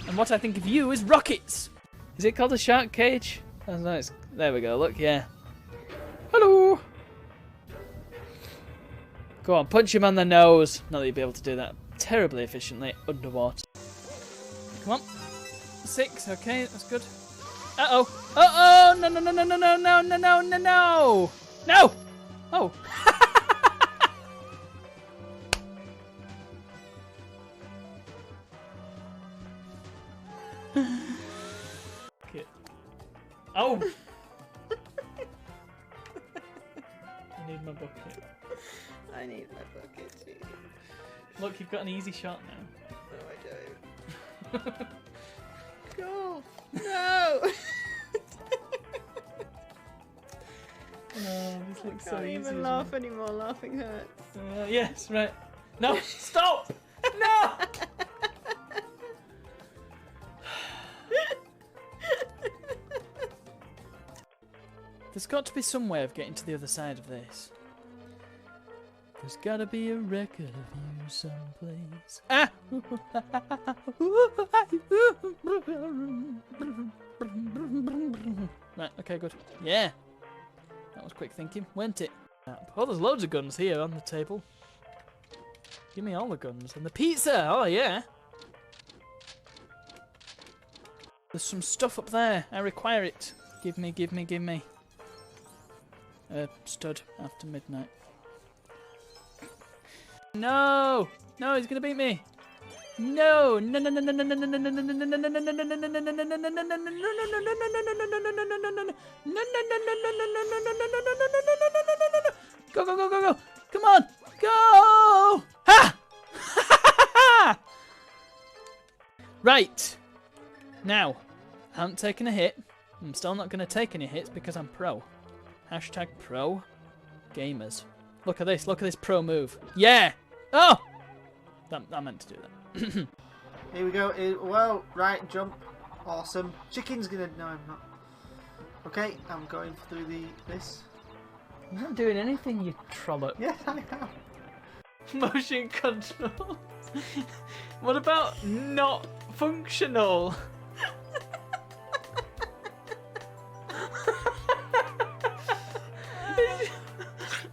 And what I think of you is rockets. Is it called a shark cage? Oh, no, it's... There we go, look, yeah. Hello! Go on, punch him on the nose. Not that you'd be able to do that terribly efficiently underwater. Come on. 6, okay, that's good. Uh-oh. Uh-oh! No, no, no, no, no, no, no, no, no, no, no! No! Oh. Oh! I need my bucket. I need my bucket too. Look, you've got an easy shot now. No, I don't. Golf! No! Oh, this looks so Can't easy. even isn't laugh it? anymore. Laughing hurts. Yes, right. No, stop! No! There's got to be some way of getting to the other side of this. There's gotta be a record of you someplace. Ah! Right, okay, good. Yeah! That was quick thinking, weren't it? Oh, there's loads of guns here on the table. Give me all the guns. And the pizza! Oh, yeah! There's some stuff up there. I require it. Give me, give me, give me. Stud after midnight. No! No, he's gonna beat me! No! No, no, no, no, no, no, no, no, no, no, no, no, no, no, no, no, no, go, go, go, go, go! Come on! Go! Ha! Right. Now, I haven't taken a hit. I'm still not going to take any hits because I'm pro. Hashtag pro gamers. Look at this pro move. Yeah! Oh! I meant to do that. Here we go. Whoa, right, jump. Awesome. Chicken's gonna... No, I'm not. Okay, I'm going through this. You're not doing anything, you trollop. Yes, I am. Motion control. What about not functional?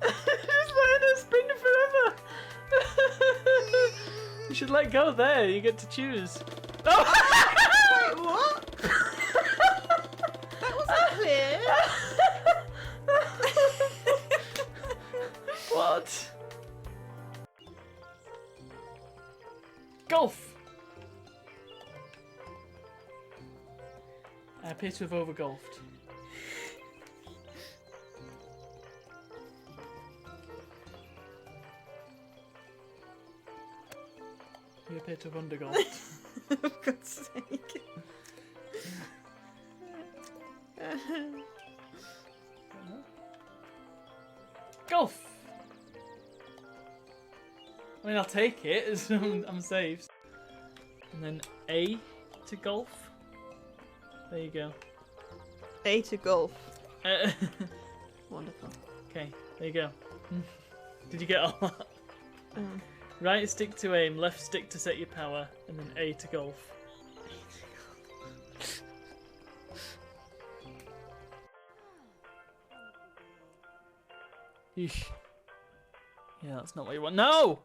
Just letting it spin forever. You should let go there. You get to choose. Oh! Wait, what? That wasn't clear. What? Golf. I appear to have overgolfed. You appear to have undergolfed. For God's sake. Golf! I mean, I'll take it, as I'm safe. And then A to golf. There you go. A to golf. Uh, Wonderful. okay, there you go. Did you get all that? Right stick to aim, left stick to set your power, and then A to golf. Eesh. Yeah, that's not what you want. No!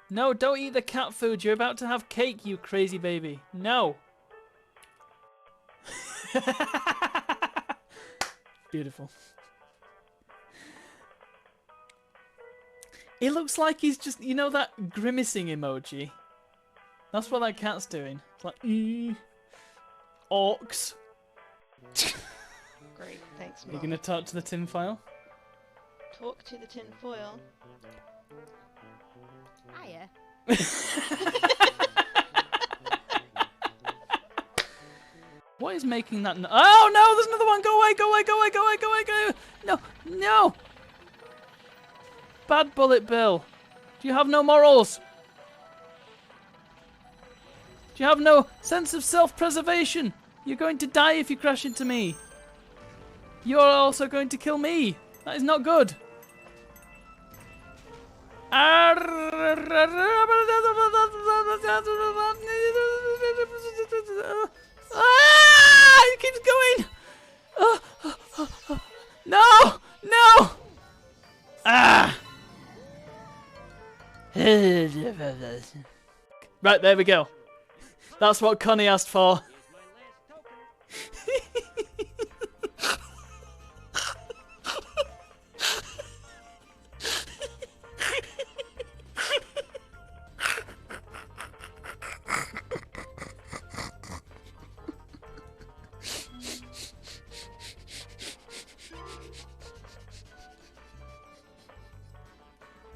No, don't eat the cat food. You're about to have cake, you crazy baby. No! Beautiful. It looks like he's just, you know that grimacing emoji? That's what that cat's doing. It's like, orcs. Great, thanks, You're Mark. gonna talk to the tinfoil? Talk to the tin foil. Hiya. What is making that? Oh no! There's another one! Go away! Go away! Go away! Go away! Go away! Go away! No! No! Bad Bullet Bill. Do you have no morals? Do you have no sense of self-preservation? You're going to die if you crash into me. You're also going to kill me. That is not good. Ah! It keeps going. No! No! Ah! Right, there we go. That's what Connie asked for.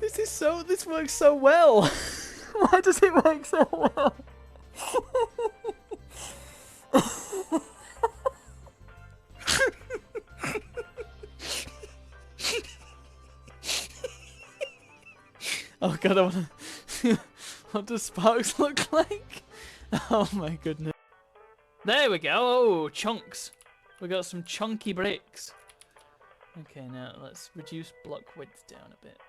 This works so well. Why does it work so well? Oh god, I wanna... What does Sparks look like? Oh my goodness. There we go. Oh, chunks. We got some chunky bricks. Okay, now let's reduce block width down a bit.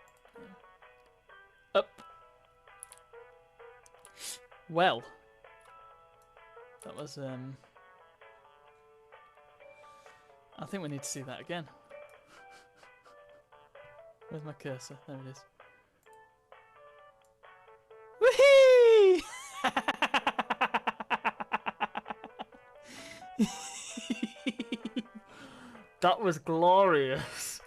Up. Well. That was, I think we need to see that again. Where's my cursor? There it is. Whee! That was glorious.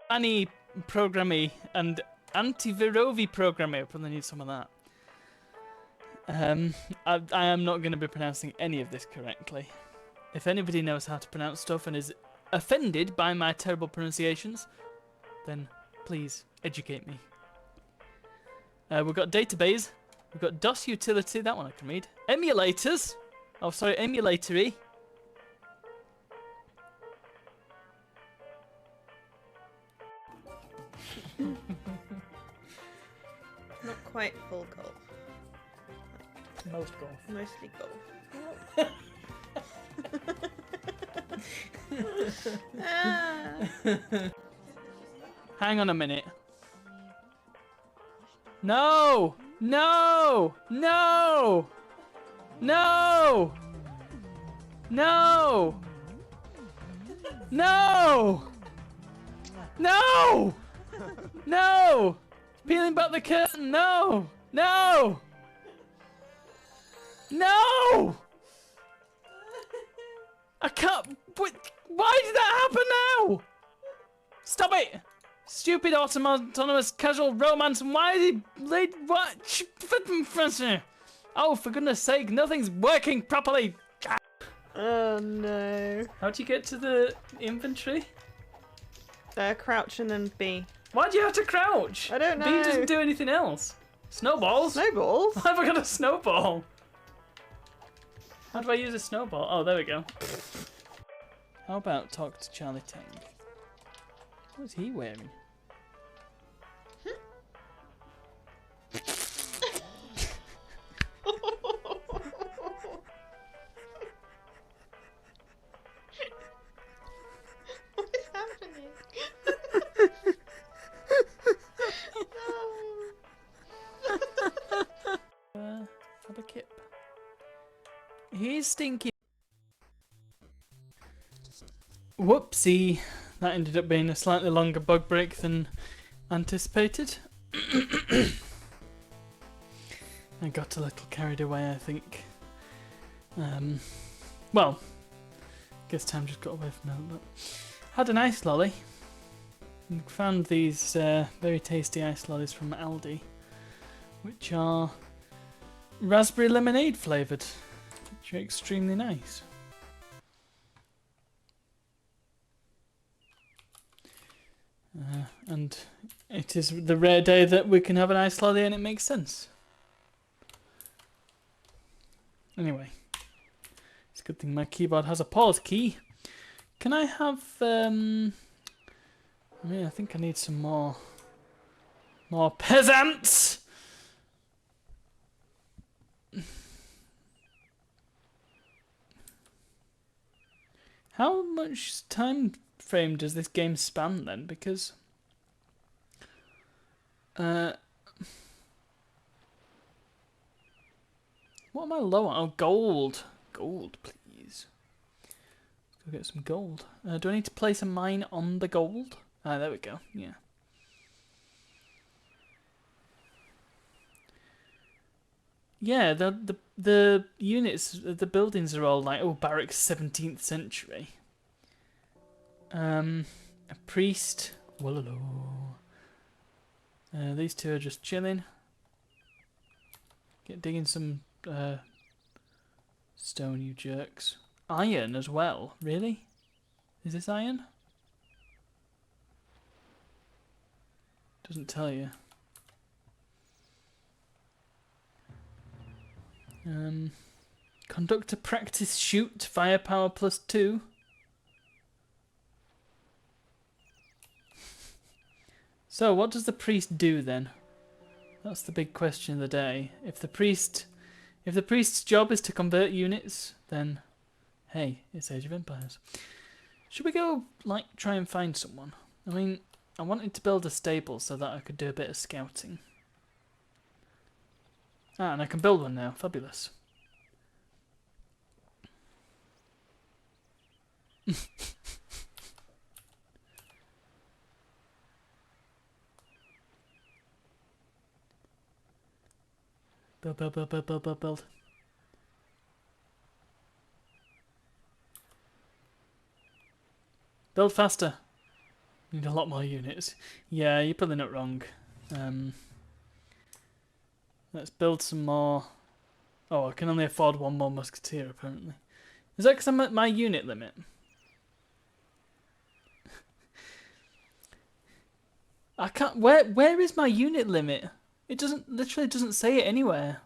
Anti-programmy and anti-Virovi programmy. I probably need some of that. I am not going to be pronouncing any of this correctly. If anybody knows how to pronounce stuff and is offended by my terrible pronunciations, then please educate me. We've got database. We've got DOS utility. That one I can read. Emulators. Oh, sorry, emulatory. Not quite full golf. Most golf. Mostly golf. Hang on a minute. No! No! No! No! No! No! No! No! Peeling back the curtain. No! No! No! I can't. Why did that happen now? Stop it! Stupid autonomous casual romance. And why did he what? Oh, for goodness sake, nothing's working properly. Oh no. How'd you get to the inventory? Crouch and then B. Why'd you have to crouch? I don't B know. doesn't do anything else. Snowballs? Snowballs? Why have I got a snowball? How do I use a snowball? Oh, there we go. How about talk to Charlie Tang? What's he wearing? What is happening? Have a kip. He's stinky. Whoopsie. That ended up being a slightly longer bug break than anticipated. I got a little carried away, I think. Well, guess time just got away from me. But had an ice lolly. And found these very tasty ice lollies from Aldi, which are raspberry lemonade flavoured, which are extremely nice. And it is the rare day that we can have an ice lolly and it makes sense. Anyway, it's a good thing my keyboard has a pause key. Can I have, I think I need some more peasants! How much time frame does this game span then? Because what am I low on? Oh, gold. Gold, please. Let's go get some gold. Do I need to place a mine on the gold? Ah, there we go. Yeah. Yeah, the units, the buildings are all like, oh, barracks 17th century. A priest. Wallalo. These two are just chilling. Get digging some stone, you jerks. Iron as well. Really? Is this iron? Doesn't tell you. Conduct a practice shoot, firepower +2. So, what does the priest do then? That's the big question of the day. If the priest's job is to convert units, then hey, it's Age of Empires. Should we go like try and find someone? I mean, I wanted to build a stable so that I could do a bit of scouting. Ah, and I can build one now. Fabulous. Build. Build faster. Need a lot more units. Yeah, you're probably not wrong. Let's build some more. Oh, I can only afford one more musketeer apparently. Is that because I'm at my unit limit? I can't. Where is my unit limit? It literally doesn't say it anywhere.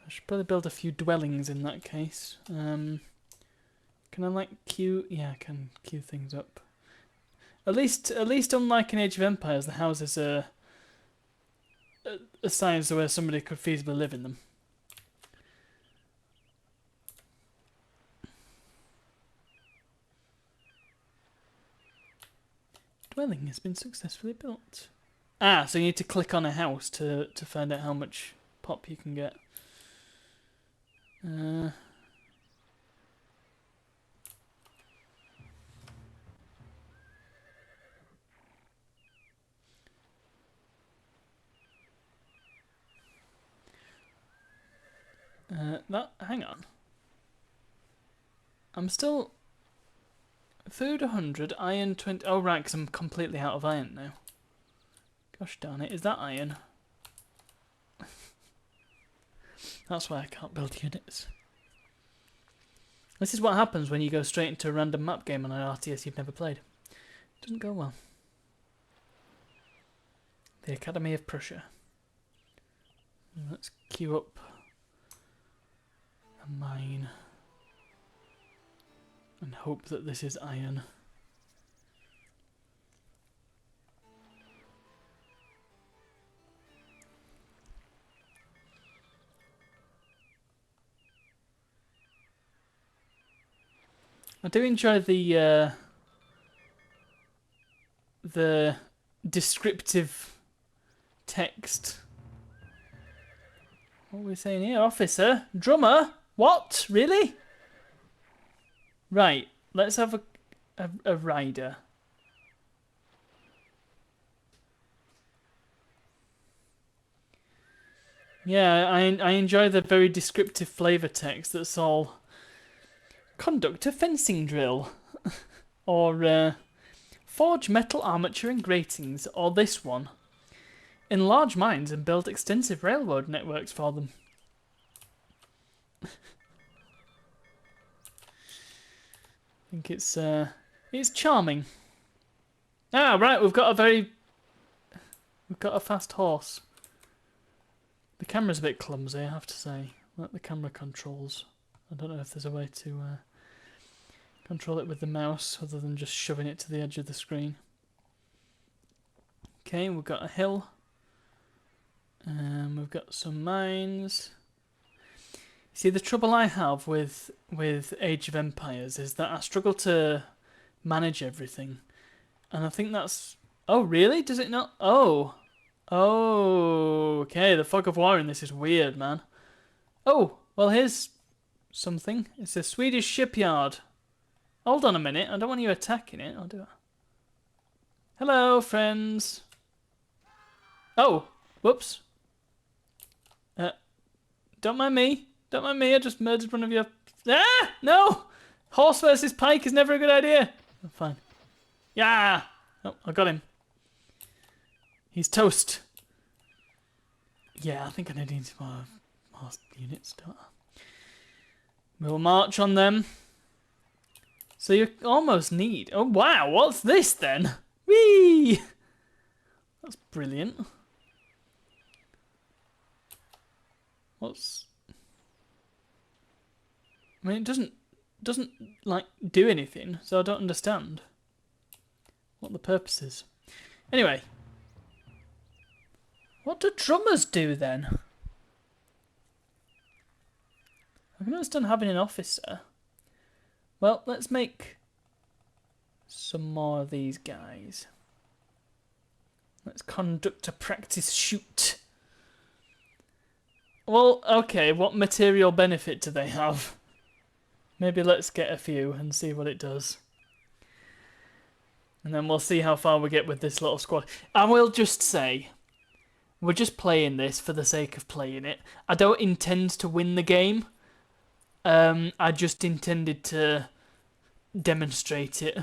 I should probably build a few dwellings in that case. Can I like queue? Yeah, I can queue things up. At least unlike in Age of Empires, the houses are assigned to where somebody could feasibly live in them. Dwelling has been successfully built. Ah, so you need to click on a house to find out how much pop you can get. Hang on. I'm still... Food 100, iron 20... Oh right, because I'm completely out of iron now. Gosh darn it, is that iron? That's why I can't build units. This is what happens when you go straight into a random map game on an RTS you've never played. It doesn't go well. The Academy of Prussia. Let's queue up a mine and hope that this is iron. I do enjoy the descriptive text. What are we saying here? Officer? Drummer? What? Really? Right, let's have a rider. Yeah, I enjoy the very descriptive flavour text that's all conduct a fencing drill or forge metal armature and gratings, or this one. Enlarge mines and build extensive railroad networks for them. I think it's charming. Ah, right, we've got a fast horse. The camera's a bit clumsy, I have to say. Like the camera controls. I don't know if there's a way to control it with the mouse other than just shoving it to the edge of the screen. Okay, we've got a hill. We've got some mines. See, the trouble I have with Age of Empires is that I struggle to manage everything. And I think that's... Oh, really? Does it not? Oh. Oh, okay. The fog of war in this is weird, man. Oh, well, here's something. It's a Swedish shipyard. Hold on a minute. I don't want you attacking it. I'll do it. Hello, friends. Oh, whoops. Don't mind me. Don't mind me. I just murdered one of your... Ah! No! Horse versus pike is never a good idea. Oh, fine. Yeah! Oh, I got him. He's toast. Yeah, I think I need some more units, don't I? We'll march on them. So you almost need... Oh, wow, what's this then? Whee! That's brilliant. What's... I mean, it doesn't like do anything, so I don't understand what the purpose is. Anyway, what do drummers do then? I can understand having an officer. Well, let's make some more of these guys. Let's conduct a practice shoot. Well, okay, what material benefit do they have? Maybe let's get a few and see what it does. And then we'll see how far we get with this little squad. I will just say, we're just playing this for the sake of playing it. I don't intend to win the game. I just intended to demonstrate it.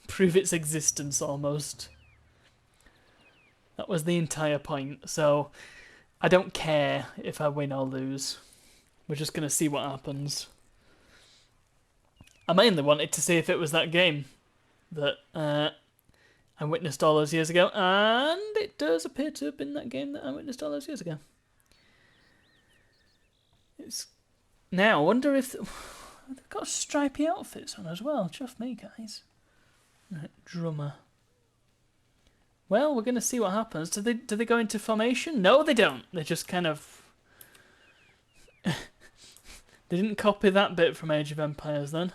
Prove its existence, almost. That was the entire point. So, I don't care if I win or lose. We're just going to see what happens. I mainly wanted to see if it was that game that I witnessed all those years ago, and it does appear to have been that game that I witnessed all those years ago. It's now, I wonder if they've got stripy outfits on as well. Chuff me, guys. Right, drummer. Well, we're going to see what happens. Do they go into formation? No, they don't. They just kind of... They didn't copy that bit from Age of Empires then.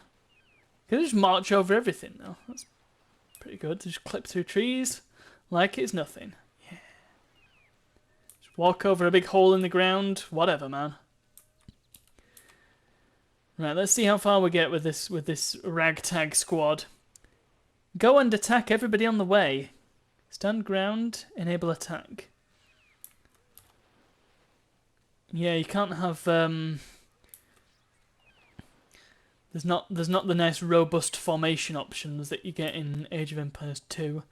They just march over everything though. That's pretty good. They just clip through trees like it's nothing. Yeah. Just walk over a big hole in the ground. Whatever, man. Right, let's see how far we get with this ragtag squad. Go and attack everybody on the way. Stand ground, enable attack. Yeah, you can't have there's not the nice robust formation options that you get in Age of Empires 2.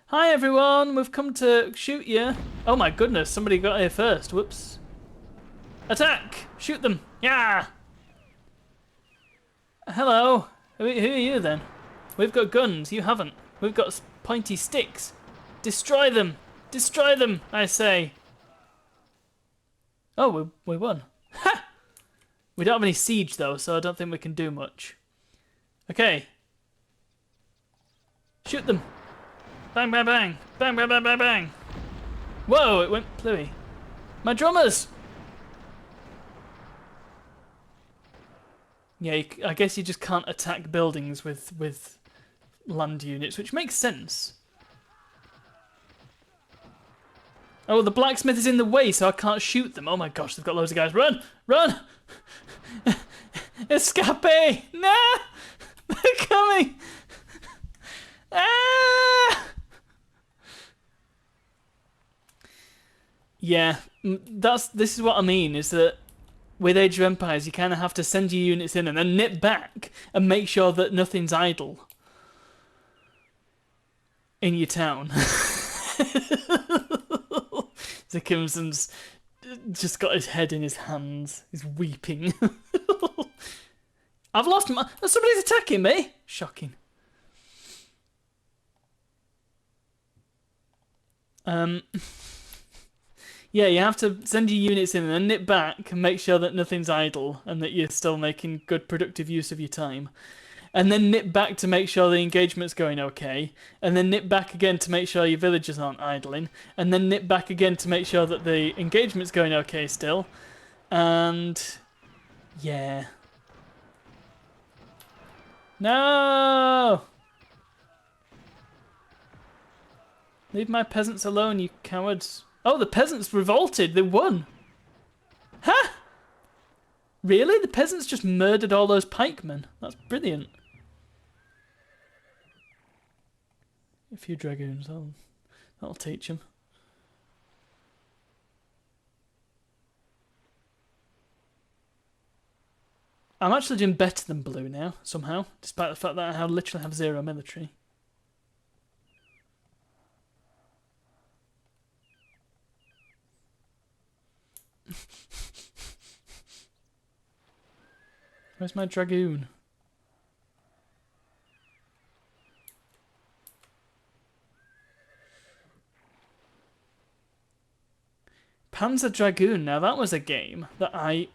Hi everyone, we've come to shoot you. Oh my goodness, somebody got here first. Whoops. Attack! Shoot them! Yeah! Hello. Who are you then? We've got guns, you haven't. We've got pointy sticks. Destroy them! Destroy them, I say. Oh, we won. Ha! We don't have any siege though, so I don't think we can do much. Okay. Shoot them! Bang, bang, bang! Bang, bang, bang, bang, bang! Whoa, it went pluey. My drummers! Yeah, I guess you just can't attack buildings with land units, which makes sense. Oh, the blacksmith is in the way, so I can't shoot them. Oh my gosh, they've got loads of guys. Run! Run! Escape! No! They're coming! Ah! Yeah, this is what I mean, is that with Age of Empires, you kind of have to send your units in and then nip back and make sure that nothing's idle in your town. Zickimson's just got his head in his hands. He's weeping. I've lost my... Somebody's attacking me! Shocking. Yeah, you have to send your units in and then nip back and make sure that nothing's idle and that you're still making good productive use of your time. And then nip back to make sure the engagement's going okay. And then nip back again to make sure your villagers aren't idling. And then nip back again to make sure that the engagement's going okay still. And... yeah. No! Leave my peasants alone, you cowards. Oh, the peasants revolted. They won. Huh? Really? The peasants just murdered all those pikemen. That's brilliant. A few dragoons. That'll teach them. I'm actually doing better than blue now, somehow, despite the fact that I literally have 0 military. Where's my dragoon? Panzer Dragoon. Now that was a game that I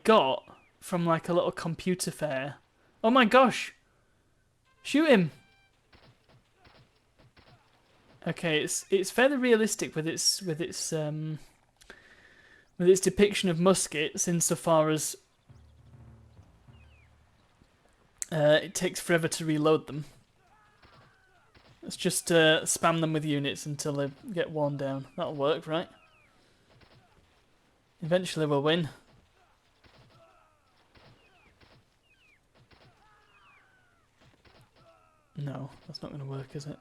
got from like a little computer fair. Oh my gosh! Shoot him! Okay, it's fairly realistic with its depiction of muskets insofar as it takes forever to reload them. Let's just spam them with units until they get worn down. That'll work, right? Eventually we'll win. No, that's not going to work, is it?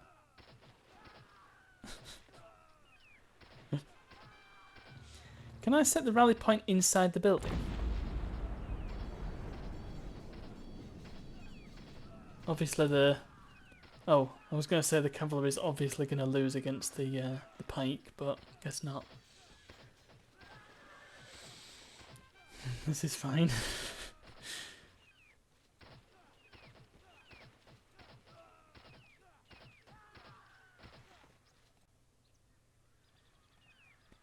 Can I set the rally point inside the building? Obviously the... Oh, I was going to say the cavalry is obviously going to lose against the pike, but guess not. This is fine.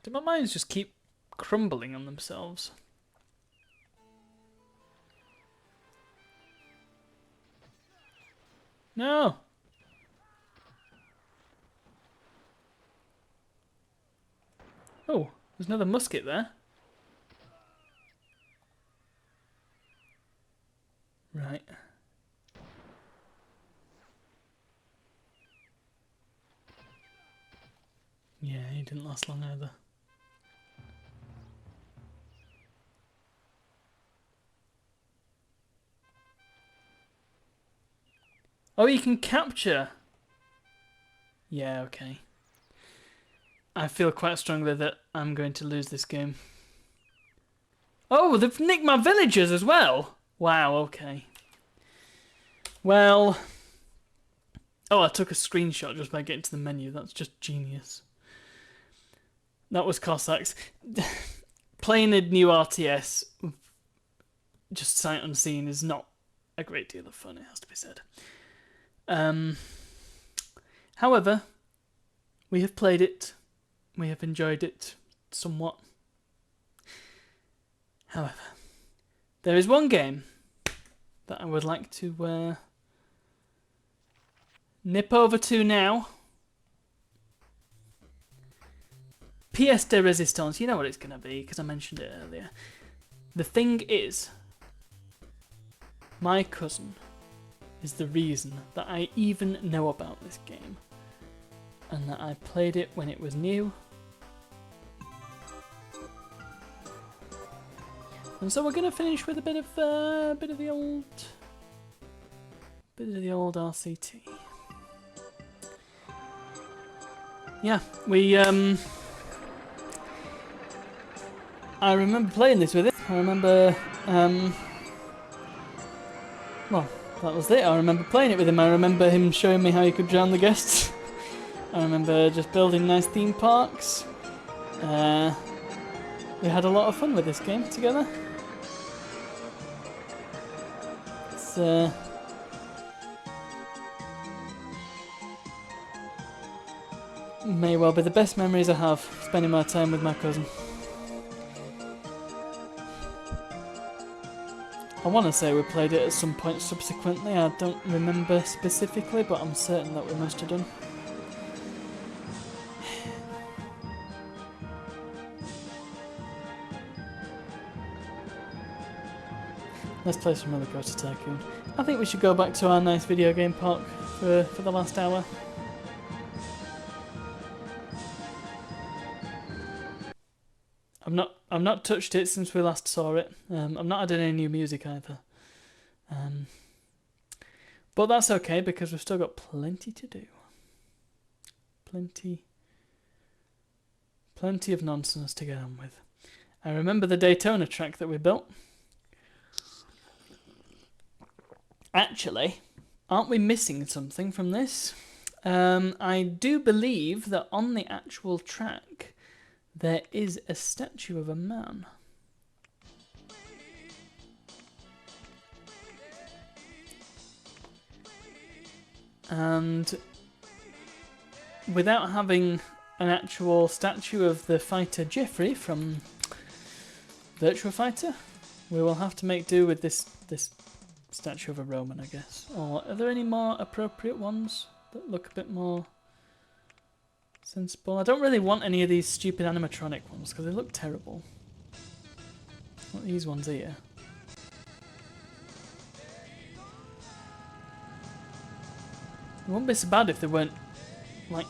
Do my mines just keep crumbling on themselves? No! Oh, there's another musket there. Right. Yeah, he didn't last long either. Oh, you can capture. Yeah, okay. I feel quite strongly that I'm going to lose this game. Oh, they've nicked my villagers as well. Wow, okay. Well... Oh, I took a screenshot just by getting to the menu. That's just genius. That was Cossacks. Playing a new RTS, just sight unseen, is not a great deal of fun, it has to be said. However, we have played it. We have enjoyed it somewhat. However, there is one game that I would like to nip over to now. Pièce de Résistance. You know what it's going to be because I mentioned it earlier. The thing is, my cousin is the reason that I even know about this game, and that I played it when it was new. And so we're gonna finish with a bit of the old RCT. Yeah, we I remember playing this with it. I remember well, that was it. I remember playing it with him. I remember him showing me how you could drown the guests. I remember just building nice theme parks. We had a lot of fun with this game together. It's may well be the best memories I have spending my time with my cousin. I want to say we played it at some point subsequently. I don't remember specifically, but I'm certain that we must have done. Let's play some Roller Coaster Tycoon. I think we should go back to our nice video game park for the last hour. I've not touched it since we last saw it. I've not added any new music either. But that's okay because we've still got plenty to do. Plenty of nonsense to get on with. I remember the Daytona track that we built. Actually, aren't we missing something from this? I do believe that on the actual track there is a statue of a man. And without having an actual statue of the fighter Jeffrey from Virtua Fighter, we will have to make do with this statue of a Roman, I guess. Or are there any more appropriate ones that look a bit more sensible? I don't really want any of these stupid animatronic ones because they look terrible. What these ones here? It wouldn't be so bad if they weren't like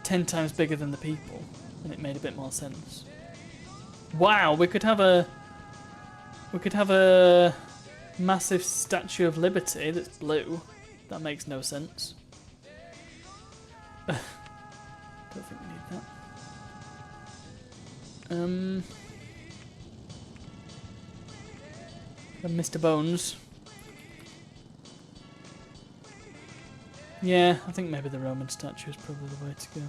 10 times bigger than the people, and it made a bit more sense. Wow, we could have a massive Statue of Liberty that's blue. That makes no sense. Don't think we need that. And Mr. Bones. Yeah, I think maybe the Roman statue is probably the way to go.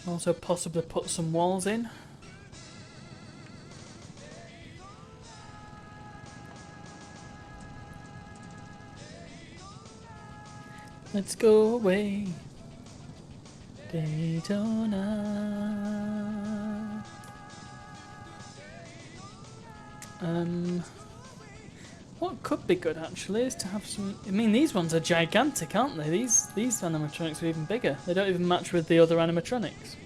Also possibly put some walls in. Let's go away, Daytona. What could be good actually is to have some. I mean, these ones are gigantic, aren't they? These animatronics are even bigger. They don't even match with the other animatronics.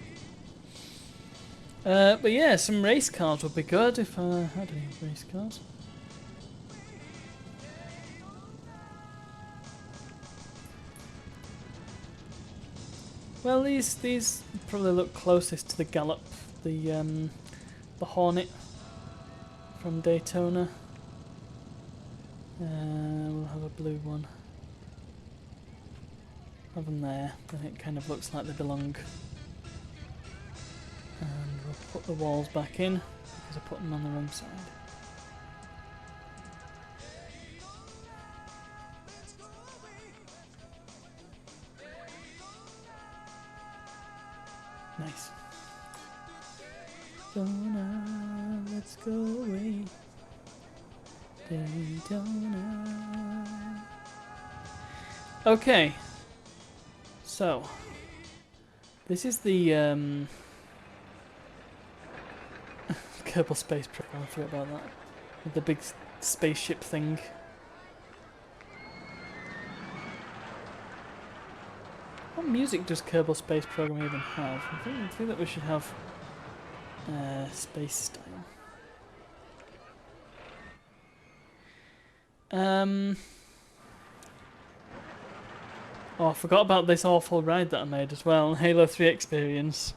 But yeah, some race cars would be good if I had any race cars. Well, these probably look closest to the Gallop, the Hornet from Daytona. We'll have a blue one. Have them there. Then it kind of looks like they belong. And we'll put the walls back in because I put them on the wrong side. Nice. Daytona, let's go away. Daytona. Okay. So, this is the Kerbal Space Program. I forgot about that. With the big spaceship thing. What music does Kerbal Space Program even have? I think that we should have space style. Oh, I forgot about this awful ride that I made as well. Halo 3 Experience.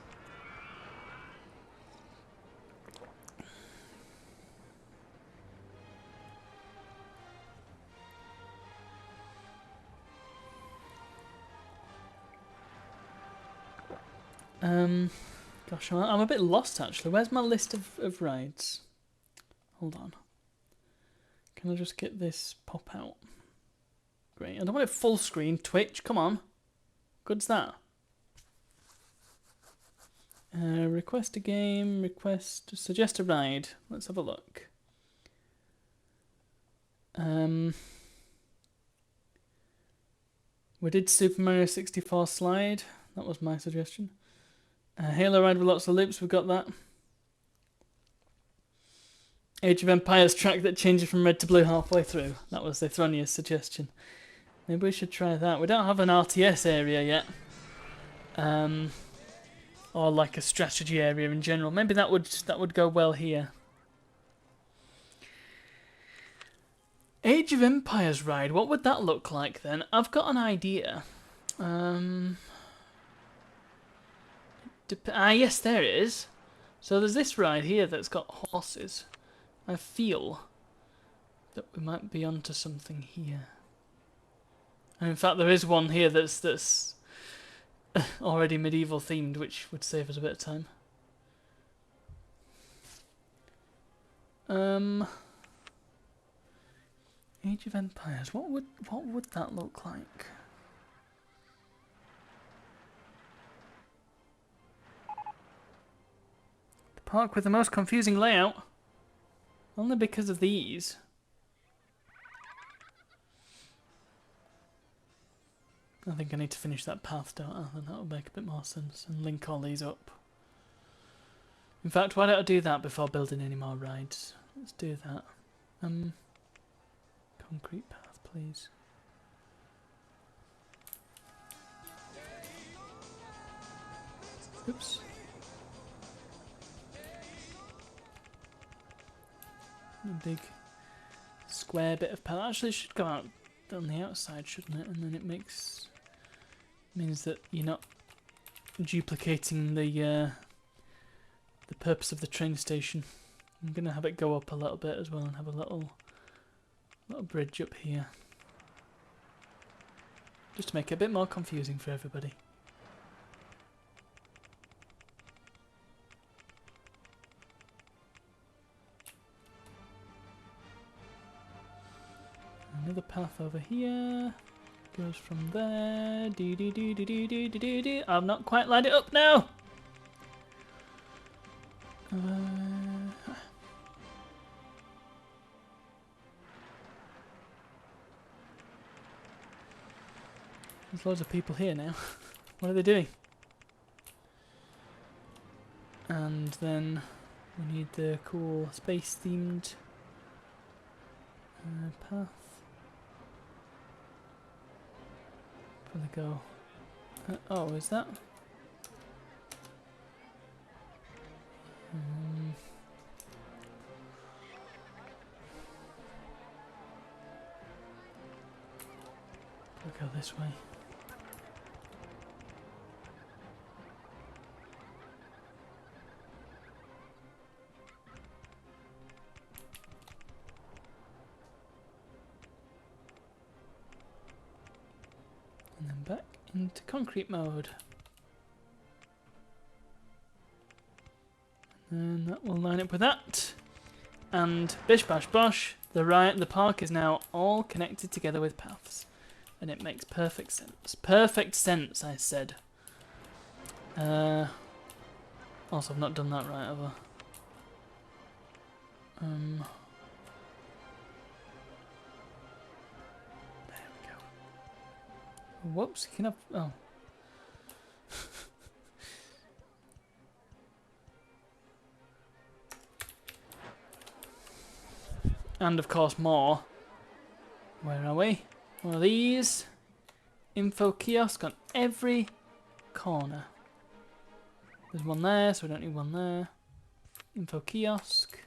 Gosh, I'm a bit lost actually. Where's my list of rides? Hold on. Can I just get this pop out? Great. I don't want it full screen. Twitch, come on. Good's that? Request a game. Suggest a ride. Let's have a look. We did Super Mario 64 Slide. That was my suggestion. Halo ride with lots of loops. We've got that. Age of Empires track that changes from red to blue halfway through. That was the Thronia's suggestion. Maybe we should try that. We don't have an RTS area yet. Or like a strategy area in general. Maybe that would go well here. Age of Empires ride. What would that look like then? I've got an idea. Yes, there it is. So there's this ride here that's got horses. I feel that we might be onto something here. And in fact, there is one here that's already medieval themed, which would save us a bit of time. Age of Empires. What would that look like? park with the most confusing layout. Only because of these. I think I need to finish that path, don't I? Then that'll make a bit more sense and link all these up. In fact, why don't I do that before building any more rides? Let's do that. Concrete path, please. Oops. A big square bit of path. Actually, it should go out on the outside, shouldn't it? And then it means that you're not duplicating the purpose of the train station. I'm gonna have it go up a little bit as well and have a little bridge up here, just to make it a bit more confusing for everybody. Another path over here goes from there. I've not quite lined it up now. There's loads of people here now. What are they doing? And then we need the cool space themed path. Where they go? Oh, is that? We'll go this way. And then back into concrete mode. And that will line up with that. And bish bash bosh, the park is now all connected together with paths. And it makes perfect sense. Perfect sense, I said. Also, I've not done that right, have I? There we go. Whoops, you can have... Oh. And of course more. Where are we? One of these. Info kiosk on every corner. There's one there, so we don't need one there. Info kiosk.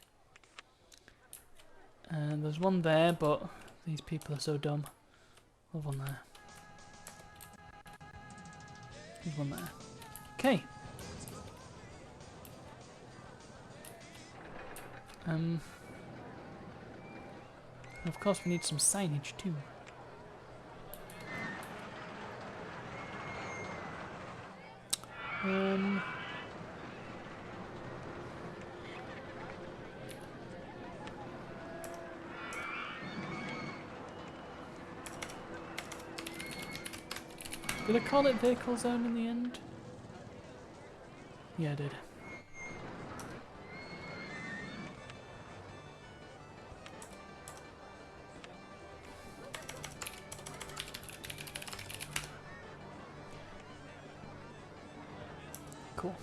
And there's one there, but these people are so dumb. There's one there. There's one there. Okay. Of course we need some signage too. Did I call it vehicle zone in the end? Yeah, I did. Cool.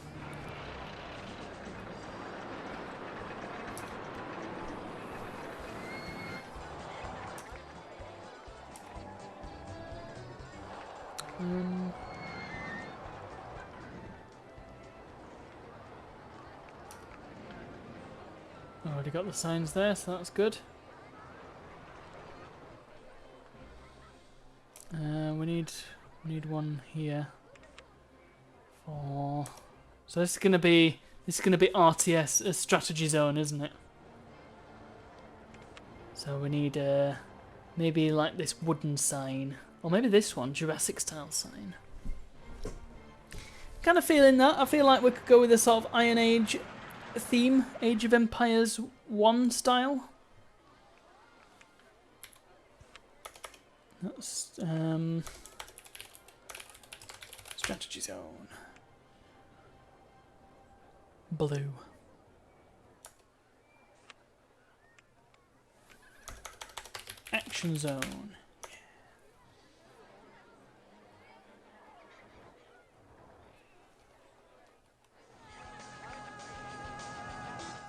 Already got the signs there, so that's good. We need one here for. So this is gonna be RTS, a strategy zone, isn't it? So we need maybe like this wooden sign, or maybe this one, Jurassic style sign. Kind of feeling that. I feel like we could go with a sort of Iron Age theme, Age of Empires 1 style. That's strategy zone. Blue. action zone.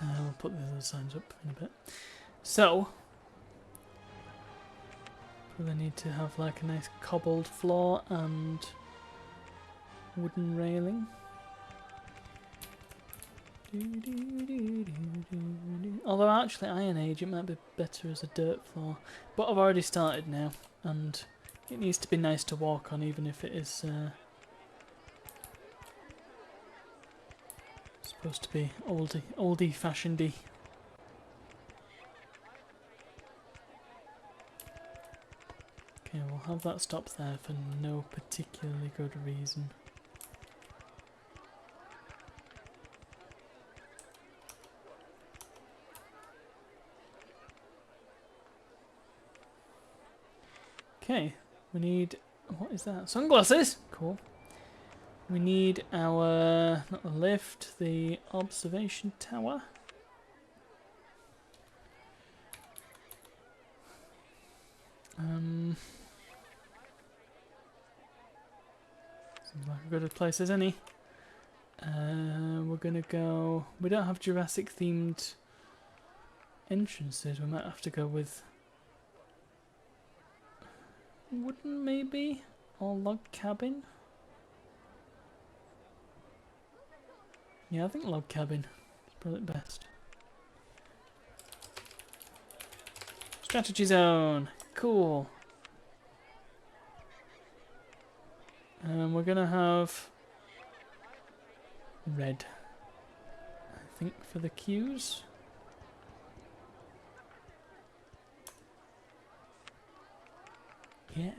We'll put the other signs up in a bit. So, they need to have like a nice cobbled floor and wooden railing. Although actually Iron Age it might be better as a dirt floor. But I've already started now and it needs to be nice to walk on even if it is supposed to be oldie fashionedy. Okay, we'll have that stop there for no particularly good reason. Okay, we need, what is that? Sunglasses! Cool. We need our, not the lift, the observation tower. Seems like a good place as any. We're gonna go, we don't have Jurassic themed entrances, we might have to go with wooden maybe, or log cabin. Yeah, I think log cabin is probably best. Strategy zone, cool. We're gonna have red, I think, for the queues. Yeah.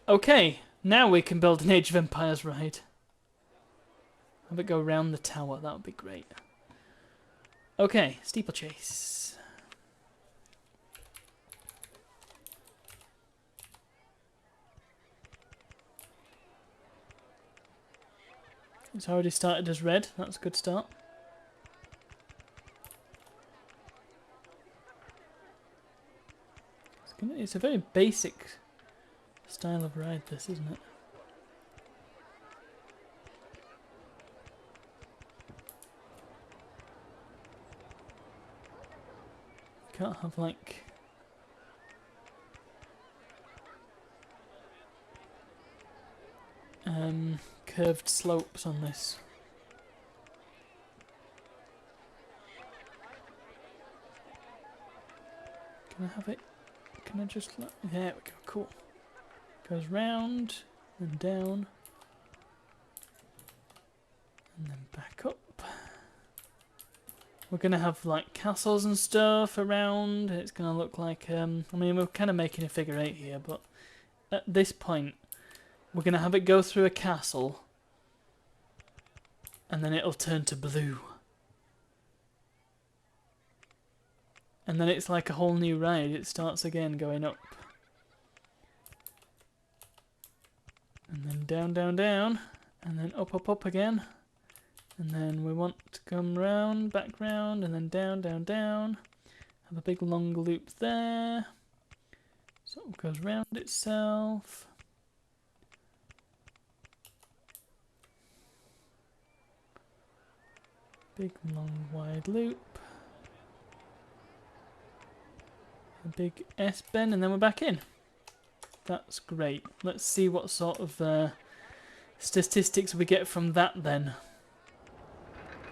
Okay, now we can build an Age of Empires ride. Have it go round the tower, that would be great. Okay, steeplechase. It's already started as red, that's a good start. It's a very basic style of ride, this, isn't it? Can't have like curved slopes on this. Can I have it? Can I just let, there we go, cool. Goes round and down and then back up. We're gonna have like castles and stuff around. It's gonna look like I mean, we're kind of making a figure eight here, but at this point we're gonna have it go through a castle and then it'll turn to blue. And then it's like a whole new ride. It starts again going up. And then down, down, down. And then up, up, up again. And then we want to come round, back round, and then down, down, down. Have a big long loop there. So it goes round itself. Big long wide loop. A big S bend, and then we're back in. That's great. Let's see what sort of statistics we get from that then.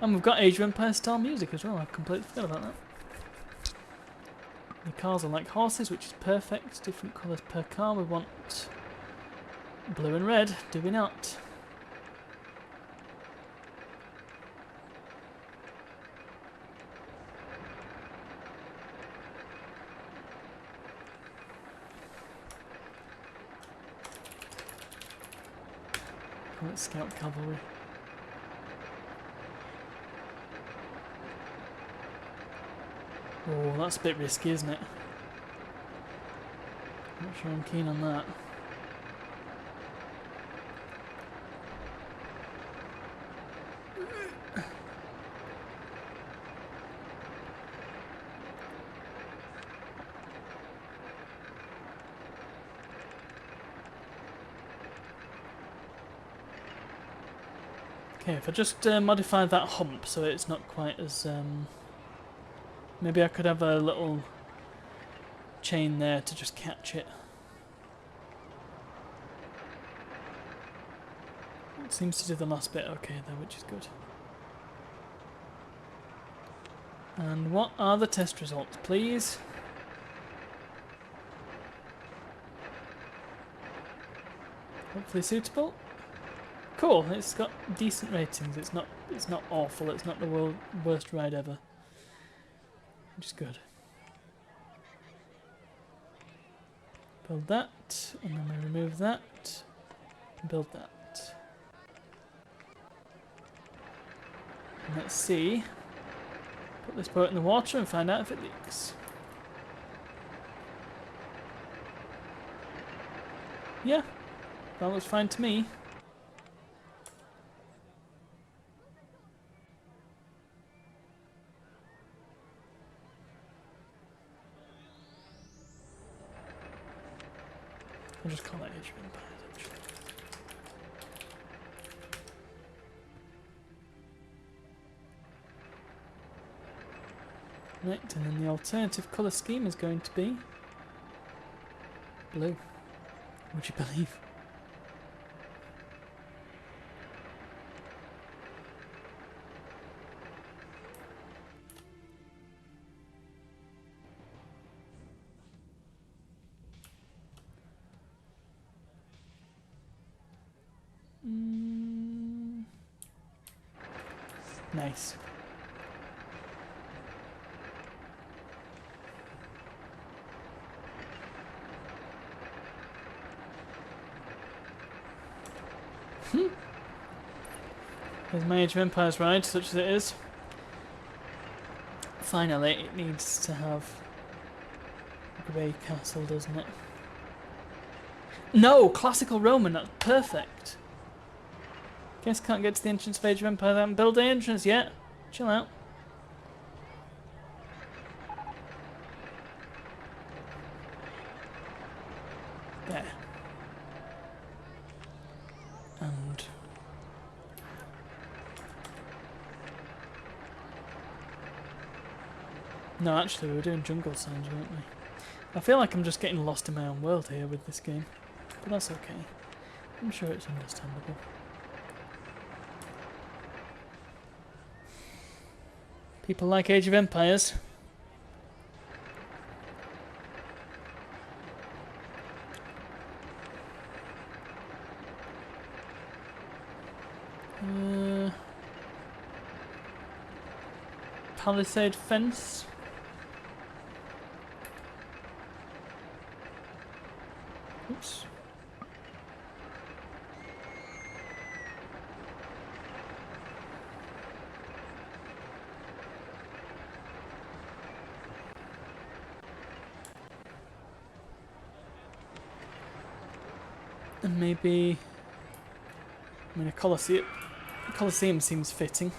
And we've got Age of Empires style music as well. I completely forgot about that. The cars are like horses, which is perfect. Different colours per car. We want blue and red, do we not? Let's scout cavalry. Oh, that's a bit risky, isn't it? Not sure I'm keen on that. Okay, if I just modify that hump so it's not quite as... maybe I could have a little chain there to just catch it. It seems to do the last bit okay there, which is good. And what are the test results, please? Hopefully suitable. Cool, it's got decent ratings. It's not awful. It's not the worst ride ever. Which is good. Build that, and then we remove that. Build that. And let's see. Put this boat in the water and find out if it leaks. Yeah, that looks fine to me. I'll just call that Age of Empires, actually. Right, and then the alternative colour scheme is going to be blue. Would you believe? Nice. There's my Age of Empires ride, such as it is. Finally, it needs to have a grey castle, doesn't it? No! Classical Roman, that's perfect! Guess can't get to the entrance of Age of Empires. I haven't built the entrance yet. Chill out. There. And no, actually, we were doing jungle sounds, weren't we? I feel like I'm just getting lost in my own world here with this game, but that's okay. I'm sure it's understandable. People like Age of Empires. Palisade fence. Oops. And maybe, I mean, a Colosseum seems fitting.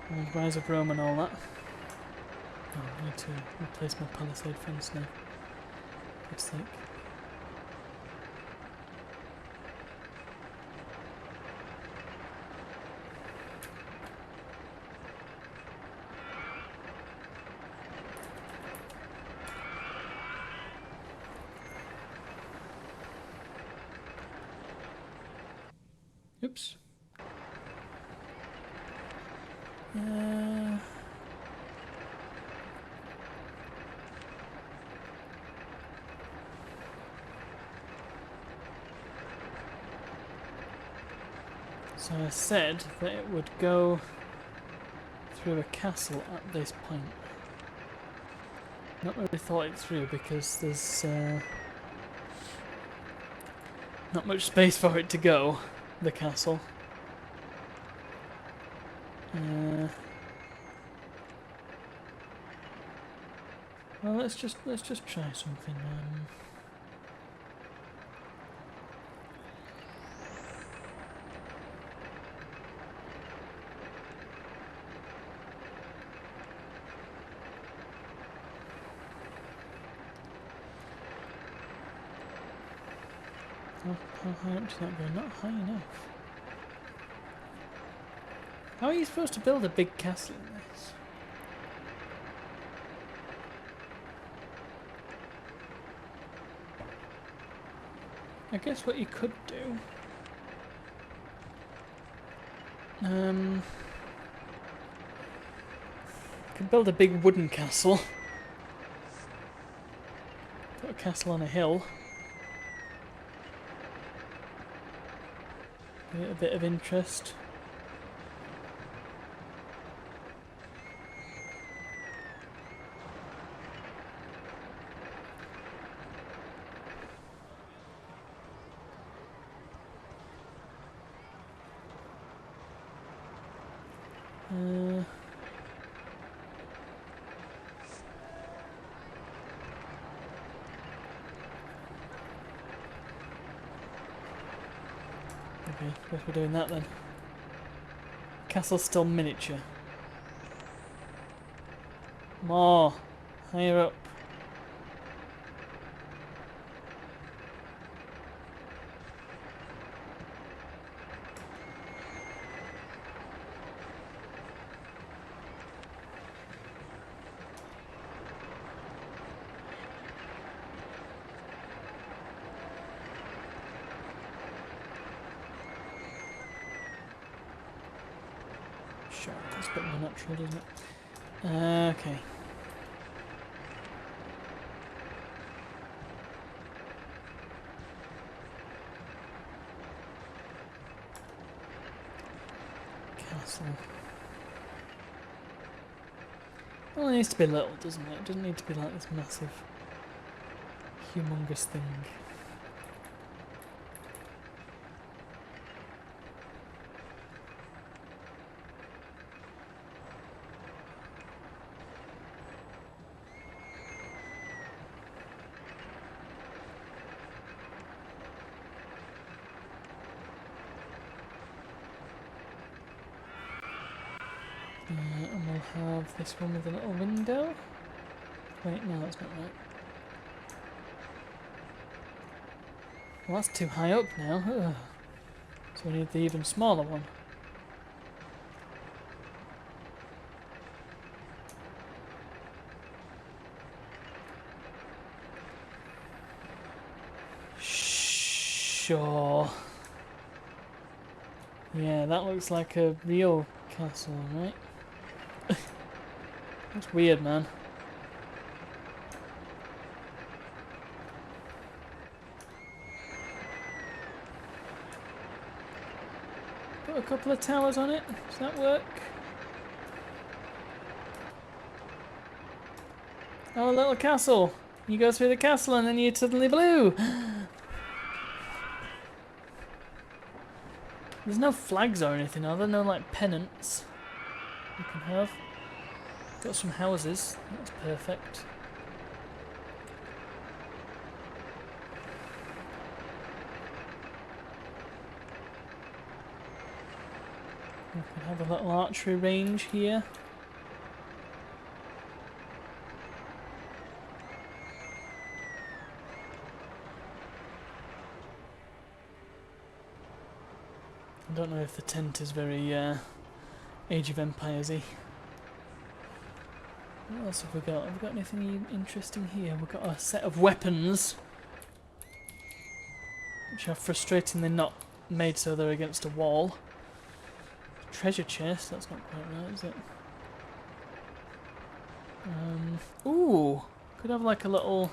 And Rise of Rome and all that. Oh, I need to replace my palisade fence now. For God's sake. Oops. So I said that it would go through a castle at this point. Not really thought it through because there's not much space for it to go, the castle. Well, let's just try something. How high up does that go? Not high enough. How are you supposed to build a big castle in this? I guess what you could do... you could build a big wooden castle. Put a castle on a hill. Give it a bit of interest. Okay, guess we're doing that then. Castle's still miniature. More! Higher up. Sure, that's a bit more natural, doesn't it? Okay. Castle. Well, it needs to be little, doesn't it? It doesn't need to be like this massive, humongous thing. And we'll have this one with a little window. Wait, no, that's not right. Well, that's too high up now. Ugh. So we need the even smaller one. Sure. Yeah, that looks like a real castle, right? That's weird, man. Put a couple of towers on it. Does that work? Oh, a little castle. You go through the castle and then you're suddenly blue. There's no flags or anything, are there? No, like, pennants you can have. Got some houses. That's perfect. We can have a little archery range here. I don't know if the tent is very Age of Empires-y. What else have we got? Have we got anything interesting here? We've got a set of weapons, which are frustratingly not made so they're against a wall. Treasure chest, that's not quite right, is it? Ooh! Could have like a little...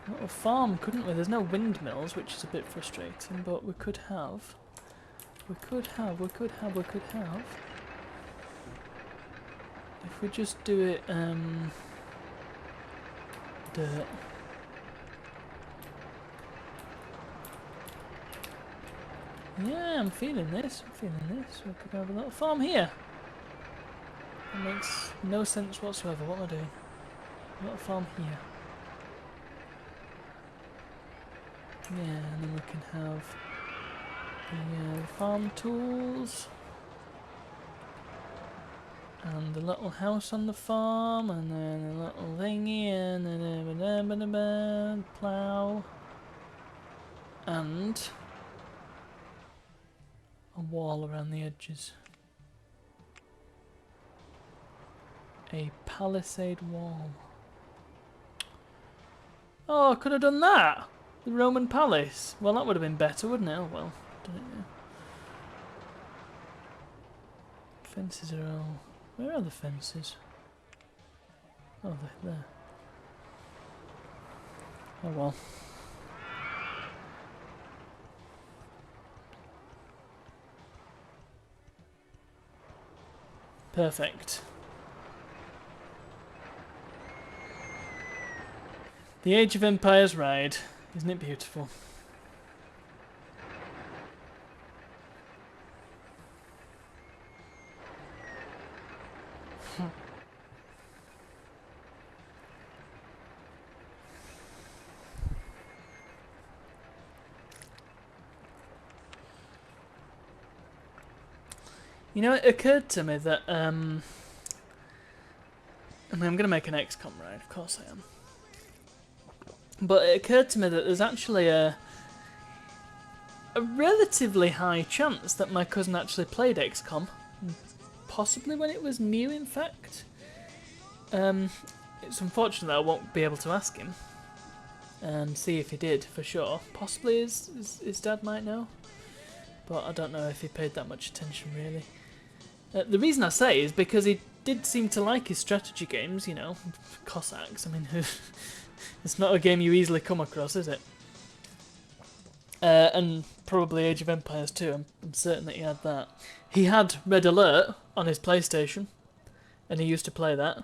little farm, couldn't we? There's no windmills, which is a bit frustrating, but we could have. We could have. If we just do it, dirt. Yeah, I'm feeling this. We could have a little farm here. It makes no sense whatsoever. What am I doing? A little farm here. Yeah, and then we can have the farm tools. And the little house on the farm, and then a little thingy, and then a plough. And a wall around the edges. A palisade wall. Oh, I could have done that! The Roman palace. Well, that would have been better, wouldn't it? Oh well, done it now. Fences are all... Where are the fences? Oh, they're there. Oh well. Perfect. The Age of Empires ride. Isn't it beautiful? You know, it occurred to me that, I mean, I'm going to make an XCOM ride, of course I am. But it occurred to me that there's actually a relatively high chance that my cousin actually played XCOM. Possibly when it was new, in fact. It's unfortunate that I won't be able to ask him and see if he did, for sure. Possibly his dad might know. But I don't know if he paid that much attention, really. The reason I say is because he did seem to like his strategy games, you know, Cossacks. I mean, it's not a game you easily come across, is it? And probably Age of Empires too. I'm certain that he had that. He had Red Alert on his PlayStation, and he used to play that.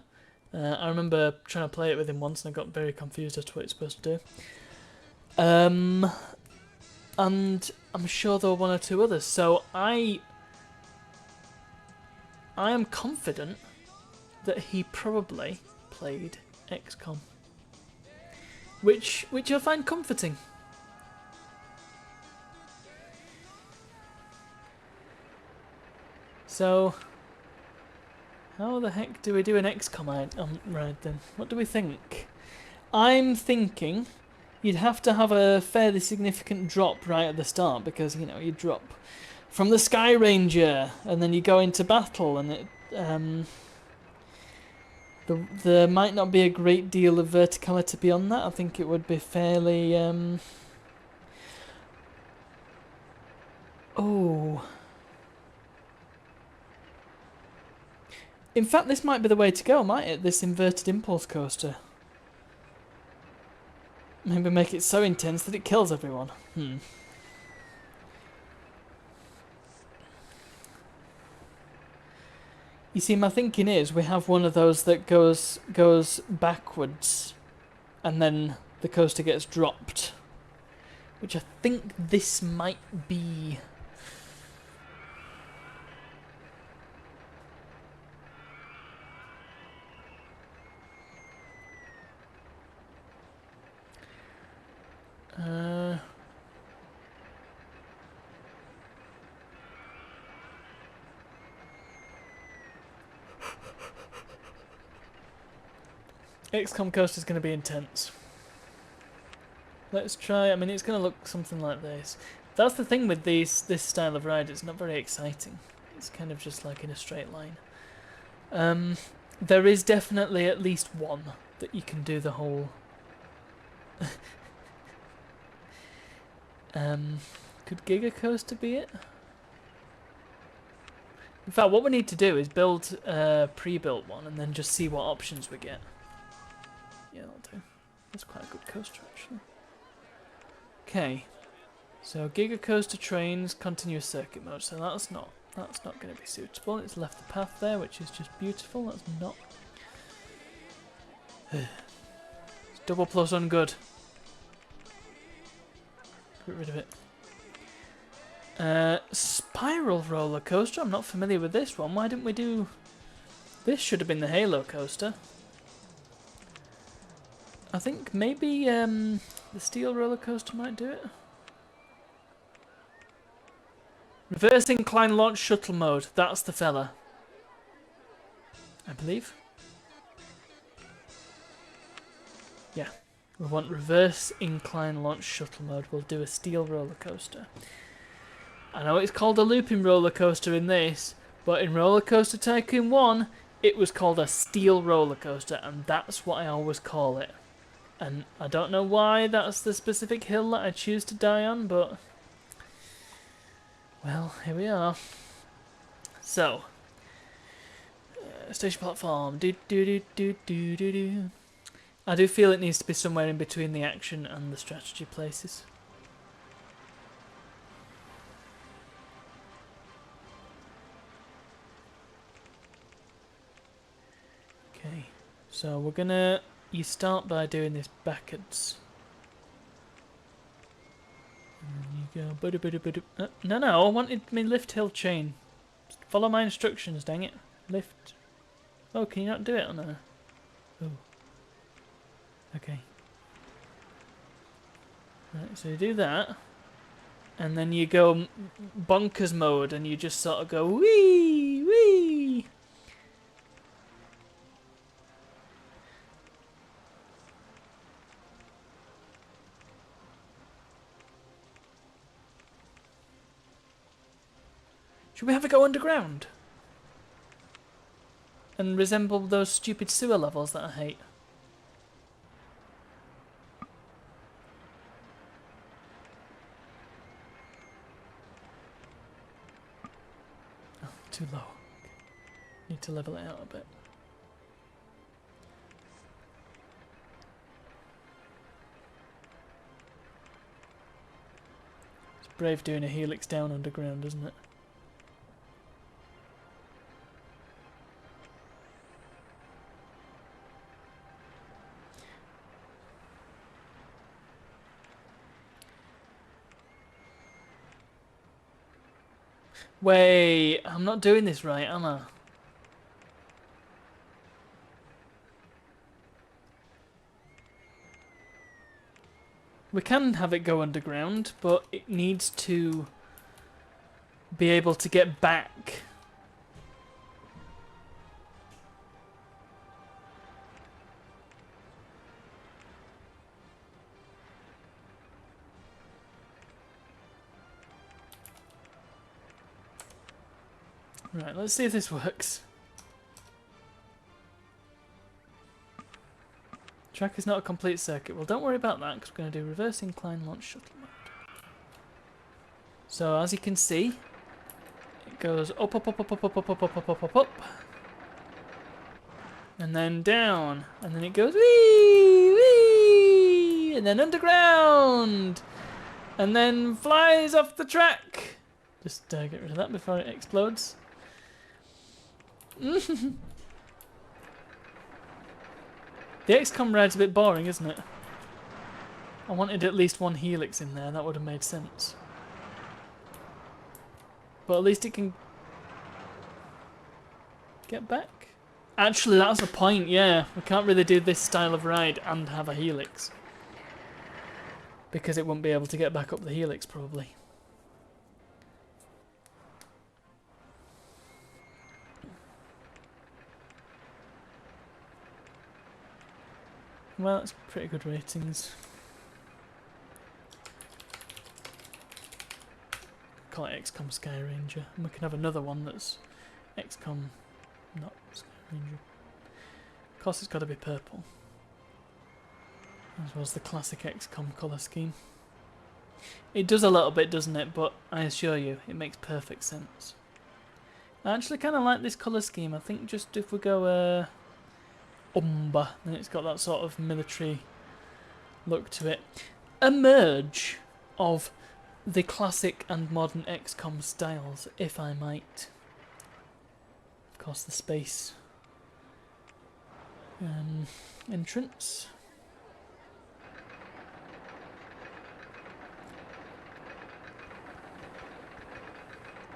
I remember trying to play it with him once, and I got very confused as to what it's supposed to do. And I'm sure there were one or two others. So I am confident that he probably played XCOM, which I find comforting. So, how the heck do we do an XCOM ride then? What do we think? I'm thinking you'd have to have a fairly significant drop right at the start, because, you know, you drop from the Sky Ranger and then you go into battle, and it there might not be a great deal of verticality beyond that. I think it would be fairly oh. In fact, this might be the way to go, might it? This inverted impulse coaster. Maybe make it so intense that it kills everyone. You see, my thinking is we have one of those that goes backwards, and then the coaster gets dropped, which I think this might be. XCOM coaster is going to be intense. Let's try. I mean, it's going to look something like this. That's the thing with this style of ride. It's not very exciting. It's kind of just like in a straight line. There is definitely at least one that you can do the whole. Could Giga Coaster be it? In fact, what we need to do is build a pre-built one and then just see what options we get. Yeah, that'll do. That's quite a good coaster, actually. Okay, so Giga Coaster trains, continuous circuit mode. So that's not going to be suitable. It's left the path there, which is just beautiful. That's not. It's double plus ungood. Get rid of it. Spiral roller coaster. I'm not familiar with this one. Why didn't we do? This should have been the Halo coaster. I think maybe the steel roller coaster might do it. Reverse incline launch shuttle mode. That's the fella, I believe. Yeah, we want reverse incline launch shuttle mode. We'll do a steel roller coaster. I know it's called a looping roller coaster in this, but in Roller Coaster Tycoon 1, it was called a steel roller coaster, and that's what I always call it. And I don't know why that's the specific hill that I choose to die on, but well, here we are. So, station platform. Do do do do do do do. I do feel it needs to be somewhere in between the action and the strategy places. Okay, so we're gonna. You start by doing this backwards. And you go. No, I wanted me lift hill chain. Follow my instructions, dang it. Lift. Oh, can you not do it on a. Oh. Okay. Right, so you do that. And then you go bonkers mode and you just sort of go wee, wee. Should we have it go underground? And resemble those stupid sewer levels that I hate? Oh, too low. Need to level it out a bit. It's brave doing a helix down underground, isn't it? Wait, I'm not doing this right, am I? We can have it go underground, but it needs to be able to get back. Right, let's see if this works. Track is not a complete circuit. Well, don't worry about that, because we're going to do reverse incline launch shuttle mode. So, as you can see, it goes up, up, up, up, up, up, up, up, up, up, up, up, up. And then down. And then it goes wee, wee. And then underground. And then flies off the track. Just get rid of that before it explodes. The XCOM ride's a bit boring, isn't it? I wanted at least one helix in there, that would have made sense. But at least it can get back. Actually, that's the point, yeah. We can't really do this style of ride and have a helix. Because it won't be able to get back up the helix, probably. Well, that's pretty good ratings. Call it XCOM Sky Ranger. And we can have another one that's XCOM, not Sky Ranger. Of course it's got to be purple. As well as the classic XCOM colour scheme. It does a little bit, doesn't it? But I assure you, it makes perfect sense. I actually kind of like this colour scheme. I think just if we go umber, then it's got that sort of military look to it. A merge of the classic and modern XCOM styles, if I might. Of course, the space entrance.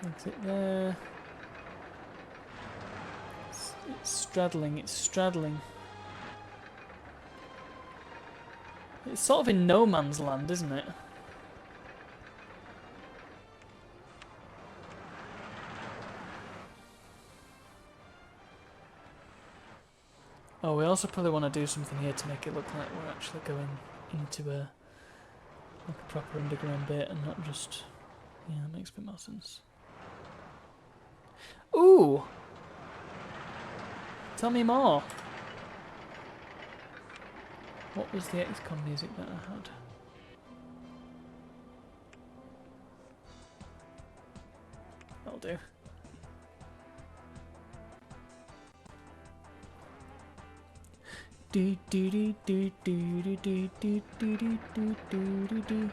Exit there. It's straddling, it's straddling. It's sort of in no man's land, isn't it? Oh, we also probably want to do something here to make it look like we're actually going into a proper underground bit and not just Yeah, that makes a bit more sense. Ooh! Tell me more. What was the XCOM music that I had? That'll do. Do do do do do do do do do do do do do.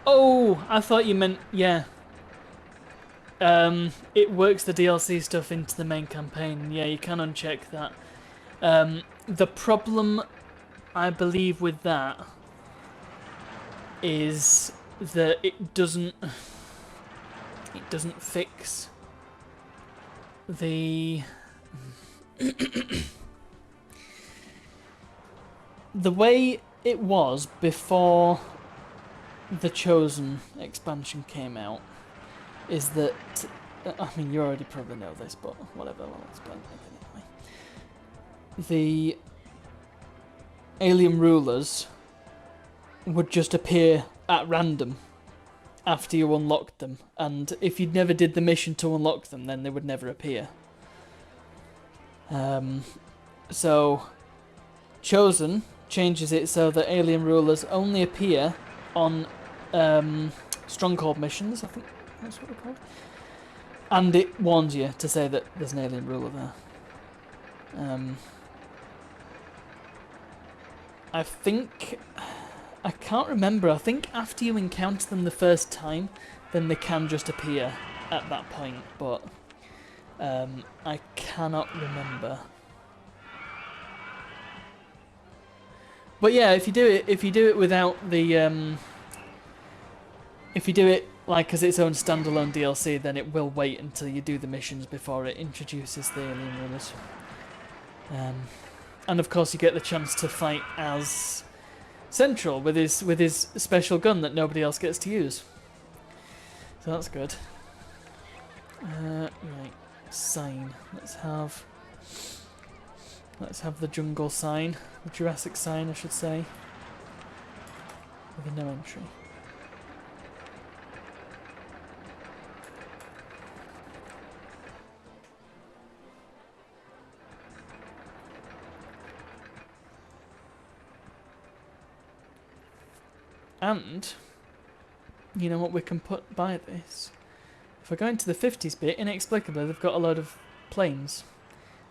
Oh, I thought you meant yeah. It works the DLC stuff into the main campaign. Yeah, you can uncheck that. The problem, I believe, with that is that it doesn't fix the the way it was before the Chosen expansion came out. Is that, I mean, you already probably know this, but whatever, I'll explain it anyway. The alien rulers would just appear at random after you unlocked them, and if you never did the mission to unlock them, then they would never appear. So, Chosen changes it so that alien rulers only appear on Stronghold missions, I think. That's what they're called. And it warns you to say that there's an alien ruler there. I think... I can't remember. I think after you encounter them the first time, then they can just appear at that point. But I cannot remember. But yeah, if you do it without the... if you do it like as its own standalone DLC, then it will wait until you do the missions before it introduces the alien rulers. And of course you get the chance to fight as Central with his special gun that nobody else gets to use. So that's good. Right, sign. Let's have the jungle sign, the Jurassic sign, I should say, with a no entry. And, you know what we can put by this? If I go into the 50s bit, inexplicably they've got a load of planes.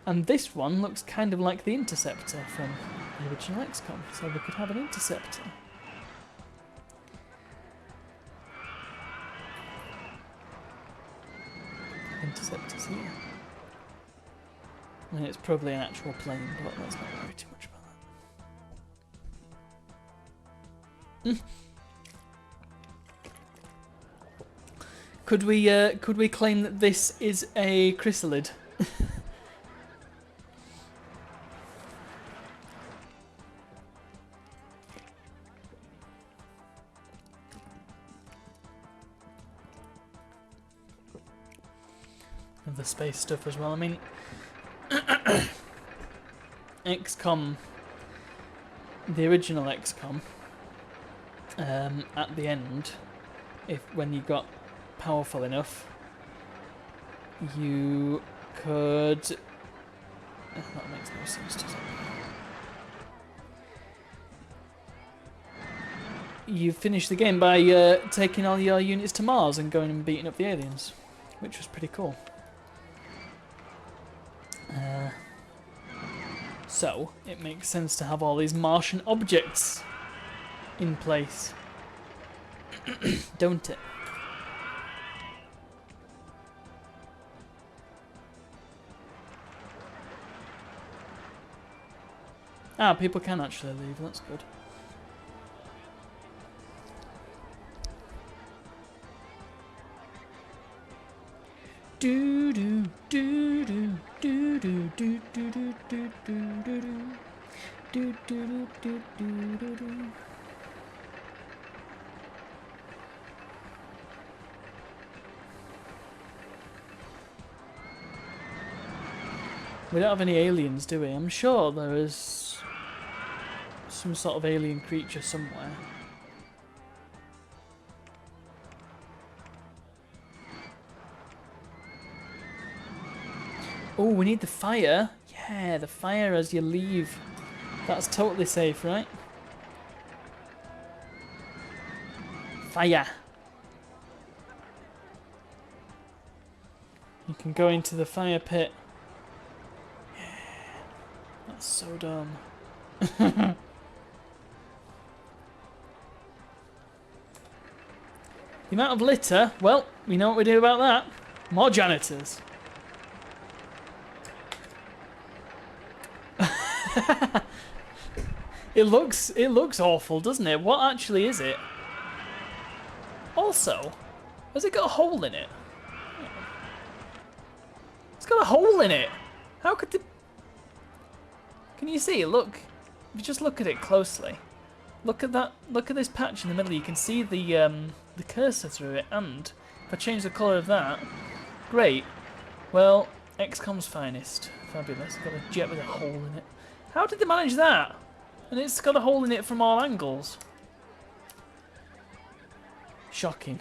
And this one looks kind of like the Interceptor from the original XCOM, so we could have an Interceptor. Interceptor's here. I mean, it's probably an actual plane, but let's not worry too much about that. Could we claim that this is a chrysalid? And the space stuff as well. I mean, XCOM, the original XCOM. At the end, when you got powerful enough, you could... that makes no sense, does it? You finish the game by taking all your units to Mars and going and beating up the aliens, which was pretty cool. So, it makes sense to have all these Martian objects in place, don't it? Ah, people can actually leave, that's good. Do do do do do do do do do do do do do do do do. We don't have any aliens, do we? I'm sure there is some sort of alien creature somewhere. Oh, we need the fire. Yeah, the fire as you leave. That's totally safe, right? Fire. You can go into the fire pit. Yeah, that's so dumb. The amount of litter, well, we know what we do about that. More janitors. It looks awful, doesn't it? What actually is it? Also, has it got a hole in it? It's got a hole in it. How could the... Can you see? Look. If you just look at it closely. Look at that. Look at this patch in the middle. You can see the cursor through it. And if I change the colour of that, great. Well, XCOM's finest. Fabulous. Got a jet with a hole in it. How did they manage that? And it's got a hole in it from all angles. Shocking.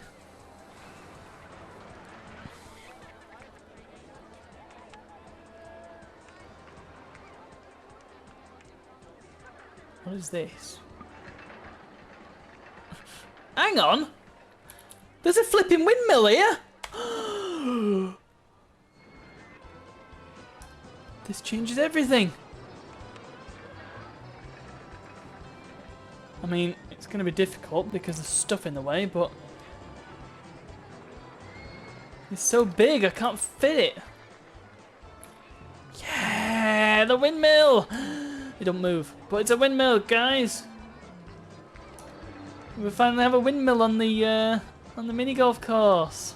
What is this? Hang on! There's a flipping windmill here! This changes everything! I mean, it's going to be difficult because there's stuff in the way, but... It's so big, I can't fit it! Yeah! The windmill! It don't move. But it's a windmill, guys! We finally have a windmill on the mini golf course.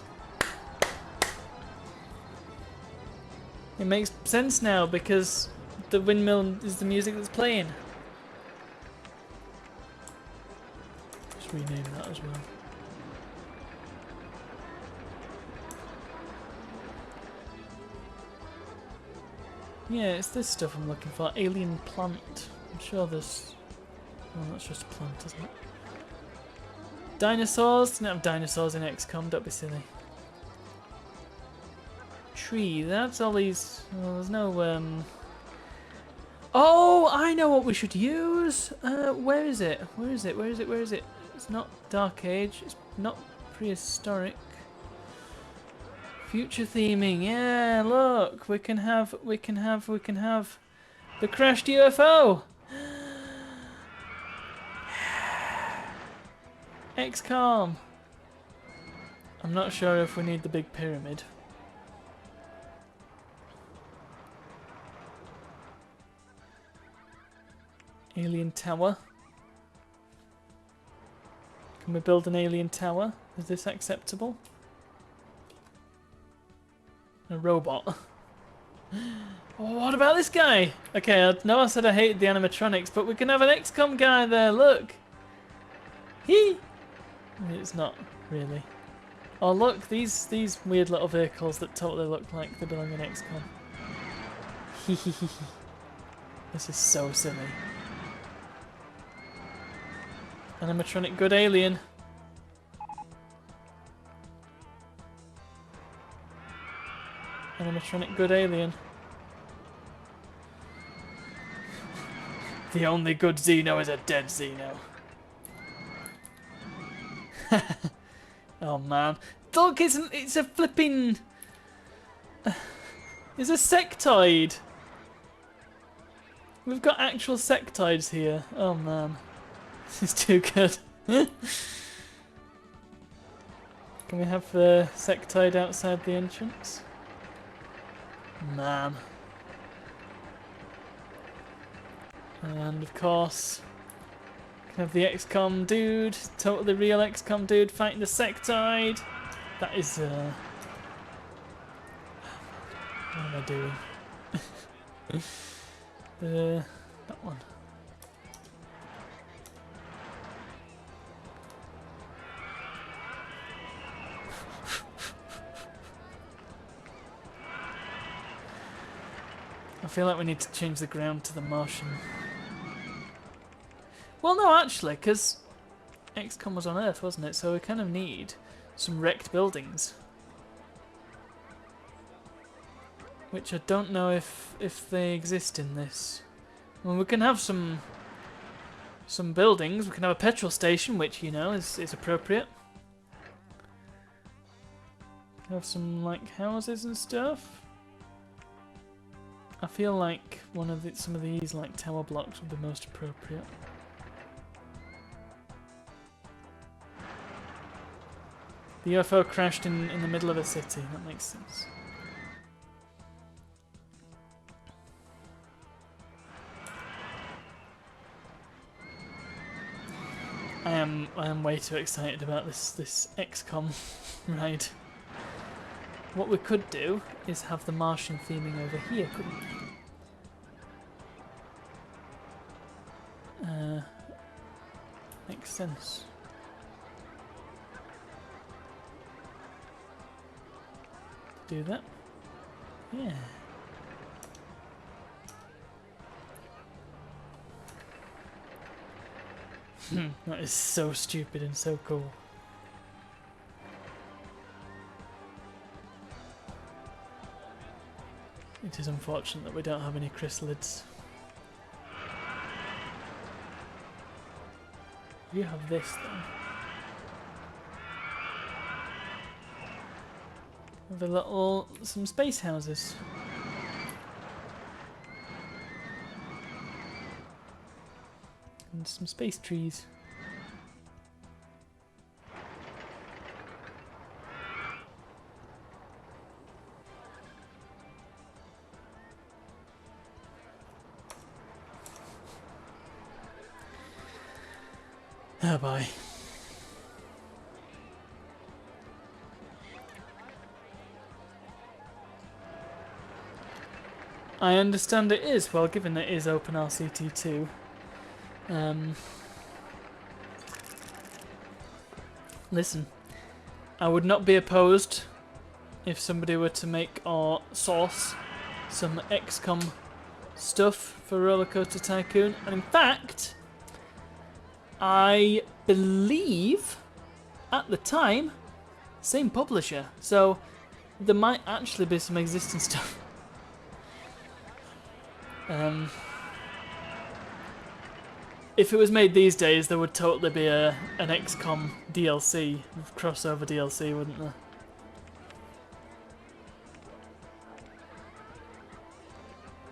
It makes sense now because the windmill is the music that's playing. Just rename that as well. Yeah, it's this stuff I'm looking for. Alien plant. I'm sure there's... Oh, that's just a plant, isn't it? Dinosaurs? Don't have dinosaurs in XCOM, don't be silly. Tree, that's all these... Well, there's no... Oh, I know what we should use! Where is it? Where is it? Where is it? Where is it? It's not Dark Age. It's not prehistoric. Future theming, yeah, look! We can have the crashed UFO! XCOM! I'm not sure if we need the big pyramid. Alien tower. Can we build an alien tower? Is this acceptable? A robot. Oh, what about this guy? Okay, I know I said I hated the animatronics, but we can have an XCOM guy there, look! Hee! It's not, really. Oh look, these weird little vehicles that totally look like they belong in XCOM. Hehehe. This is so silly. Animatronic good alien. Animatronic good alien. The only good Xeno is a dead Xeno. Oh man. Look, it's a flipping... It's a sectoid. We've got actual sectoids here. Oh man. This is too good. Can we have the sectoid outside the entrance? Man. And of course, can have the XCOM dude, totally real XCOM dude fighting the sectoid. That is, what am I doing? That one. I feel like we need to change the ground to the Martian. Well, no, actually, because XCOM was on Earth, wasn't it? So we kind of need some wrecked buildings. Which I don't know if they exist in this. Well, we can have some buildings. We can have a petrol station, which, you know, is appropriate. Have some, like, houses and stuff. I feel like some of these, like, tower blocks would be most appropriate. The UFO crashed in the middle of a city. That makes sense. I am way too excited about this XCOM ride. What we could do is have the Martian theming over here, couldn't we? Makes sense. Do that. Yeah. That is so stupid and so cool. It is unfortunate that we don't have any chrysalids. You have this then. Some space houses. And some space trees. Oh boy. I understand it is, well, given that it is OpenRCT2. Listen, I would not be opposed if somebody were to make or source some XCOM stuff for Roller Coaster Tycoon, and in fact, I believe at the time, same publisher, so there might actually be some existing stuff. If it was made these days, there would totally be an XCOM DLC, crossover DLC, wouldn't there?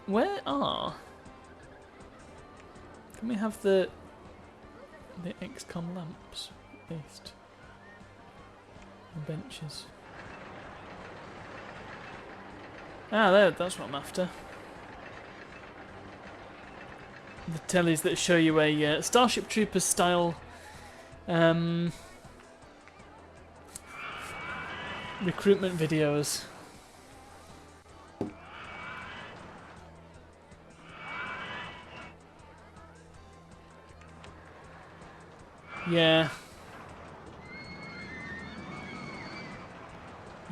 Where are? Can we have the XCOM lamps, at least? The benches. Ah, there, that's what I'm after. The tellies that show you a Starship Troopers style recruitment videos. Yeah.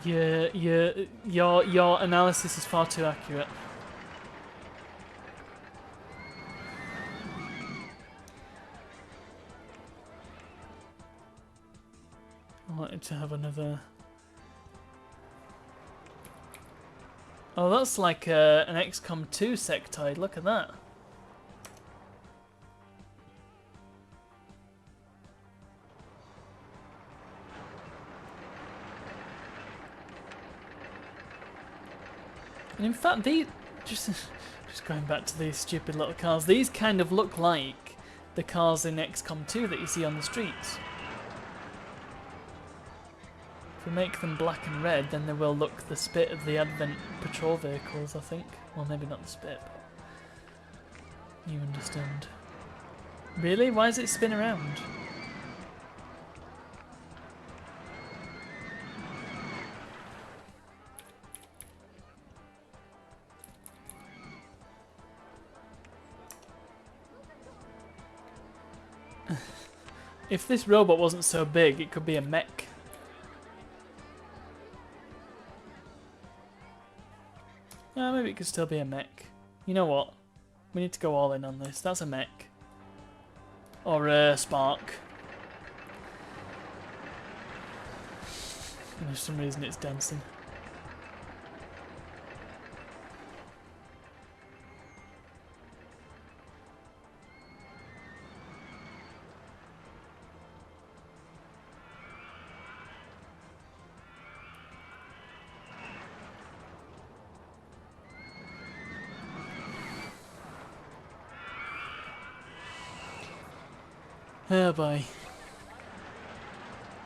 Your analysis is far too accurate. I wanted to have another. Oh, that's like an XCOM 2 sectoid. Look at that. And in fact, these just going back to these stupid little cars. These kind of look like the cars in XCOM 2 that you see on the streets. If we make them black and red, then they will look the spit of the Advent patrol vehicles, I think. Well, maybe not the spit, but you understand. Really? Why does it spin around? If this robot wasn't so big, it could be a mech. Maybe it could still be a mech. You know what? We need to go all in on this. That's a mech. Or Spark. And for some reason it's dancing. Oh boy.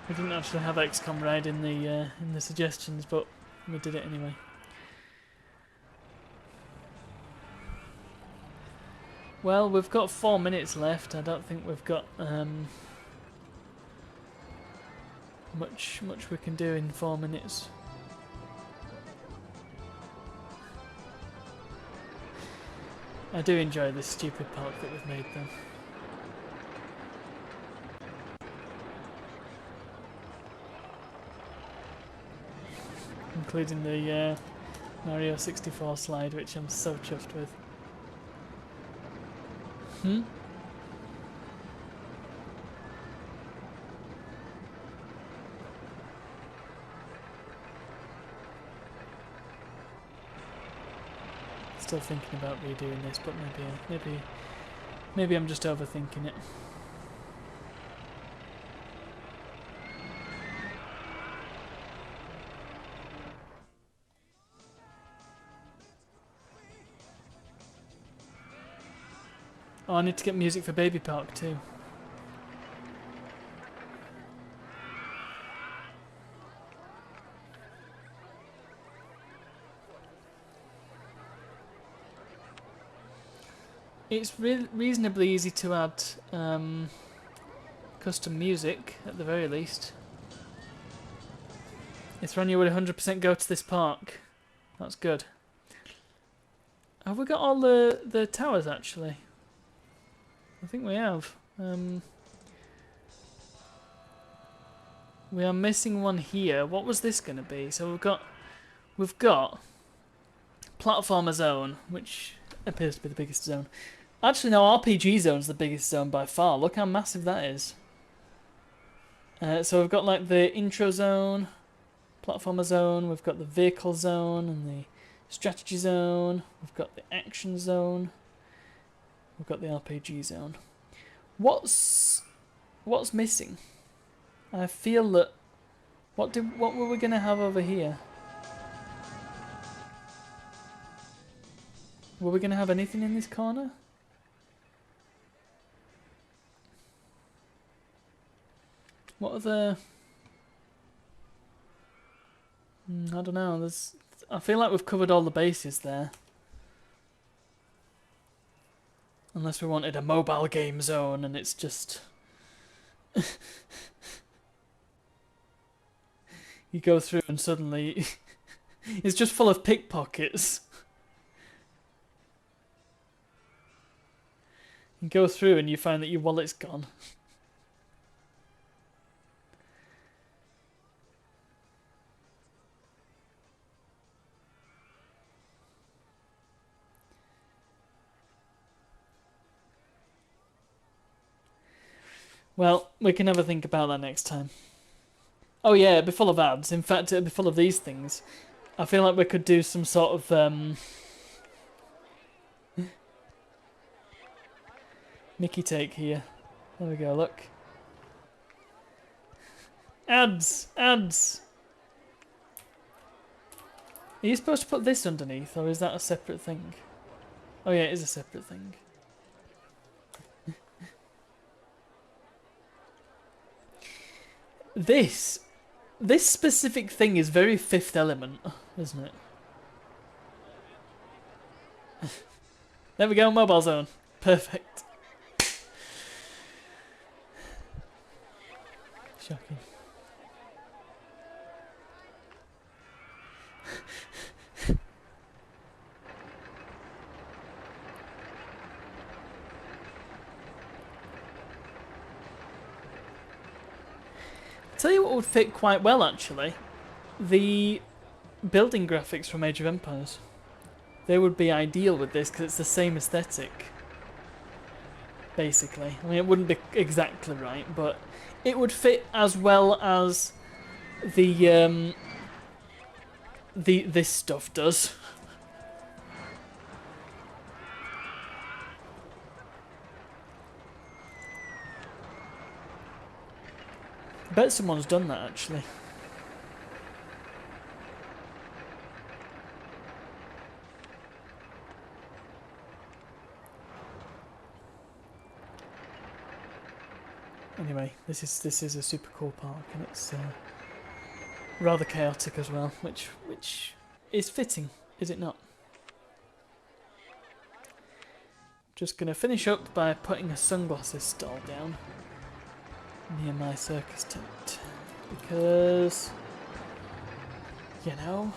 We didn't actually have XCOM Ride in the suggestions, but we did it anyway. Well, we've got 4 minutes left. I don't think we've got much we can do in 4 minutes. I do enjoy this stupid park that we've made though. Including the Mario 64 slide, which I'm so chuffed with. Still thinking about redoing this, but maybe I'm just overthinking it. Oh, I need to get music for Baby Park too. It's reasonably easy to add custom music, at the very least. Ithronia would 100% go to this park. That's good. Have we got all the towers, actually? I think we have. We are missing one here. What was this going to be? So we've got Platformer Zone, which appears to be the biggest zone. Actually, no, RPG Zone's the biggest zone by far. Look how massive that is. So we've got like the intro zone, Platformer Zone. We've got the vehicle zone and the strategy zone. We've got the action zone. We've got the RPG zone. What's missing? I feel that what were we gonna have over here? Were we gonna have anything in this corner? What are the? I don't know. I feel like we've covered all the bases there. Unless we wanted a mobile game zone and it's just... you go through and suddenly it's just full of pickpockets. You go through and you find that your wallet's gone. Well, we can have a think about that next time. Oh yeah, it'd be full of ads. In fact, it'd be full of these things. I feel like we could do some sort of Mickey take here. There we go, look. Ads! Ads! Are you supposed to put this underneath, or is that a separate thing? Oh yeah, it is a separate thing. This specific thing is very Fifth Element, isn't it? There we go, mobile zone. Perfect. Shocking. Tell you what would fit quite well, actually. The building graphics from Age of Empires. They would be ideal with this because it's the same aesthetic. basically. I mean, it wouldn't be exactly right, but it would fit as well as the this stuff does. I bet someone's done that actually. Anyway, this is a super cool park, and it's rather chaotic as well, which is fitting, is it not? Just gonna finish up by putting a sunglasses stall down near my circus tent, because you know,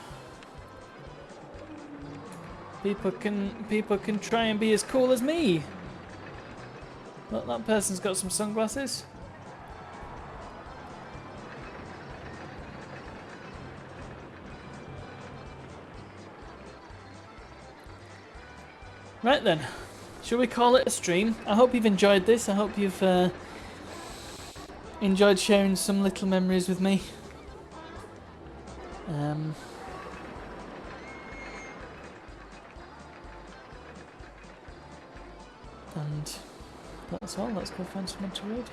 people can try and be as cool as me. Look, that person's got some sunglasses. Right then, shall we call it a stream? I hope you've enjoyed this. I hope you've enjoyed sharing some little memories with me. And that's all. Let's go find someone to read.